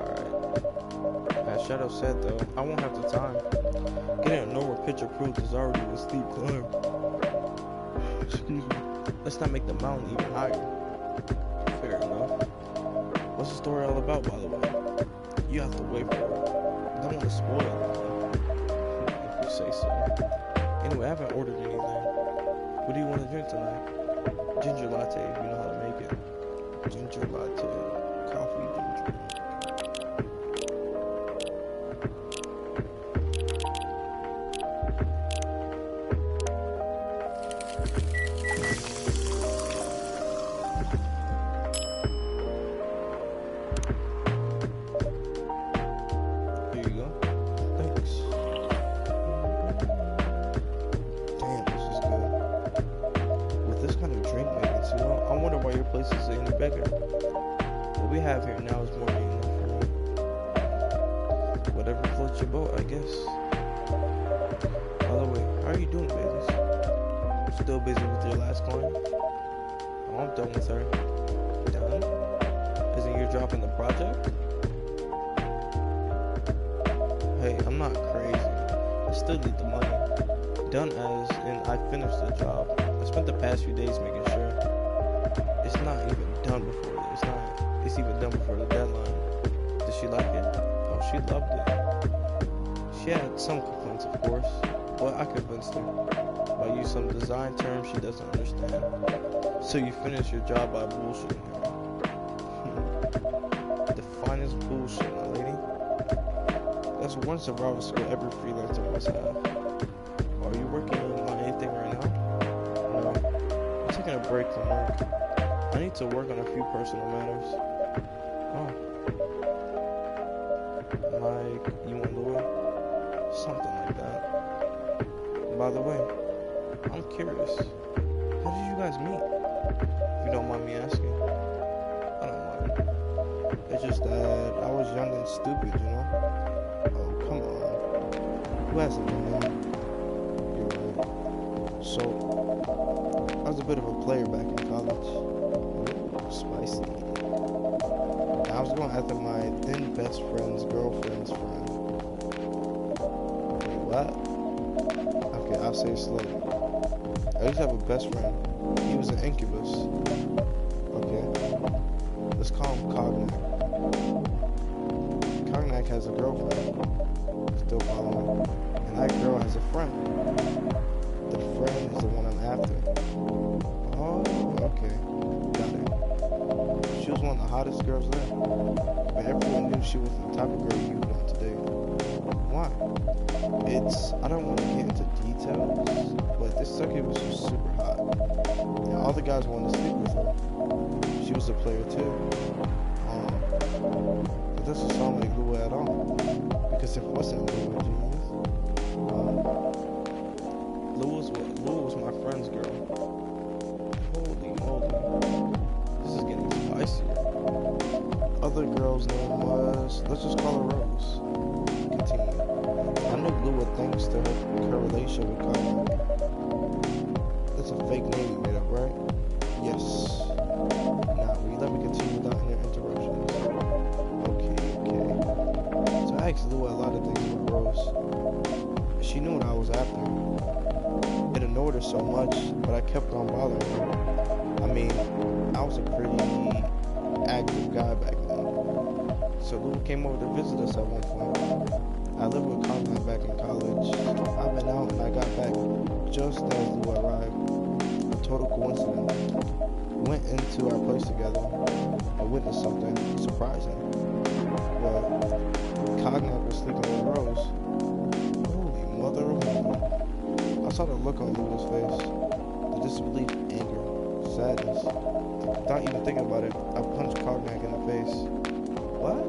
As Shadow said though, I won't have the time. Getting a normal picture proof is already a steep climb. Excuse me. Let's not make the mountain even higher. Fair enough. What's the story all about, by the way? You have to wait for it. I don't want to spoil it, if you say so. Anyway, I haven't ordered anything. What do you want to drink tonight? Ginger latte, if you know how to make it. Ginger latte, coffee ginger. Places any bigger. What we have here now is more than enough for me. Whatever floats your boat, I guess. By the way, how are you doing, Bailey's? Still busy with your last client? Oh, I'm done with her. Done? Isn't your dropping the project? Hey, I'm not crazy. I still need the money. Done as in I finished the job. I spent the past few days making sure. It's not even done before it's even done before the deadline. Did she like it? Oh, she loved it. She had some complaints, of course, but I convinced her by using some design terms she doesn't understand. So you finish your job by bullshitting her. The finest bullshit, my lady. That's one survival skill every freelancer must have. Are you working on anything right now? No. I'm taking a break from work. I need to work on a few personal matters. Oh. Like, you and Laura? Something like that. By the way, I'm curious. How did you guys meet? If you don't mind me asking. I don't mind. It's just that I was young and stupid, you know? Oh, come on. Who hasn't been there? You're right. So, I was a bit of a player back in college. Spicy. I was going after my then best friend's girlfriend's friend. Wait, what? Okay, I'll say it slowly. I used to have a best friend. He was an incubus. Okay? Let's call him Cognac. Cognac has a girlfriend. Still following. And that girl has a friend. The friend is the one I'm after. Oh, okay. Got it. She was one of the hottest girls there. But everyone knew she was the type of girl you would want to date. Why? I don't want to get into details, but this sucker was just super hot. And all the guys wanted to sleep with her. She was a player too. The That doesn't sound like Lua at all. Because if it wasn't Lua, genius, Lua was my friend's girl. Holy moly. This is getting spicier. other girl's name was, let's just call her Rose. Continue. I knew Lua thanks to her relationship with Kyle. That's a fake name you made up, right? Yes. Now, will you let me continue without any interruptions? Okay. So I asked Lua a lot of things about Rose. She knew what I was after. It annoyed her so much, but I kept on bothering her. I mean, I was a pretty active guy back then. So Lua came over to visit us at one point. I lived with Conrad back in college. I went out and I got back just as Lua arrived. A total coincidence. We went into our place together and witnessed something surprising. Well, Cognac was sleeping with Rose. Holy mother of heaven. I saw the look on Lua's face. The disbelief, anger, sadness. Without even thinking about it, I punched Cognac in the face. What?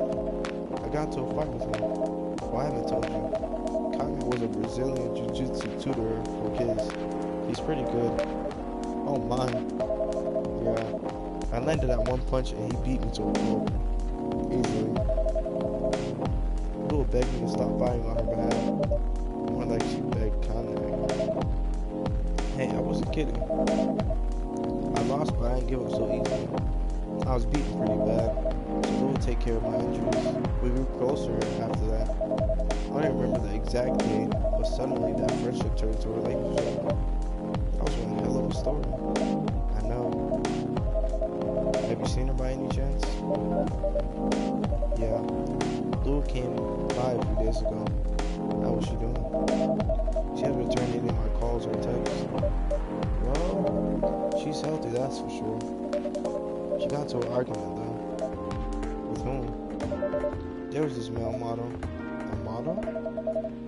I got into a fight with him. Well, I haven't told you. Cognac was a Brazilian jiu-jitsu tutor for kids. He's pretty good. Oh my. Yeah. I landed that one punch and he beat me to a pulp. Easily. Lua begged me to stop fighting on her behalf. More like she begged Cognac. Hey, I wasn't kidding. I lost, but I didn't give up so easily. I was beaten pretty bad, so Lua would take care of my injuries. We grew closer after that. I don't remember the exact date, but suddenly that friendship turned into a relationship. That was one hell of a story. I know. Have you seen her by any chance? Yeah. Lua came by a few days ago. How was she doing? She hasn't returned any of my calls or texts. Well, she's healthy, that's for sure. She got into an argument though. With whom? There was this male model. A model?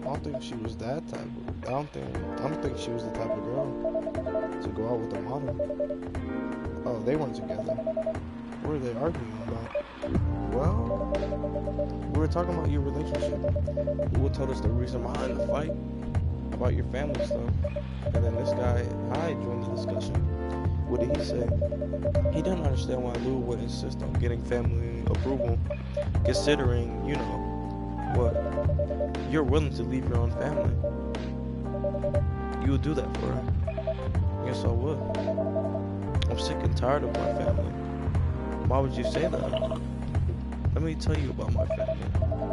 I don't think she was that type of, I don't think she was the type of girl to go out with a model. Oh, they weren't together. What were they arguing about? Well, we were talking about your relationship. Lua told us the reason behind the fight, about your family stuff. And then this guy, I joined the discussion. What did he say? He didn't understand why Lua would insist on getting family approval, considering, you know, what, you're willing to leave your own family. You would do that for her. Yes, I would. I'm sick and tired of my family. Why would you say that? Let me tell you about my family.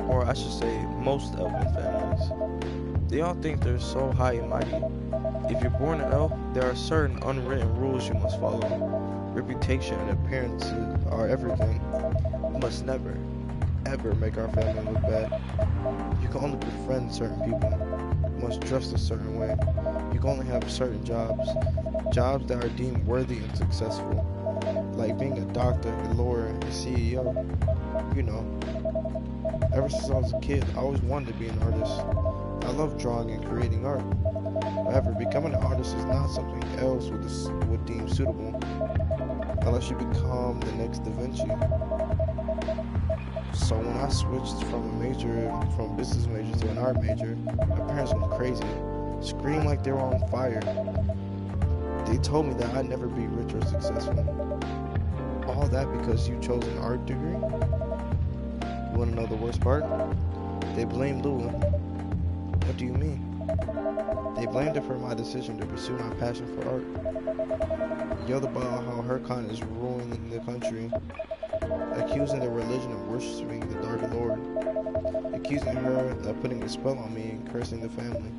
Or I should say, most elven families. They all think they're so high and mighty. If you're born an elf, there are certain unwritten rules you must follow. Reputation and appearances are everything. You must never, ever make our family look bad. You can only befriend certain people. You must dress a certain way. You can only have certain jobs. Jobs that are deemed worthy and successful. Like being a doctor, a lawyer, a CEO. You know. Ever since I was a kid, I always wanted to be an artist. I love drawing and creating art. However, becoming an artist is not something else would deem suitable, unless you become the next Da Vinci. So when I switched from a business major to an art major, my parents went crazy, screamed like they were on fire. They told me that I'd never be rich or successful. All that because you chose an art degree? You want to know the worst part? They blamed Lua. What do you mean? They blamed her for my decision to pursue my passion for art. Yelled about how her kind is ruining the country, accusing the religion of worshiping the Dark Lord, accusing her of putting a spell on me and cursing the family.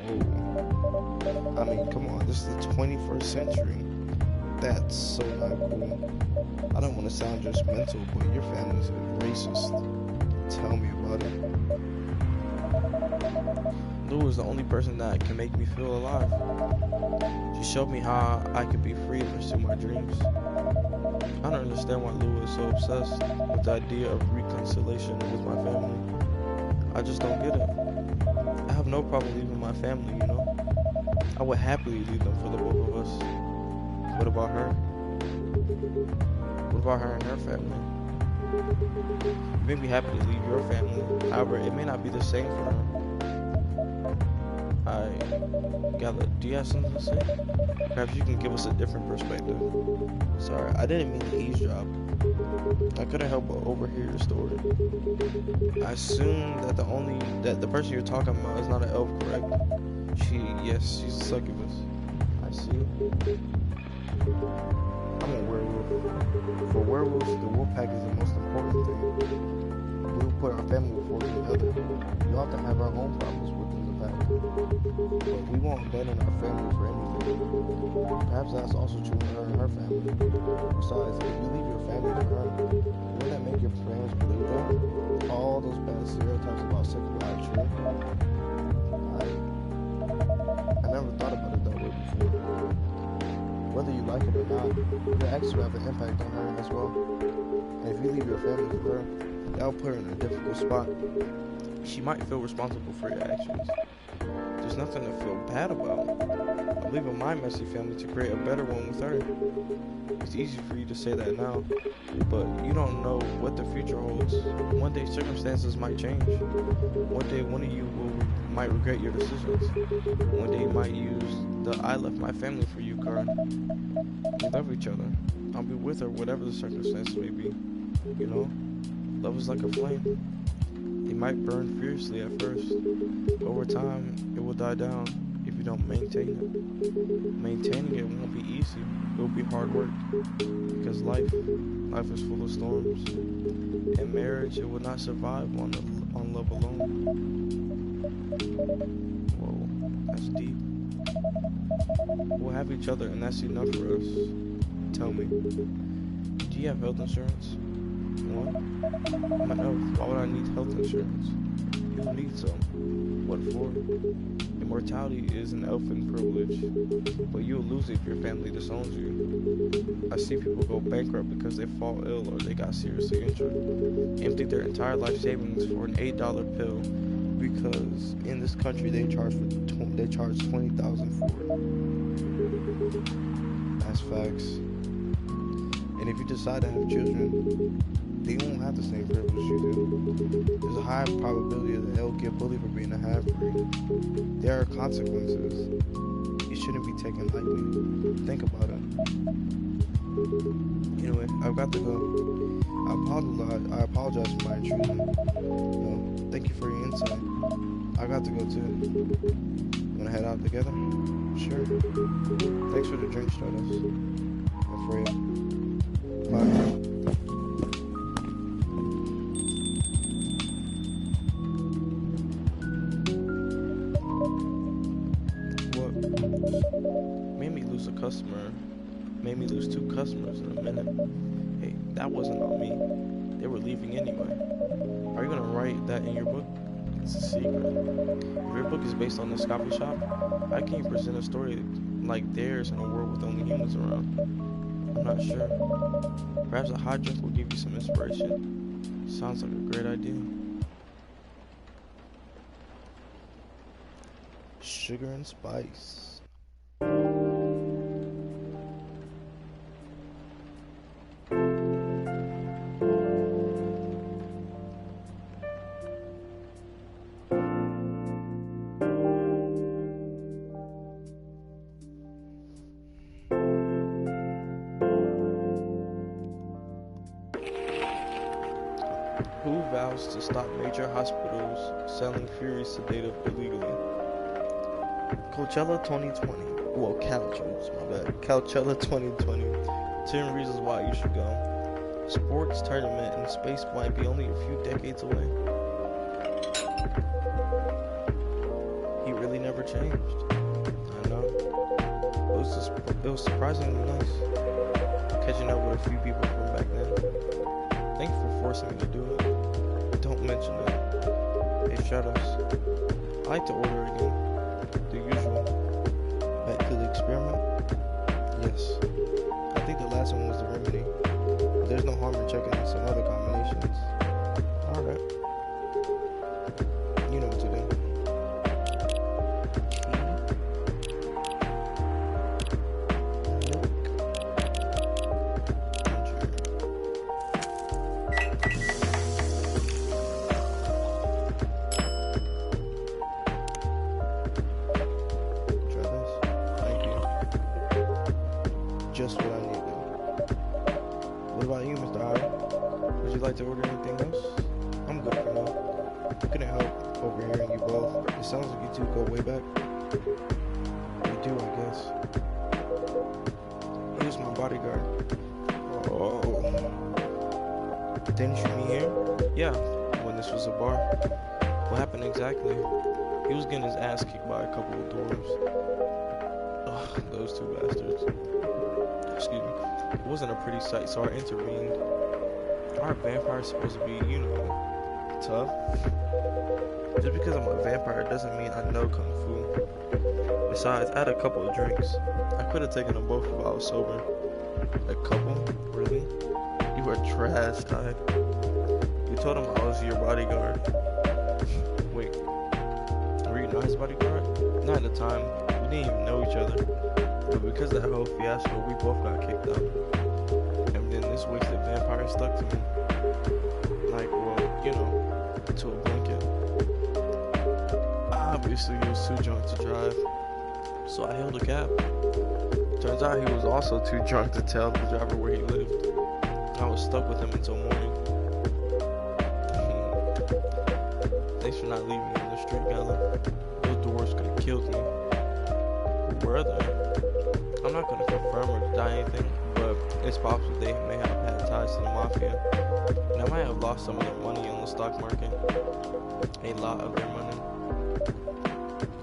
Whoa. I mean, come on, this is the 21st century. That's so not cool. I don't want to sound judgmental, but your family's racist. Tell me about it. Lua is the only person that can make me feel alive. She showed me how I could be free to pursue my dreams. I don't understand why Lua is so obsessed with the idea of reconciliation with my family. I just don't get it. I have no problem leaving my family, you know? I would happily leave them for the both of us. What about her? What about her and her family? You may be happy to leave your family. However, it may not be the same for her. Gala, do you have something to say? Perhaps you can give us a different perspective. Sorry, I didn't mean to eavesdrop. I couldn't help but overhear your story. I assume that the person you're talking about is not an elf, correct? Yes, she's a succubus. I see. I'm a werewolf. For werewolves, the wolf pack is the most important thing. We will put our family before the other. We often have our own problems within the pack, but we won't abandon our family for anything. Perhaps that's also true for her and her family. Besides, if you leave your family for her, wouldn't that make your parents believe that? All those bad stereotypes about sexuality are true. I never thought about it that way before. Whether you like it or not, your actions will have an impact on her as well. And if you leave your family for her, that'll put her in a difficult spot. She might feel responsible for your actions. There's nothing to feel bad about. I'm leaving my messy family to create a better one with her. It's easy for you to say that now, but you don't know what the future holds. One day circumstances might change. One day one of you might regret your decisions. One day you might use the "I left my family for you" card. We love each other. I'll be with her whatever the circumstances may be. You know, love is like a flame. It might burn fiercely at first, but over time it will die down if you don't maintain it. Maintaining it won't be easy. It will be hard work, because life is full of storms. In marriage, it will not survive on love alone. Whoa, that's deep. We'll have each other, and that's enough for us. Tell me, do you have health insurance? What? I'm an elf. Why would I need health insurance? You'll need some. What for? Immortality is an elfin privilege, but you'll lose it if your family disowns you. I see people go bankrupt because they fall ill or they got seriously injured, empty their entire life savings for an $8 pill because in this country they charge $20,000 for it. That's facts. And if you decide to have children, they won't have the same privilege you do. There's a high probability that they'll get bullied for being a half-breed. There are consequences. It shouldn't be taken lightly. Think about it. Anyway, I've got to go. I apologize for my intrusion. Thank you for your insight. I got to go too. Wanna head out together? Sure. Thanks for the drink, Stratos. I'm afraid. Bye. Made me lose 2 customers in a minute. Hey, that wasn't on me. They were leaving anyway. Are you gonna write that in your book? It's a secret. If your book is based on this coffee shop, how can you present a story like theirs in a world with only humans around? I'm not sure. Perhaps a hot drink will give you some inspiration. Sounds like a great idea. Sugar and spice. Who vows to stop major hospitals selling Fury sedative illegally? Coachella 2020. Well, Coachella 2020. 10 reasons why you should go. Sports, tournament, and space might be only a few decades away. He really never changed. I know. It was surprisingly nice. Catching up with a few people from back then. Thank you for forcing me to do it. Don't mention it. Hey, Shadows. I like to order again. The usual. Back to the experiment? Yes. I think the last one was the remedy. But there's no harm in checking out some other combinations. Alright. You know what to do. Milk. Ginger. I couldn't help overhearing you both. It sounds like you two go way back. We do, I guess. He was my bodyguard. Oh. Didn't you meet here? Yeah, when this was a bar. What happened exactly? He was getting his ass kicked by a couple of dwarves. Ugh, those two bastards. Excuse me. It wasn't a pretty sight, so I intervened. Aren't vampires supposed to be, tough? Just because I'm a vampire doesn't mean I know Kung Fu. Besides, I had a couple of drinks. I could have taken them both if I was sober. A couple? Really? You were trash, Ty. You told him I was your bodyguard. Wait, were you not his bodyguard? Not at the time. We didn't even know each other. But because of that whole fiasco, we both got kicked out. And then this wasted vampire stuck to me. Like, well, to a blanket. Obviously, he was too drunk to drive. So I hailed a cab. Turns out he was also too drunk to tell the driver where he lived. I was stuck with him until morning. Thanks for not leaving me in the street, Gala. Those dwarves could have killed me. Where are they? I'm not gonna confirm or deny anything, but it's possible they may have had ties to the mafia. And I might have lost some of their money on the stock market. A lot of their money.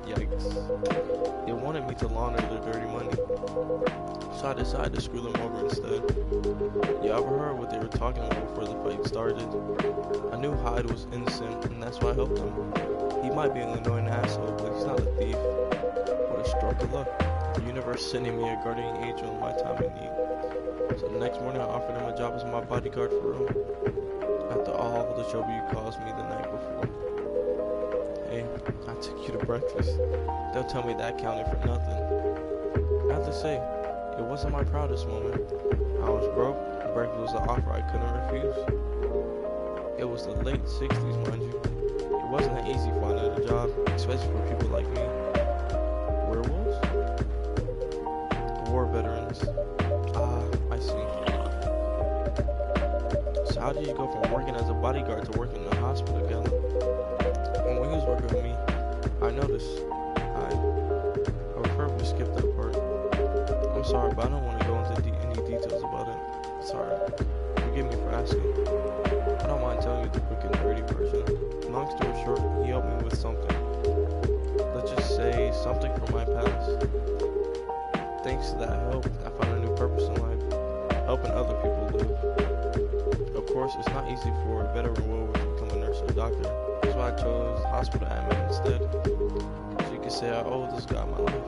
Yikes. They wanted me to launder their dirty money. So I decided to screw them over instead. You ever heard what they were talking about before the fight started? I knew Hyde was innocent, and that's why I helped him. He might be an annoying asshole, but he's not a thief. What a stroke of luck. The universe sending me a guardian angel in my time of need. So the next morning I offered him a job as my bodyguard for real. After all the trouble you caused me the night before. Hey, I took you to breakfast. They'll tell me that counted for nothing. I have to say, it wasn't my proudest moment. I was broke, breakfast was an offer I couldn't refuse. It was the late 60s, mind you. It wasn't that easy finding a job, especially for people like me. Werewolves? War veterans. Ah, I see. So how did you go from working as a bodyguard to working in the hospital together? And when he was working with me, I noticed. I prefer to skip that part. I'm sorry, but I don't want to go into any details about it. Sorry. Forgive me for asking. I don't mind telling you the quick and dirty version. Long story short, he helped me with something. Let's just say something from my past. Thanks to that help, I found a new purpose in life. Helping other people live. Of course, it's not easy for a veteran werewolf to become a nurse or a doctor. That's why I chose hospital admin instead. So you can say I owe this guy my life.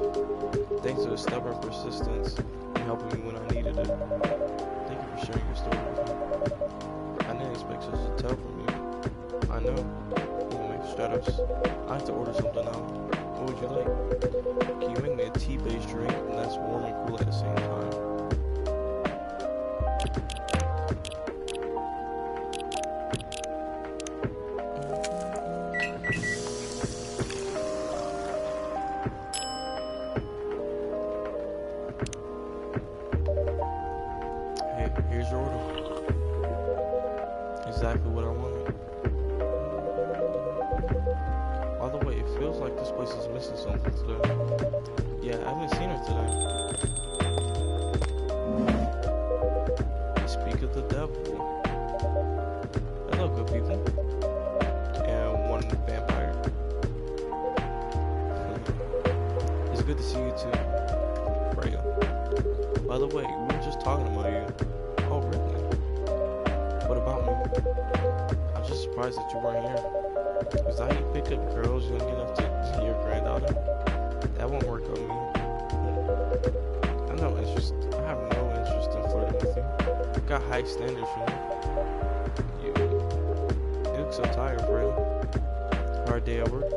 Thanks to his stubborn persistence and helping me when I needed it. Thank you for sharing your story with me. I didn't expect such a tale from you. I know. Stratos, I have to order something out. What would you like? Can you make me a tea-based drink that's warm and cool at the same time? Hey, here's your order. Exactly what I wanted. By the way, it feels like this place is missing something today. Yeah, I haven't seen her today. They speak of the devil. Hello, good people. And one vampire. It's good to see you too, Freya. By the way, we were just talking about you. Oh, really? What about me? I'm just surprised that you weren't here. Is that how you pick up girls young enough to be your granddaughter? That won't work on me. I have no interest in flirting with you. I've got high standards for you. You look so tired, Freya. Hard day at work.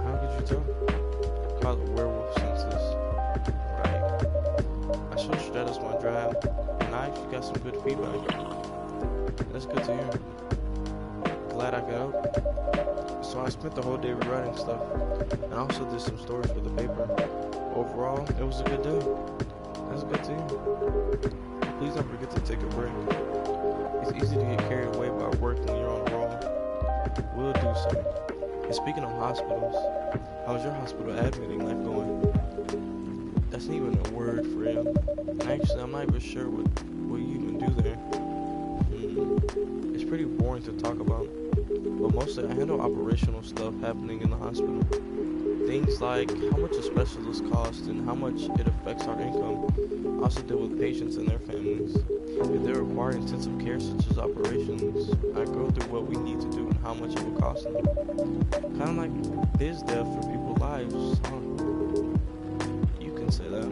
How could you tell? Call it werewolf senses. Right. I showed Stratos my drive, and I actually got some good feedback. That's good to hear. Glad I could help. So I spent the whole day rewriting stuff, and I also did some stories for the paper. Overall, it was a good day. That's good to hear. Please don't forget to take a break. It's easy to get carried away by work when you're on a roll. Will do, sir. And speaking of hospitals, how's your hospital admitting life going? That's not even a word for you. Actually, I'm not even sure what you even do there. It's pretty boring to talk about. But mostly I handle operational stuff happening in the hospital. Things like how much a specialist costs and how much it affects our income. I also deal with patients and their families. If they require intensive care such as operations, I go through what we need to do and how much it will cost them. Kind of like biz dev for people's lives, huh? You can say that.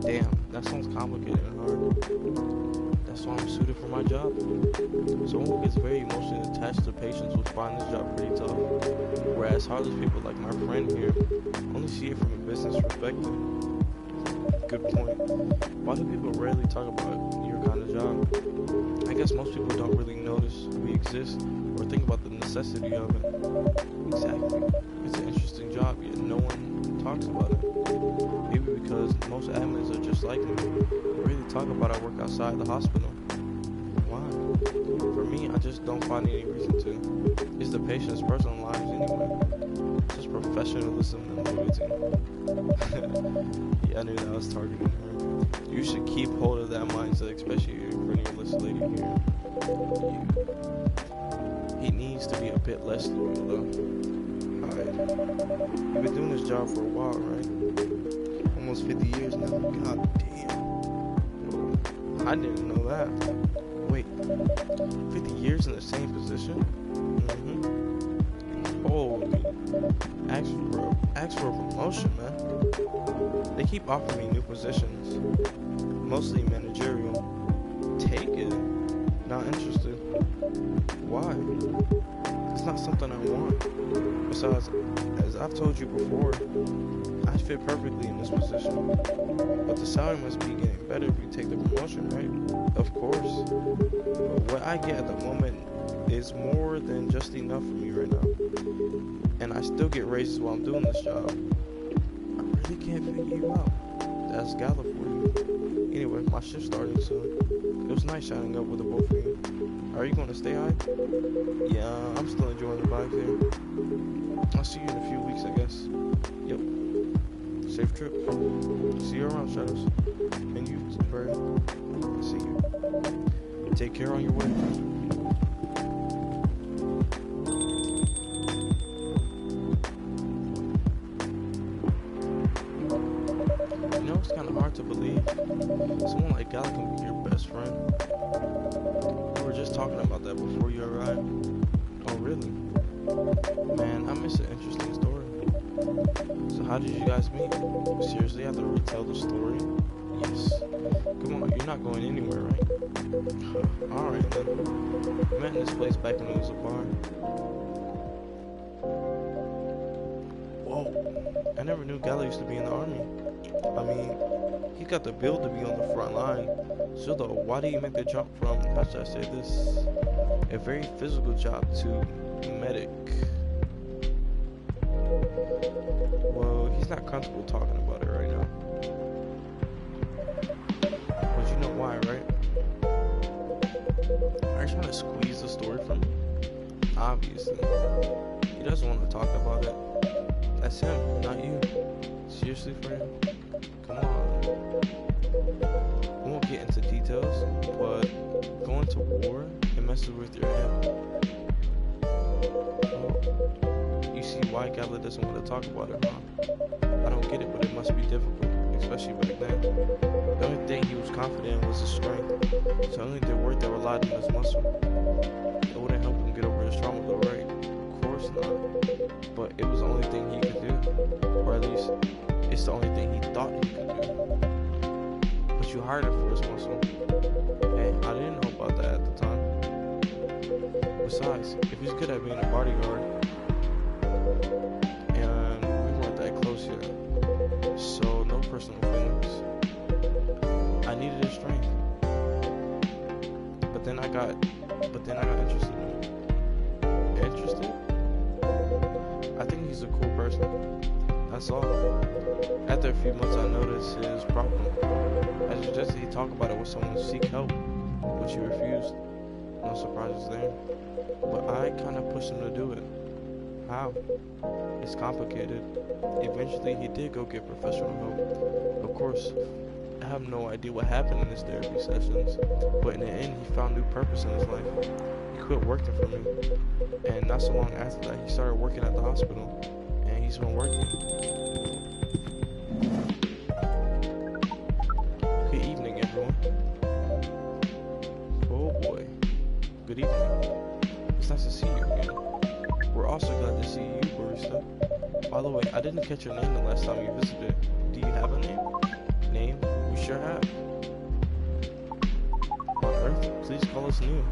Damn, that sounds complicated and hard. That's why I'm suited for my job. Someone who gets very emotionally attached to patients will find this job pretty tough. Whereas heartless people like my friend here only see it from a business perspective. Good point. Why do people rarely talk about your kind of job? I guess most people don't really notice we exist or think about the necessity of it. Exactly. It's an interesting job, yet no one talks about it. Maybe because most admins are just like me. We really talk about our work outside the hospital. Why? For me, I just don't find any reason to. It's the patient's personal lives anyway. It's just professionalism and loyalty. Yeah, I knew that I was targeting her. You should keep hold of that mindset, especially for your list lady here. He needs to be a bit less loyal though. Alright. You've been doing this job for a while, right? Almost 50 years now. God damn. Whoa. I didn't know that. Wait. 50 years in the same position? Holy. Ask for a promotion, man. They keep offering me new positions. Mostly managerial. Take it. Not interested. Why? It's not something I want. Besides, as I've told you before, I fit perfectly in this position. But the salary must be getting better if you take the promotion, right? Of course. But what I get at the moment is more than just enough for me right now. And I still get raises while I'm doing this job. I really can't figure you out. That's Gala for you. Anyway, my shift's starting soon. It was nice chatting up with the both of you. Are you going to stay high? Yeah, I'm still enjoying the vibes here. I'll see you in a few weeks, I guess. Yep. Safe trip. See you around, Shadows. And you, Bird. See you. Take care on your way. You know, it's kind of hard to believe someone like Gala can be your best friend. We were just talking about that before you arrived. Oh, really? Man, I miss an interesting story. So how did you guys meet? Seriously, I have to retell the story? Yes. Come on, you're not going anywhere, right? Alright then. We met in this place back when it was a bar. Whoa. I never knew Gala used to be in the army. I mean, he got the build to be on the front line. So though, why did he make the jump from, how should I say this, a very physical job to medic? Well, he's not comfortable talking about it right now. But you know why, right? Are you trying to squeeze the story from him? Obviously. He doesn't want to talk about it. That's him, not you. Seriously, friend? Come on. We won't get into details, but going to war, it messes with your head. Well, you see why Gala doesn't want to talk about it, huh? I don't get it, but it must be difficult, especially back then. The only thing he was confident in was his strength. So only the work that relied on his muscle. It wouldn't help him get over his trauma though, right? Of course not. But it was the only thing he could do. Or at least, it's the only thing he thought he could do. But you hired him for his muscle. Hey, I didn't know about that at the time. Besides, if he's good at being a bodyguard, and we weren't that close yet, so no personal feelings. I needed his strength. But then I got interested in him. Interested? I think he's a cool person. That's all. After a few months, I noticed his problem. I suggested he talk about it with someone to seek help, but she refused. No surprises there. But I kind of pushed him to do it. How? It's complicated. Eventually, he did go get professional help. Of course, I have no idea what happened in his therapy sessions, but in the end, he found new purpose in his life. He quit working for me, and not so long after that, he started working at the hospital, and he's been working. Good evening, everyone. Oh boy. Good evening. It's nice to see you again. We're also glad to see you, barista. By the way, I didn't catch your name the last time you visited. Do you have a name? Name? We sure have. On Earth, please call us Neil.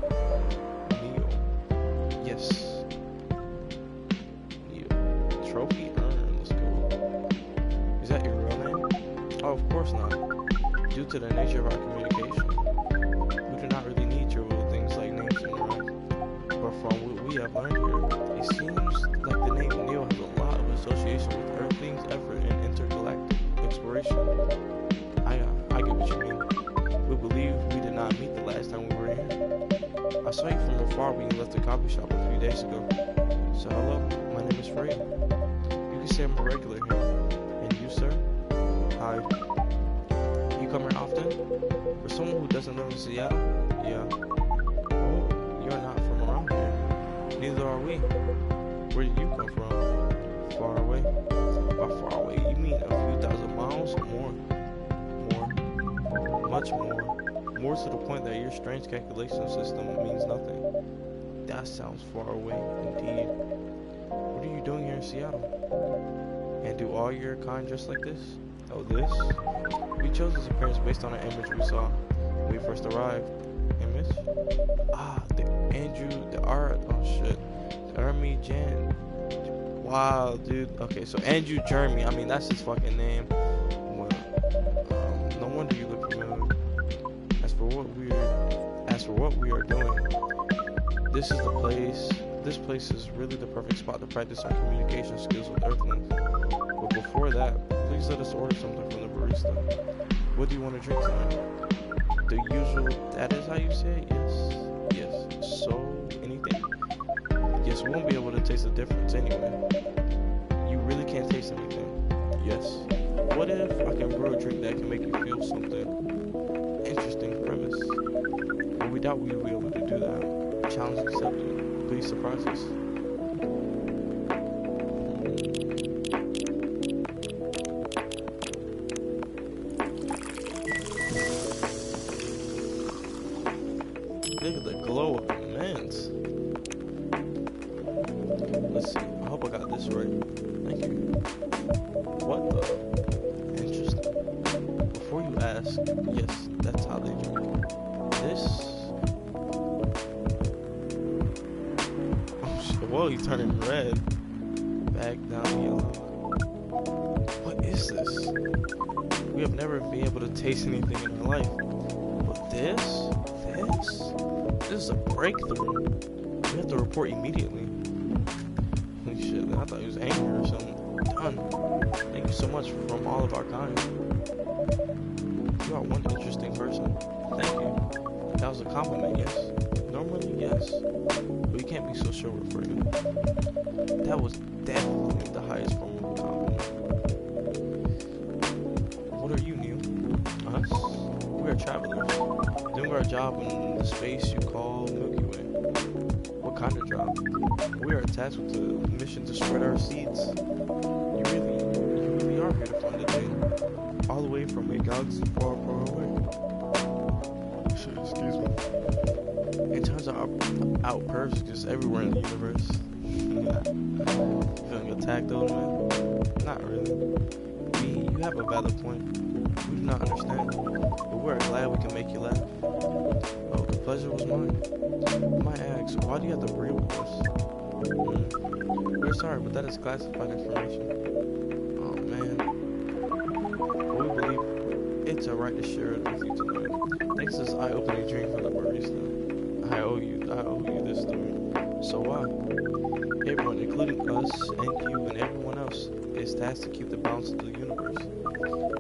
Neil. Yes. Neil. Trophy earned. Let's go. Is that your real name? Oh, of course not. Due to the nature of our communication, we do not really need trivial things like names in your life. But from what we have learned here, it seems like the name Neil has a lot of association with Earthling's effort in intergalactic exploration. I get what you mean. We believe we did not meet the last time we were here. I saw you from afar when you left the coffee shop a few days ago. So hello, my name is Freya. You can say I'm a regular here. And you, sir? Hi. You come here often? For someone who doesn't live in Seattle? Yeah. Oh, you're not from around here. Neither are we. Where did you come from? Far away. By far away, you mean a few thousand miles? More. Much more. More to the point that your strange calculation system means nothing. That sounds far away, indeed. What are you doing here in Seattle? And do all your kind dress like this? Oh, this? We chose this appearance based on an image we saw when we first arrived. Image? Ah, oh shit. The Ermi Jan. Wow, dude. Okay, so Andrew Jeremy, I mean, that's his fucking name. Well, no wonder you look familiar. As for what we are doing, this is the place. This place is really the perfect spot to practice our communication skills with Earthlings. But before that, please let us order something from the barista. What do you want to drink tonight? The usual, that is how you say it? Yes. So, anything? Yes, we won't be able to taste the difference anyway. You really can't taste anything. Yes. What if I can brew a drink that can make you feel something? Interesting premise. But we doubt we will be able to do that. Challenge accepted. Please surprise us. Look at the glow of immense. Let's see. I hope I got this right. Thank you. What the? Interesting. Before you ask, yes, that's how they drink. This. Oh shit. Whoa, he's turning red. Back down yellow. What is this? We have never been able to taste anything in our life. But this is a breakthrough. We have to report immediately. Holy shit, I thought he was angry or something. Done. Thank you so much from all of our kind. You are one interesting person. Thank you. That was a compliment, yes? Normally, yes. But you can't be so sure for you. That was definitely the highest form of a compliment. What are you, Neil? Us? We are travelers, doing our job in the space you call Milky Way. What kind of job? We are tasked with the mission to spread our seeds. You really are here to find a date. All the way from a galaxy far, far away. Shit, excuse me. It turns out outbursts just everywhere in the universe. Feeling attacked, old man? Not really. You have a valid point. We do not understand, but we're glad we can make you laugh. Oh, the pleasure was mine. I might ask, why do you have to breed with us? We're sorry, but that is classified information. Oh man. But we believe it's our right to share it with you tonight. Thanks to this eye-opening drink from the barista. I owe you this story. So why? Everyone, including us and you and everyone else, is tasked to keep the balance of the universe.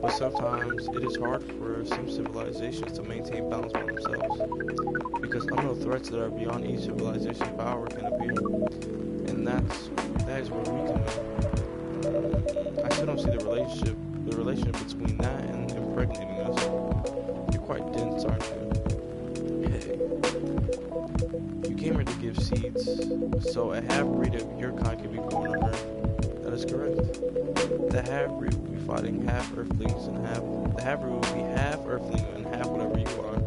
But sometimes it is hard for some civilizations to maintain balance by themselves, because unknown threats that are beyond each civilization's power can appear, and that is where we come in. I still don't see the relationship between that and impregnating us. You're quite dense, aren't you? Hey, you came here to give seeds, so a half-breed of your kind can be born on Earth. That is correct. The half-breed will be fighting half Earthlings and half. The half-breed will be half Earthling and half whatever you are.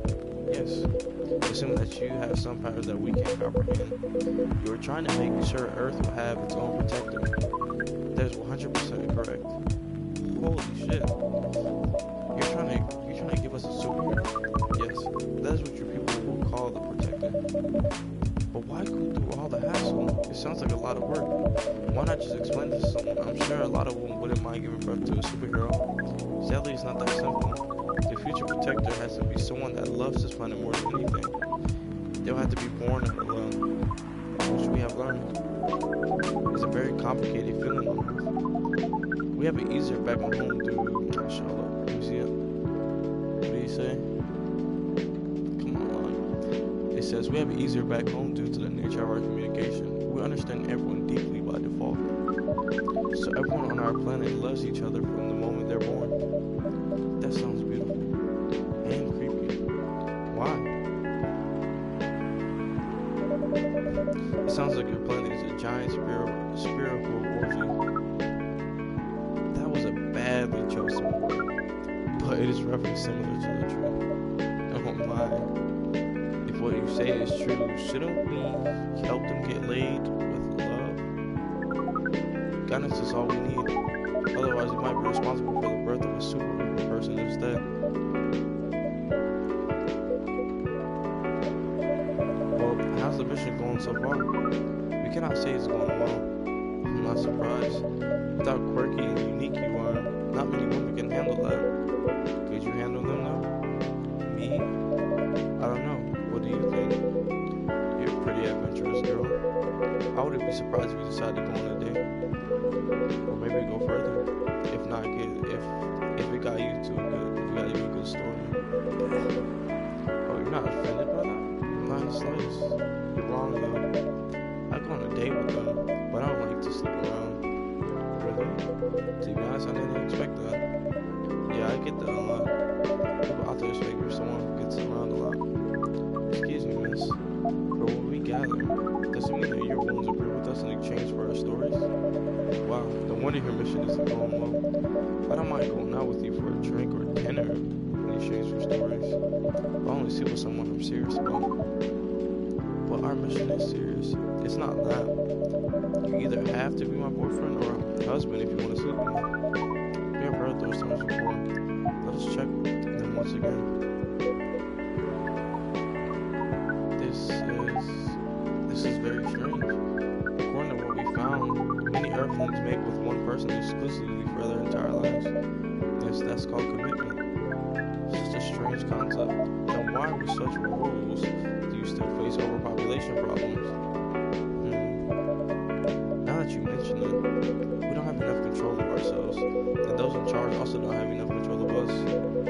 Yes. Assuming that you have some powers that we can't comprehend. You are trying to make sure Earth will have its own protector. That is 100% correct. Holy shit. You're trying to give us a superhero? Yes. That is what your people will call the protector. But why go through all the hassle? It sounds like a lot of work. Why not just explain this to someone? I'm sure a lot of them wouldn't mind giving birth to a superhero. Sadly, it's not that simple. The future protector has to be someone that loves this planet more than anything. They'll have to be born in love, which we have learned is a very complicated feeling on Earth. We have it easier back on home, dude. Shut up. You see it? What do you say? Come on. It says we have it easier back home due to the nature of our communication. We understand everyone deeply by default. So everyone on our planet loves each other from the moment they're born. That sounds beautiful. And creepy. Why? It sounds like your planet is a giant spherical orgy. That was a badly chosen word, but it is roughly similar to the truth. I won't lie. If what you say is true, shouldn't we help them get laid with love? Guidance is all we need. Otherwise, we might be responsible for the birth of a superhuman person instead. Well, how's the mission going so far? We cannot say it's going well. I'm not surprised. With how quirky and unique you are, not many women can handle that. Could you handle them now? Me? I don't know. What do you think? You're a pretty adventurous girl. I wouldn't be surprised if you decided to go on a date. Or maybe go further. If not, if it got you to a good story. Oh, you're not offended by that? Not in the slightest. You're wrong though. I go on a date with them, but I don't like to sleep around. Really? To be honest, I didn't expect that. Yeah, I get that a lot. People out there expect for someone who gets around a lot. Excuse me, miss. For what we gather, does it mean that you're willing to agree with us in exchange for our stories? Wow, no wonder your mission isn't going well. I don't mind going out with you for a drink or dinner in exchange for stories. I only see with someone I'm serious about. But our mission is serious. It's not that. You either have to be my boyfriend or husband if you want to sleep with me. We have heard those terms before. Let us check them once again. This is very strange. According to what we found, many Earthlings mate with one person exclusively for their entire lives. Yes, that's called commitment. It's just a strange concept. Then why, with such rules, do you still face overpopulation problems? Now that you mention it, we don't have enough control of ourselves, and those in charge also don't have enough control of us.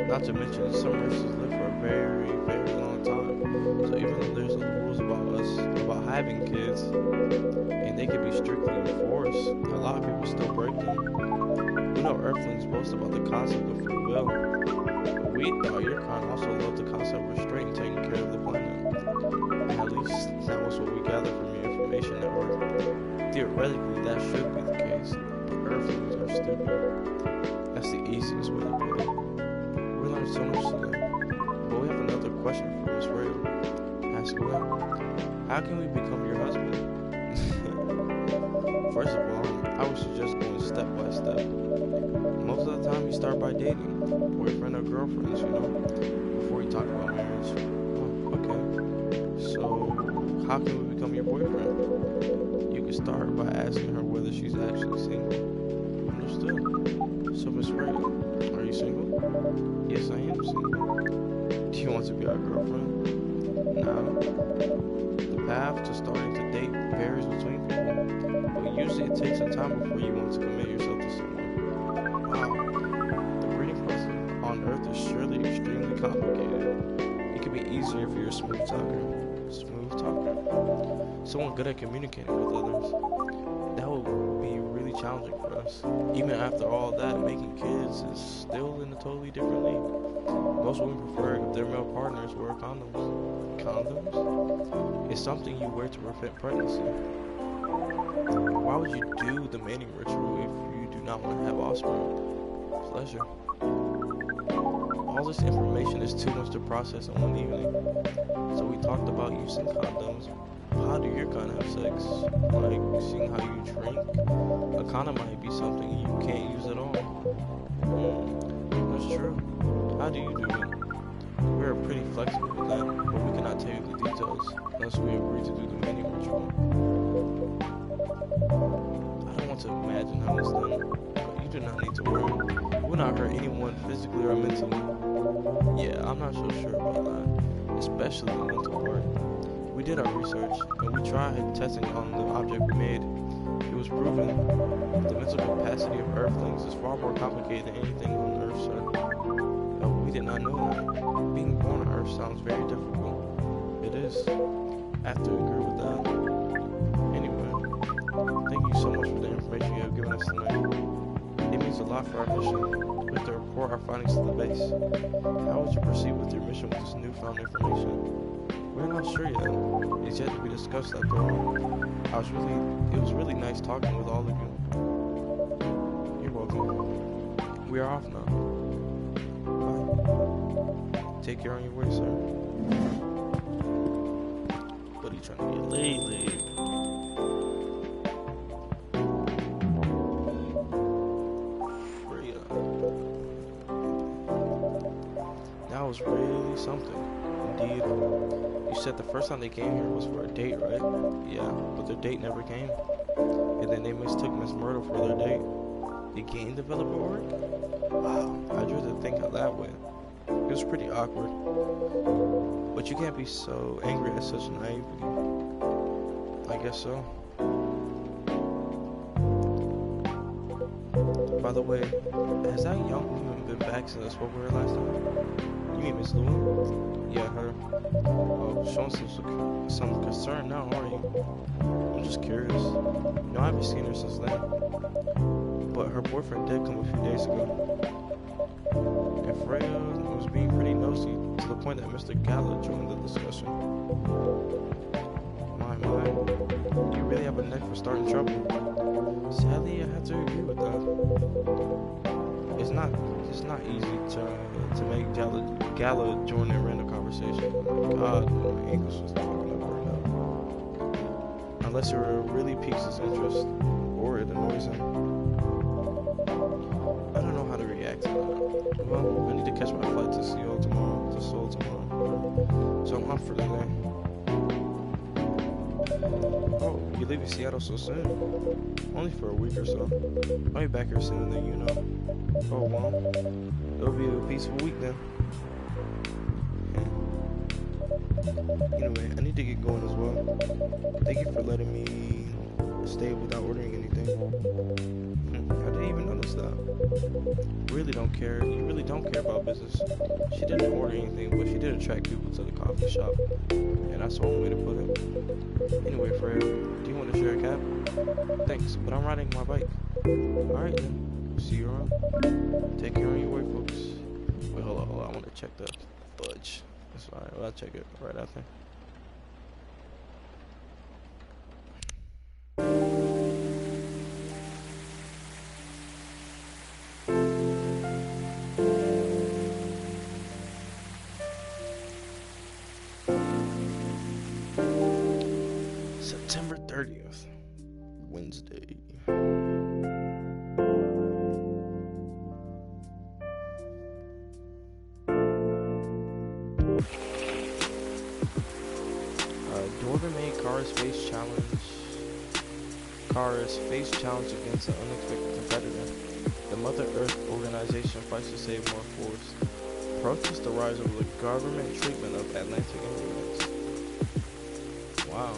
Not to mention, some races live for a very, very long time. So even though there's rules about having kids, and they can be strictly enforced, a lot of people still break them. We know Earthlings boast about the concept of free will, but we thought your kind also loved the concept of restraint and taking care of the planet. At least that was what we gathered from your information network. Theoretically, that should be the case, but Earthlings are stupid. That's the easiest way to put it. We learned so much today, but we have another question for Miss Rail. Ask away. How can we become your husband? First of all, I would suggest going step by step. Most of the time, you start by dating, boyfriend or girlfriends, before you talk about marriage. Oh, okay. So, how can we become your boyfriend? You can start by asking her whether she's actually single. Understood. So, Miss Ray, are you single? Yes, I am single. Do you want to be our girlfriend? No. The path to starting to date varies between people. it takes some time before you want to commit yourself to someone. Wow, the breeding process on Earth is surely extremely complicated. It could be easier if you're a smooth talker. Smooth talker? Someone good at communicating with others. That would be really challenging for us. Even after all that, making kids is still in a totally different league. Most women prefer if their male partners wear condoms. Condoms? It's something you wear to prevent pregnancy. Why would you do the mating ritual if you do not want to have offspring? Pleasure. All this information is too much to process in one evening. So we talked about using condoms. How do your kind have sex? Like seeing how you drink? A condom might be something you can't use at all. That's true. How do you do it? We are pretty flexible with that, but we cannot tell you the details unless we agree to do the mating ritual. I don't want to imagine how it's done, but you do not need to worry. It will not hurt anyone physically or mentally. Yeah, I'm not so sure about that, especially the mental part. We did our research, and we tried testing on the object we made. It was proven the mental capacity of Earthlings is far more complicated than anything on Earth, sir. Oh, we did not know that. Being born on Earth sounds very difficult. It is. I have to agree with that. Anyway, thank you so much for the information you have given us tonight. It means a lot for our mission. We have to report our findings to the base. How would you proceed with your mission with this newfound information? We're not sure yet. It's yet to be discussed after all. It was really nice talking with all of you. You're welcome. We are off now. Bye. Take care on your way, sir. What are you trying to get lately? Freya. That was really something. Indeed. You said the first time they came here was for a date, right? Yeah, but their date never came. And then they mistook Miss Myrtle for their date. The game developer work? Wow, I dread to think how that went. It was pretty awkward. But you can't be so angry at such naivety. I guess so. By the way, has that young woman been back since I spoke with her last time? You mean Miss Lewin? Yeah, her. Oh, showing some concern now, are you? I'm just curious. No, I haven't seen her since then. But her boyfriend did come a few days ago. And Freya was being pretty nosy to the point that Mr. Gallo joined the discussion. My, you really have a neck for starting trouble. Sadly, I have to agree with that. It's not easy to make Gala join in random conversation. Oh my God, my English was fucking up right now. Unless it really piques his interest or it annoys him. I don't know how to react to that. Well, I need to catch my flight to Seoul tomorrow. So I'm off for the day. Oh, you're leaving Seattle so soon? Only for a week or so. I'll be back here sooner than you know. Oh well, it'll be a peaceful week then. Anyway, I need to get going as well. Thank you for letting me stay without ordering anything. I didn't even notice that. Really don't care. You really don't care about business. She didn't order anything, but she did attract people to the coffee shop. And that's one way to put it. Anyway, Freya, do you want to share a cab? Thanks, but I'm riding my bike. Alright then. See you around. Take care on your way, folks. Wait, hold on. I want to check the budge. That's alright. Well, I'll check it right after. September 30th, Wednesday. Dwarven made Kara's face challenge against an unexpected competitor. The Mother Earth organization fights to save more forests. Protest the rise of the government treatment of Atlantic immigrants. Wow.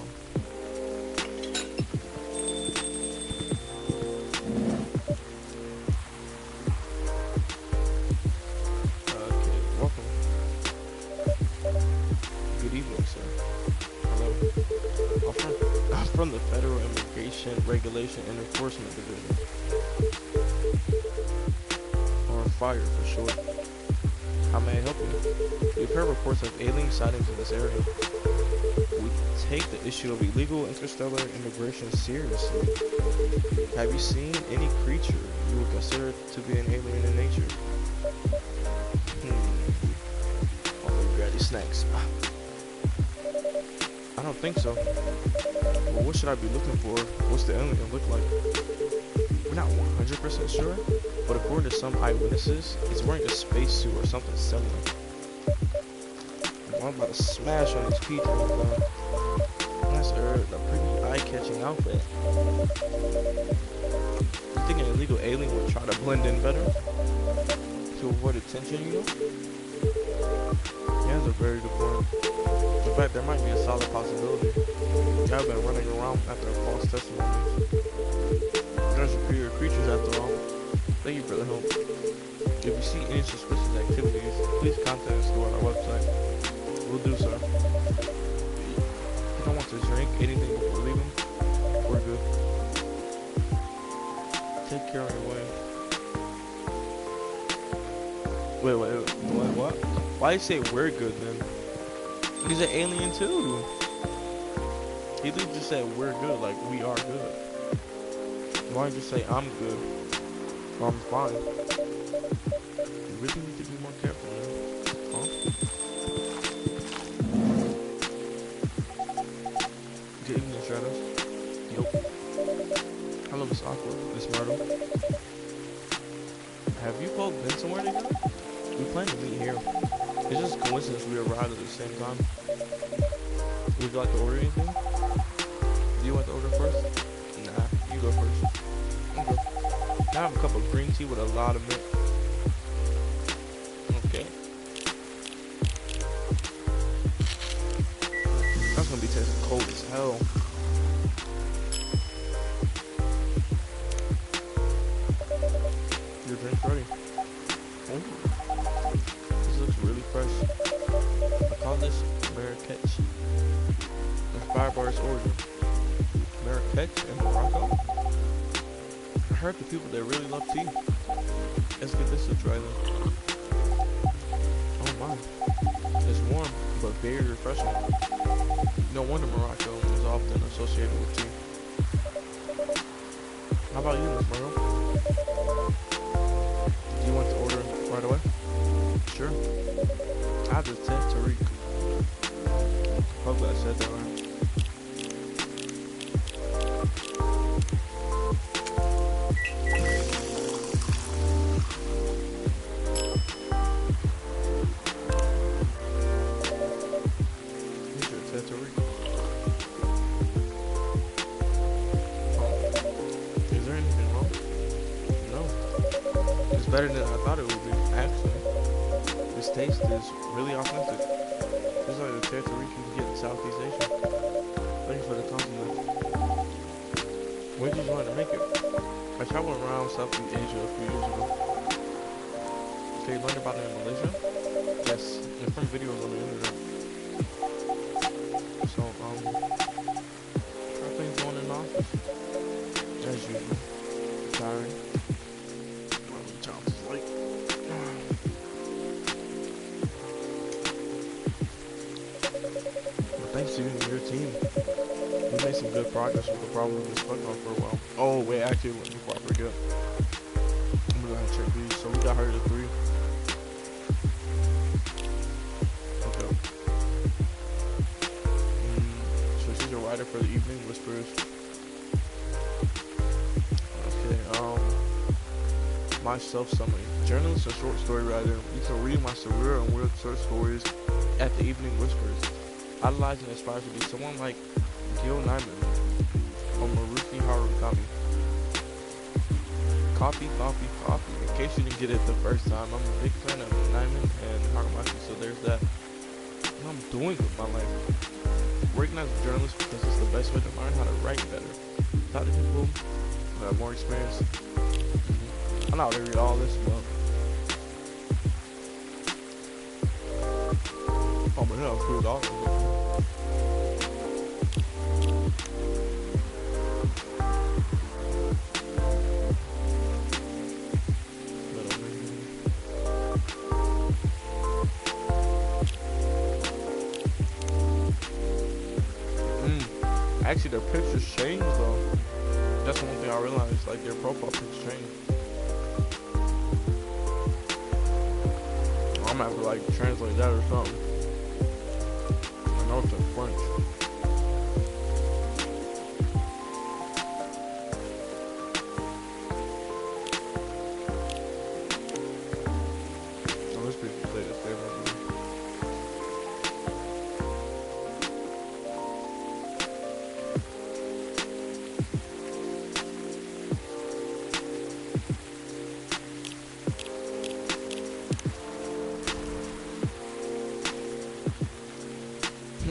Regulation and Enforcement Division, or FIRE for short. How may I help you? We've heard reports of alien sightings in this area. We take the issue of illegal interstellar immigration seriously. Have you seen any creature you would consider to be an alien in nature? Only granny snacks. I don't think so. Well, what should I be looking for? What's the alien look like? We're not 100% sure, but according to some eyewitnesses, it's wearing a spacesuit or something similar. I'm about to smash on these PJs though. That's a pretty eye-catching outfit. You think an illegal alien would try to blend in better? To avoid attention, you know? Yeah, that's a very good point. In fact, there might be a solid possibility. Y'all been running around after false testimonies. They're superior creatures after all. Thank you for the help. If you see any suspicious activities, please contact us through our website. We'll do so. If you don't want to drink anything before leaving, we're good. Take care on your way. Wait, what? Why you say we're good then? He's an alien too. He literally just said we're good, like we are good. Why don't you say I'm good? Or I'm fine? You really need to be more careful, man. Huh? Good evening, Stratos. Yup. Hello, Miss Aqua, Miss Myrtle. Have you both been somewhere together? We plan to meet here. It's just a coincidence we arrived at the same time. Would you like to order anything? Do you want to order first? Nah, you go first. Okay. Can I have a cup of green tea with a lot of milk? Okay. That's gonna be tasting cold as hell. Your drink's ready. Ooh. This looks really fresh. I call this Marrakech. Inspired by its origin. Marrakech in Morocco? I heard the people there really love tea. Let's get this to try then. Oh my. It's warm, but very refreshing. No wonder Morocco is often associated with tea. How about you, Miss Myrtle? Do you want to order right away? Sure. I have the Tariq. Hopefully I said that right. Better than I thought it would be, actually. This taste is really authentic. Just like the territory you can get in Southeast Asia. Thanks for the compliment. When did you learn to make it? I traveled around Southeast Asia a few years ago. So you learned about it in Malaysia? Yes, and from videos on the internet. So, how are things going in the office? As usual. Tiring. Thanks to you and your team. We made some good progress with the problem we've been stuck on for a while. Oh, wait, actually, before I forget, I'm gonna check these. So we got her to 3. Okay. So she's a writer for the Evening Whispers. Okay, my self-summary. Journalist and short story writer. You can read my surreal and weird short stories at the Evening Whispers. Idolized and aspires to be someone like Gil Nyman or Maruki Harukami. Coffee. In case you didn't get it the first time, I'm a big fan of Nyman and Harumaki, so there's that. What I'm doing with my life. Working as a journalist because it's the best way to learn how to write better. Talk to people who have more experience. I'm not gonna read all this, but oh, but no, screwed all of it. Actually, their pictures changed though. That's one thing I realized. Like their profile pictures changed. I'm gonna have to like translate that or something. I know it's in French. Oh, this picture say the same as me.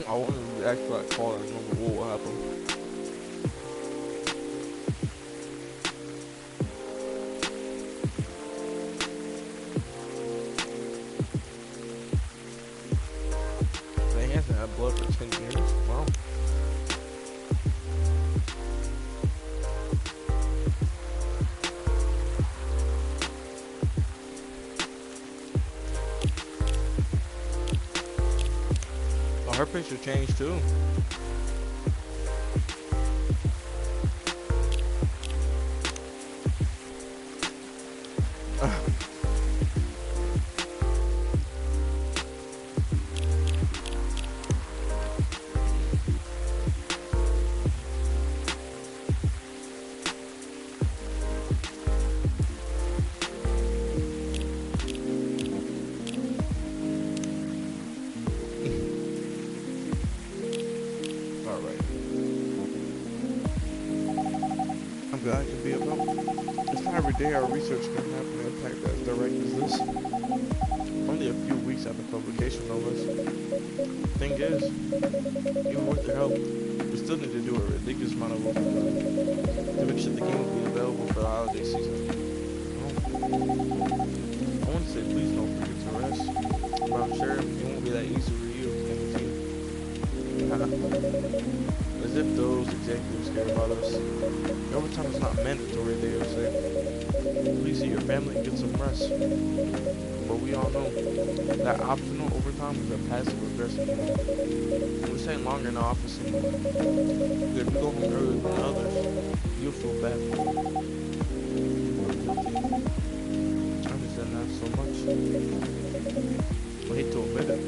I wanted to actually like call it and remember what happened. They hasn't had blood for 10 years. Wow. Oh, her picture changed too. Alright. I'm glad to be about. It's not every day our research can have an impact as direct as this. Only a few weeks after publication, no less. Thing is, even with their help, we still need to do a ridiculous amount of overtime to make sure the game will be available for the holiday season. I want to say please don't forget to rest, but I'm sure it won't be that easy for you and the team. As if those executives care about us. Overtime is not mandatory, they will say. Please see your family and get some rest. But we all know that optional overtime is a passive aggressive move. We're staying longer in the office anymore. If you go home earlier than others, you'll feel bad for you. You're guilty. I understand that so much. I hate to admit it,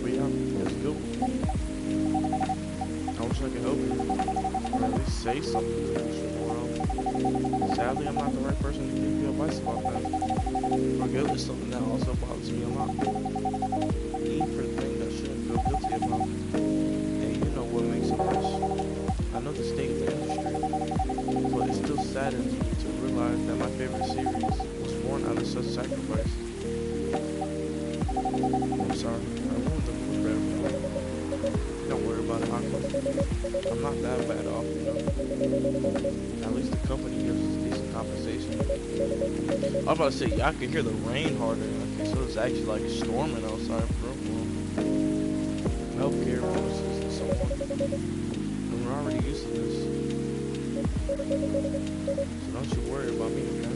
but yeah, it's guilt. I wish I could help you, or at least say something to push you more out. Sadly, I'm not the right person to give you advice about that. But guilt is something that also bothers me a lot. Even for things I shouldn't feel guilty about. And you know what makes it worse. I know the state of the industry, but it still saddens me to realize that my favorite series was born out of such sacrifice. I'm sorry, I ruined the mood for everyone. Don't worry about it, Aqua. I'm not that bad off, you know. At least the company gives us decent compensation. I was about to say, y'all can hear the rain harder. Okay, so it's actually like storming outside for real. Healthcare bonuses and so on. And we're already used to this. So don't you worry about me, okay?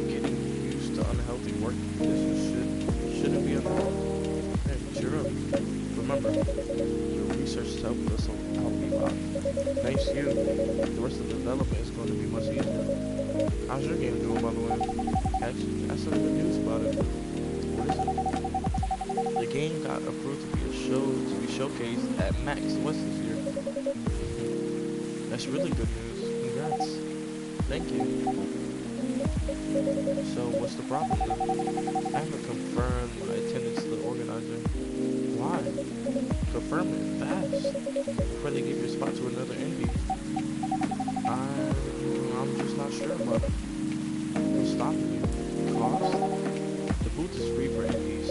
Getting used to unhealthy work conditions shouldn't be a norm. Hey, cheer up. Remember, your research has helped us out a lot. Thanks to you, the rest of the development is going to be much easier. How's your game doing, by the way? Actually, I have some good news about it. What is it? The game got approved to be showcased at Max West this year. That's really good news. Congrats. Thank you. So, what's the problem then? I haven't confirmed my attendance to the organizer. Why? Confirm it fast before they give your spot to another indie. I'm just not sure about it. What's stopping you? Cost? The booth is free for indies.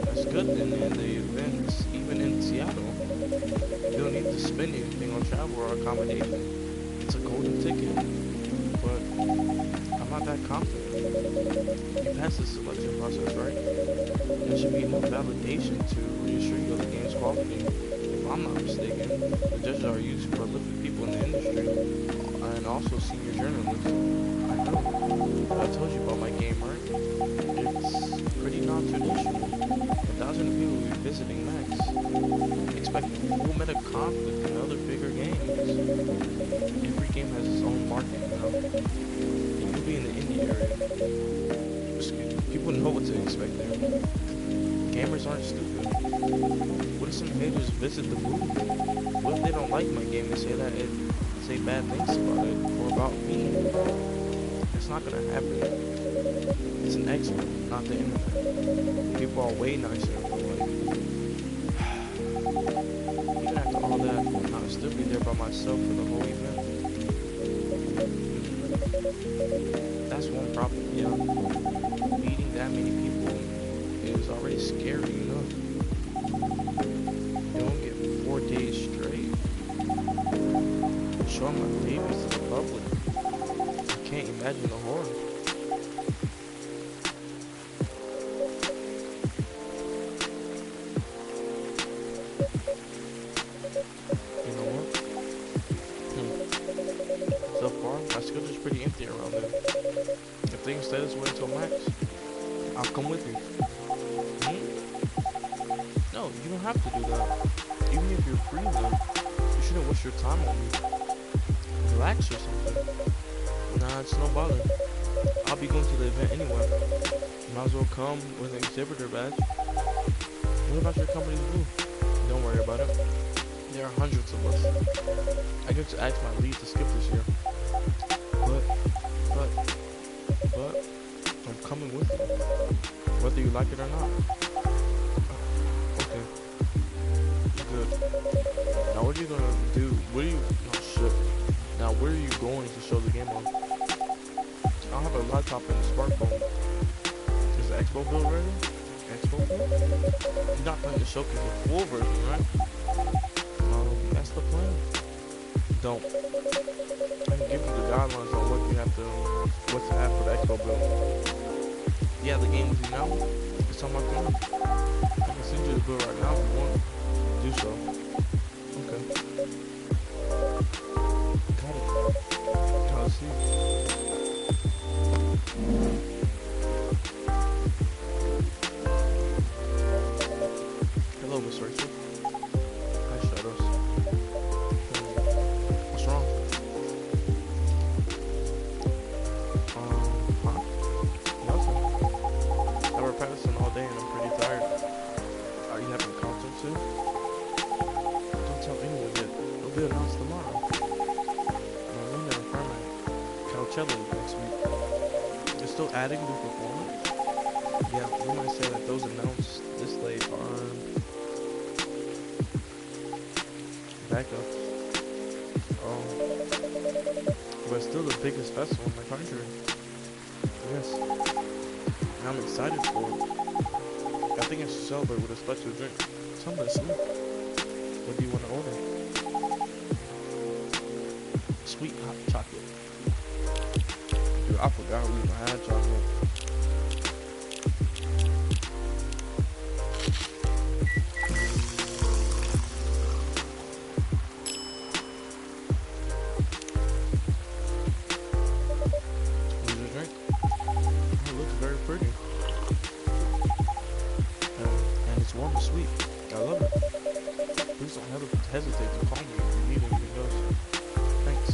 That's good in the events, even in Seattle. You don't need to spend anything on travel or accommodation. It's a golden ticket. But I'm not that confident. You passed the selection process, right? There should be enough validation to reassure you of the game's quality. If I'm not mistaken, the judges are usually prolific people in the industry and also senior journalists. I know. I told you about my game, right? It's pretty non-traditional. 1,000 people will be visiting Max. expect full meta conflict in other bigger games. Every game has its own market, you know. You'll be in the indie area. Excuse me. People know what to expect there. Gamers aren't stupid. What if some haters visit the booth? What if they don't like my game and say bad things about it or about me? It's not gonna happen. It's an expo, not the internet. People are way nicer in real life. Even after all that, I'll still be there by myself for the whole event. That's one problem, yeah. Meeting that many people is already scary enough. You don't get 4 days straight. Showing my babies to the public. I can't imagine the horror. You know what? So far, my schedule's pretty empty around then. If things stay this way until max, I'll come with you. No, you don't have to do that. Even if you're free though, you shouldn't waste your time on me. Relax or something. Nah, it's no bother. I'll be going to the event anyway. Might as well come with an exhibitor badge. What about your company's booth? Don't worry about it. There are hundreds of us. I get to ask my lead to skip this year. But, I'm coming with you. Whether you like it or not. Okay. Good. Now what are you gonna do? Oh shit. Now where are you going to show the game on? I don't have a laptop and a smartphone. Is the Expo build ready? Expo build? You're not playing the showcase the full version, right? That's the plan. Don't. I can give you the guidelines on what to have for the Expo build. Yeah, the game with you now. It's on my phone. I can send you the build right now if you want. Do so. Okay. Got it. I'll see. Hello, Miss Rachel. Hi, Shadows. What's wrong? Huh? Nothing. I were practicing all day and I'm pretty tired. Are you having a concert soon? Don't tell anyone yet. It'll be announced tomorrow. Marlena and Carmine. Coachella next week. You're still adding new performers? Yeah, you might say that those announced this late are backups. Oh. But it's still the biggest festival in the country. Yes. And I'm excited for it. I think I should celebrate with a special drink. Something sweet. What do you want to order? Sweet hot chocolate. Dude, I forgot we even had chocolate. Need a drink? It looks very pretty. And it's warm and sweet. I love it. Please don't hesitate to call me if you need anything else. Thanks.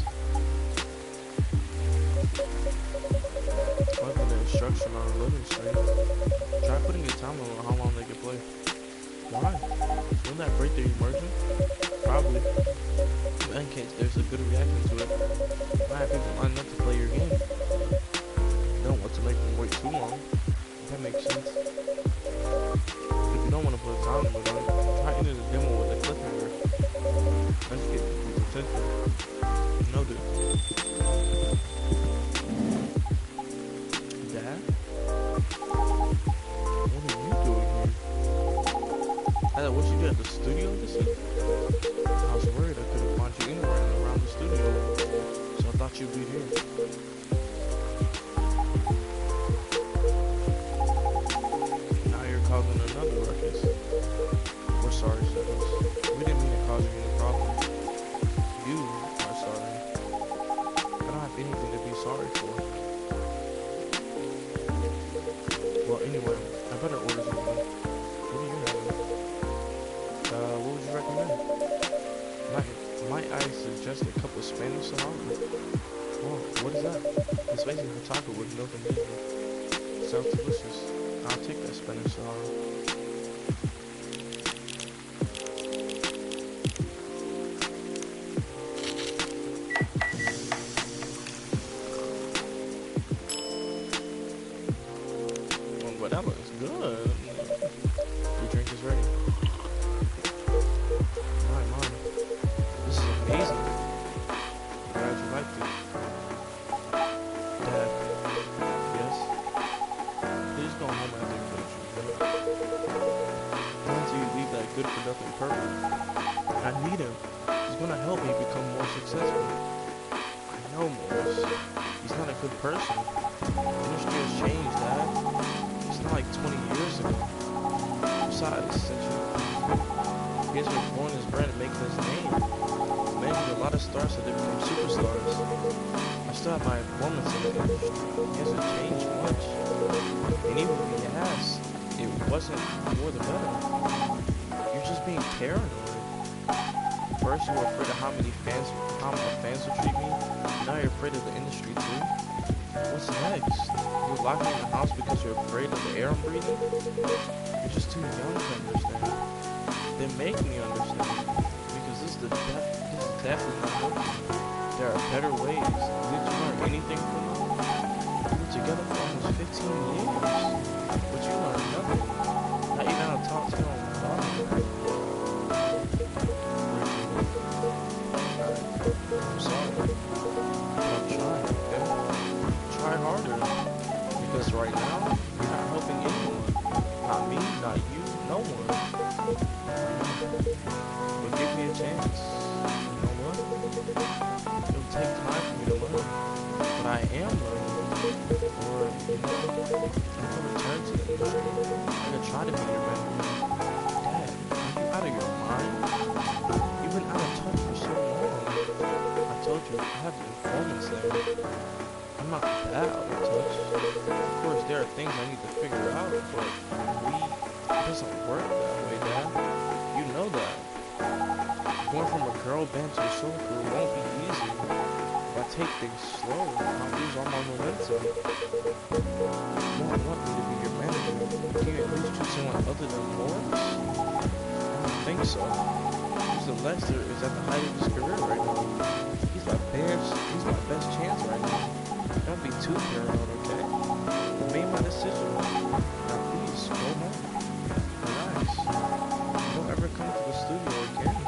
I'll give the instruction on a loading screen. Try putting a timer on how long they can play. Why? Wouldn't that break their immersion? Probably. But in case there's a good reaction to it, you might have people lined up to play your game. You don't want to make them wait too long. That makes sense. If you don't want to put a time limit on it, try ending the demo with a cliffhanger. Let's get people's attention. Noted. Dad? What are you doing here? What you do at the studio this week? I was worried I couldn't find you anywhere around the studio, so I thought you'd be here. Now you're causing another ruckus. We're sorry, Shadows. We didn't mean to cause you any problems. You are sorry. I don't have anything to be sorry for. Well, anyway, I better order something. What are you having? What would you recommend? Spanish Sahara. Oh, what is that? It's basically chocolate with milk and ginger. Sounds delicious. I'll take that Spanish Sahara. Oh, but that looks good. Your drink is ready. My. This is amazing. Glad you liked it. Dad, yes? Please go home after you finish your drink. Not until you leave that good for nothing purple. I need him. He's gonna help me become more successful. I know, Morris. He's not a good person. The industry has changed, Dad. It's not like 20 years ago. Besides, since he has been growing his brand and making his name. Man, there's a lot of stars that they become superstars. I still have my moments in the industry. He hasn't changed much. And even if he has, it wasn't for the better. You're just being paranoid. First you were afraid of how my fans would treat me. Now you're afraid of the industry too. What's next? You lock me in the house because you're afraid of the air I'm breathing? You're just too young to understand. Then make me understand. Because this is definitely not working. There are better ways. Did you learn anything from them? We were together for almost 15 years. But you learned nothing. Not even how to talk to your own father. I'm sorry. But I'm trying, okay? Try harder. Because right now, you're not helping anyone. Not me, not you, no one. But give me a chance. You know what? It'll take time for me to learn. But I am learning. Or, you know, I'm gonna return to the industry. I'm gonna try to be your mentor. Dad, are you out of your mind? You've been out of touch for so long. I told you, I have informants there. I'm not that out of touch. Of course, there are things I need to figure out, but it doesn't work that way, Dad. You know that. Going from a girl band to a show crew won't be easy. If I take things slow, I'll lose all my momentum. You don't want me to be your manager. Can you at least choose someone other than Morris? I don't think so. Mr. Lester is at the height of his career right now. He's my best chance right now. Don't be too paranoid, okay? I made my decision. Now please, go home. Relax. Don't ever come to the studio again.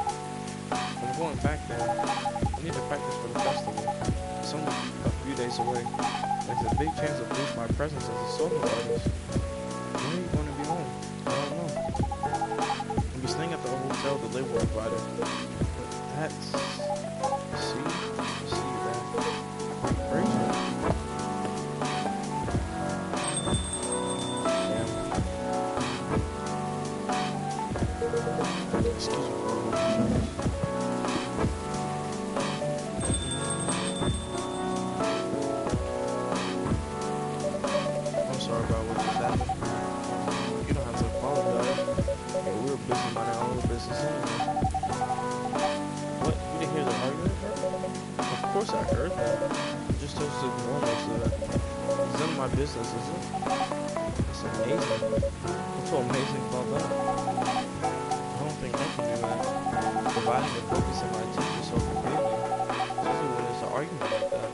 I'm going back there. I need to practice for the festival. It's only a few days away. There's a big chance of losing my presence as a solo artist. When are you going to be home? I don't know. I'll be staying at the hotel the label provided. But that's... See you there. Crazy. Excuse me for a moment. I'm sorry about what just happened. You don't have to apologize. Yeah, we were busy minding our own business anyway. What? You didn't hear the argument? Of course I heard that. I just chose to ignore most of that. It's none of my business, is it? It's amazing. What's so amazing about that? I don't think I can do that. Dividing and focusing my attention so completely. Especially when there's an argument like that.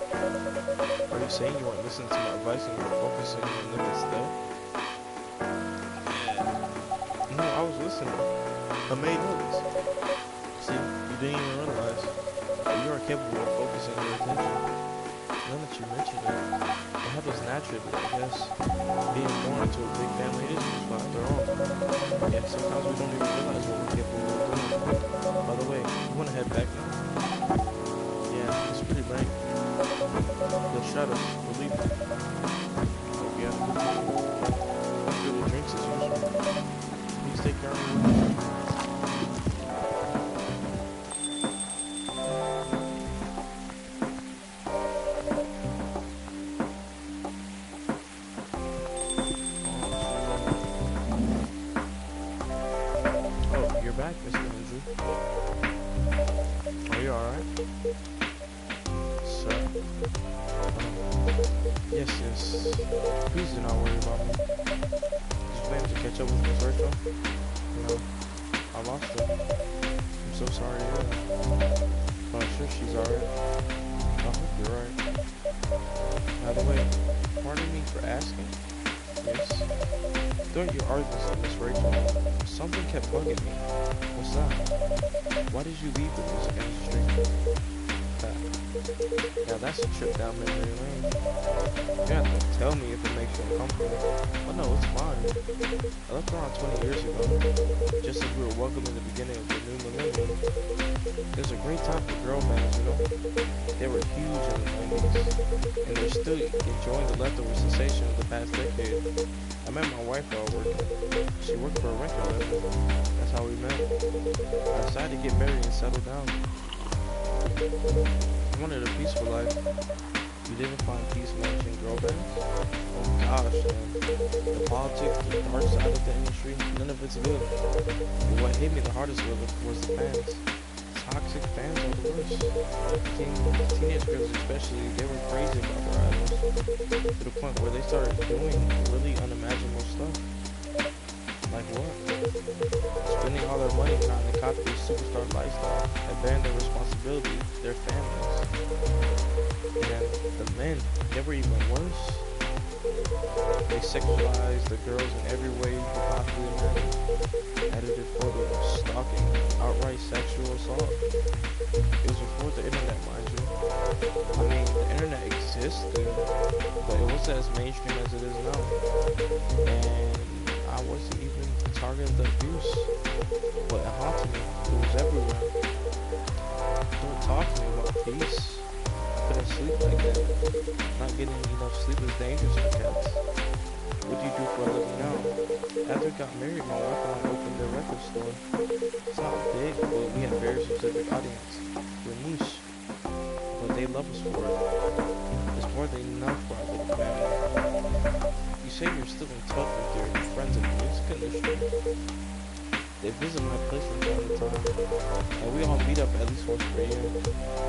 Are you saying you weren't listening to my advice and you were focusing on them instead? No, I was listening. I made notes. See, you didn't even realize. But you are capable of focusing your attention. Now that you mentioned it, it happens naturally, I guess. Being born into a big family is useful after all. Yeah, sometimes we don't even realize what we're capable of doing. By the way, you want to head back now? Yeah, it's pretty late. They'll shut us. We're leaving. Hope you have a good time. Thanks for the drinks as usual. Please take care of your back, Mr. Andrew. Are you alright? Yes, yes. Please do not worry about me. Did you plan to catch up with Miss Rachel? No, I lost her. I'm so sorry to hear that. But I'm sure she's alright. I hope you're right. By the way, pardon me for asking? Yes. During your arguments with Miss Rachel, something kept bugging me. What's that? Why did you leave the music industry? Now that's a trip down memory lane. You have to tell me if it makes you uncomfortable. Oh no, it's fine. I left around 20 years ago, just as we were welcoming the beginning of the new millennium. It was a great time for girl bands, you know? They were huge in the 90s, and they're still enjoying the leftover sensation of the past decade. I met my wife while working. She worked for a record label. That's how we met. I decided to get married and settle down. I wanted a peaceful life. You didn't find peace managing girl bands? Oh gosh, man. The politics, the dark side of the industry, none of it's good. But what hit me the hardest was the fans. Toxic fans are the worst. Teenage girls especially, they were crazy about their idols. To the point where they started doing really unimaginable stuff. Like what? Spending all their money trying to copy this superstar lifestyle and bearing their responsibility, their families. And the men, they were even worse. They sexualized the girls in every way you could possibly imagine. Edited photos, stalking, outright sexual assault. It was before the internet, mind you. I mean, the internet existed, but it wasn't as mainstream as it is now. And I wasn't even the target of the abuse, but it haunted me. It was everywhere. Don't talk to me about peace. I couldn't sleep like that. Not getting enough sleep is dangerous for cats. What do you do for a living now? After we got married, my wife and I opened a record store. It's not big, but we have a very specific audience. We're niche, but they love us for it. It's more than enough for our little family. You say you're still in touch with your friends in the music industry. They visit my place from time to time, and we all meet up at least once per year.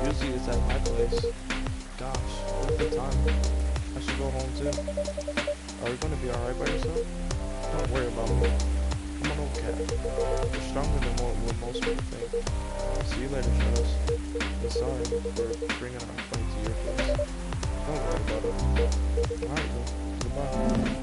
Usually it's at my place. Gosh, what's the time? I should go home too. Are you gonna be alright by yourself? Don't worry about me. I'm an old cat. You're stronger than what most people think. See you later, Shadows. I'm sorry for bringing our fight to your place. Don't worry about it. Alright then. Goodbye.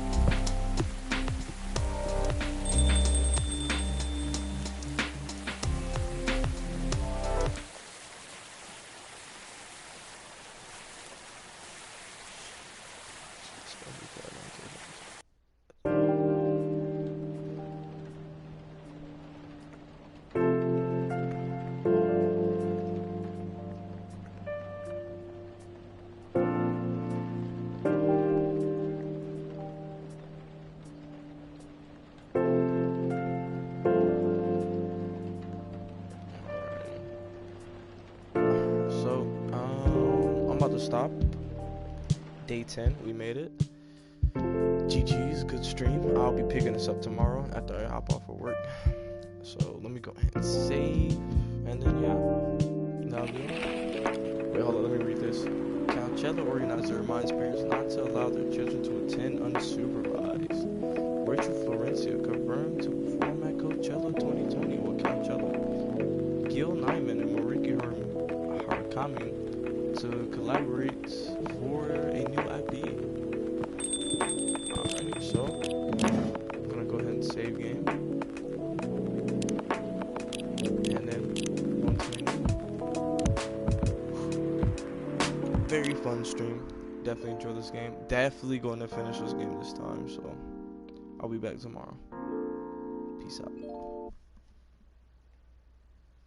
To stop. Day 10, we made it. GG's, good stream. I'll be picking this up tomorrow after I hop off of work. So let me go ahead and save, and then yeah, that'll be it. Wait, hold on, let me read this. Coachella organizer reminds parents not to allow their children to attend unsupervised. Rachel Florencia confirmed to perform at Coachella 2020 with Coachella. Gil Nyman and Mariki Harakami to collaborate for a new IP. Alrighty, so I'm gonna go ahead and save game, and then continue. Very fun stream. Definitely enjoy this game. Definitely going to finish this game this time. So I'll be back tomorrow. Peace out.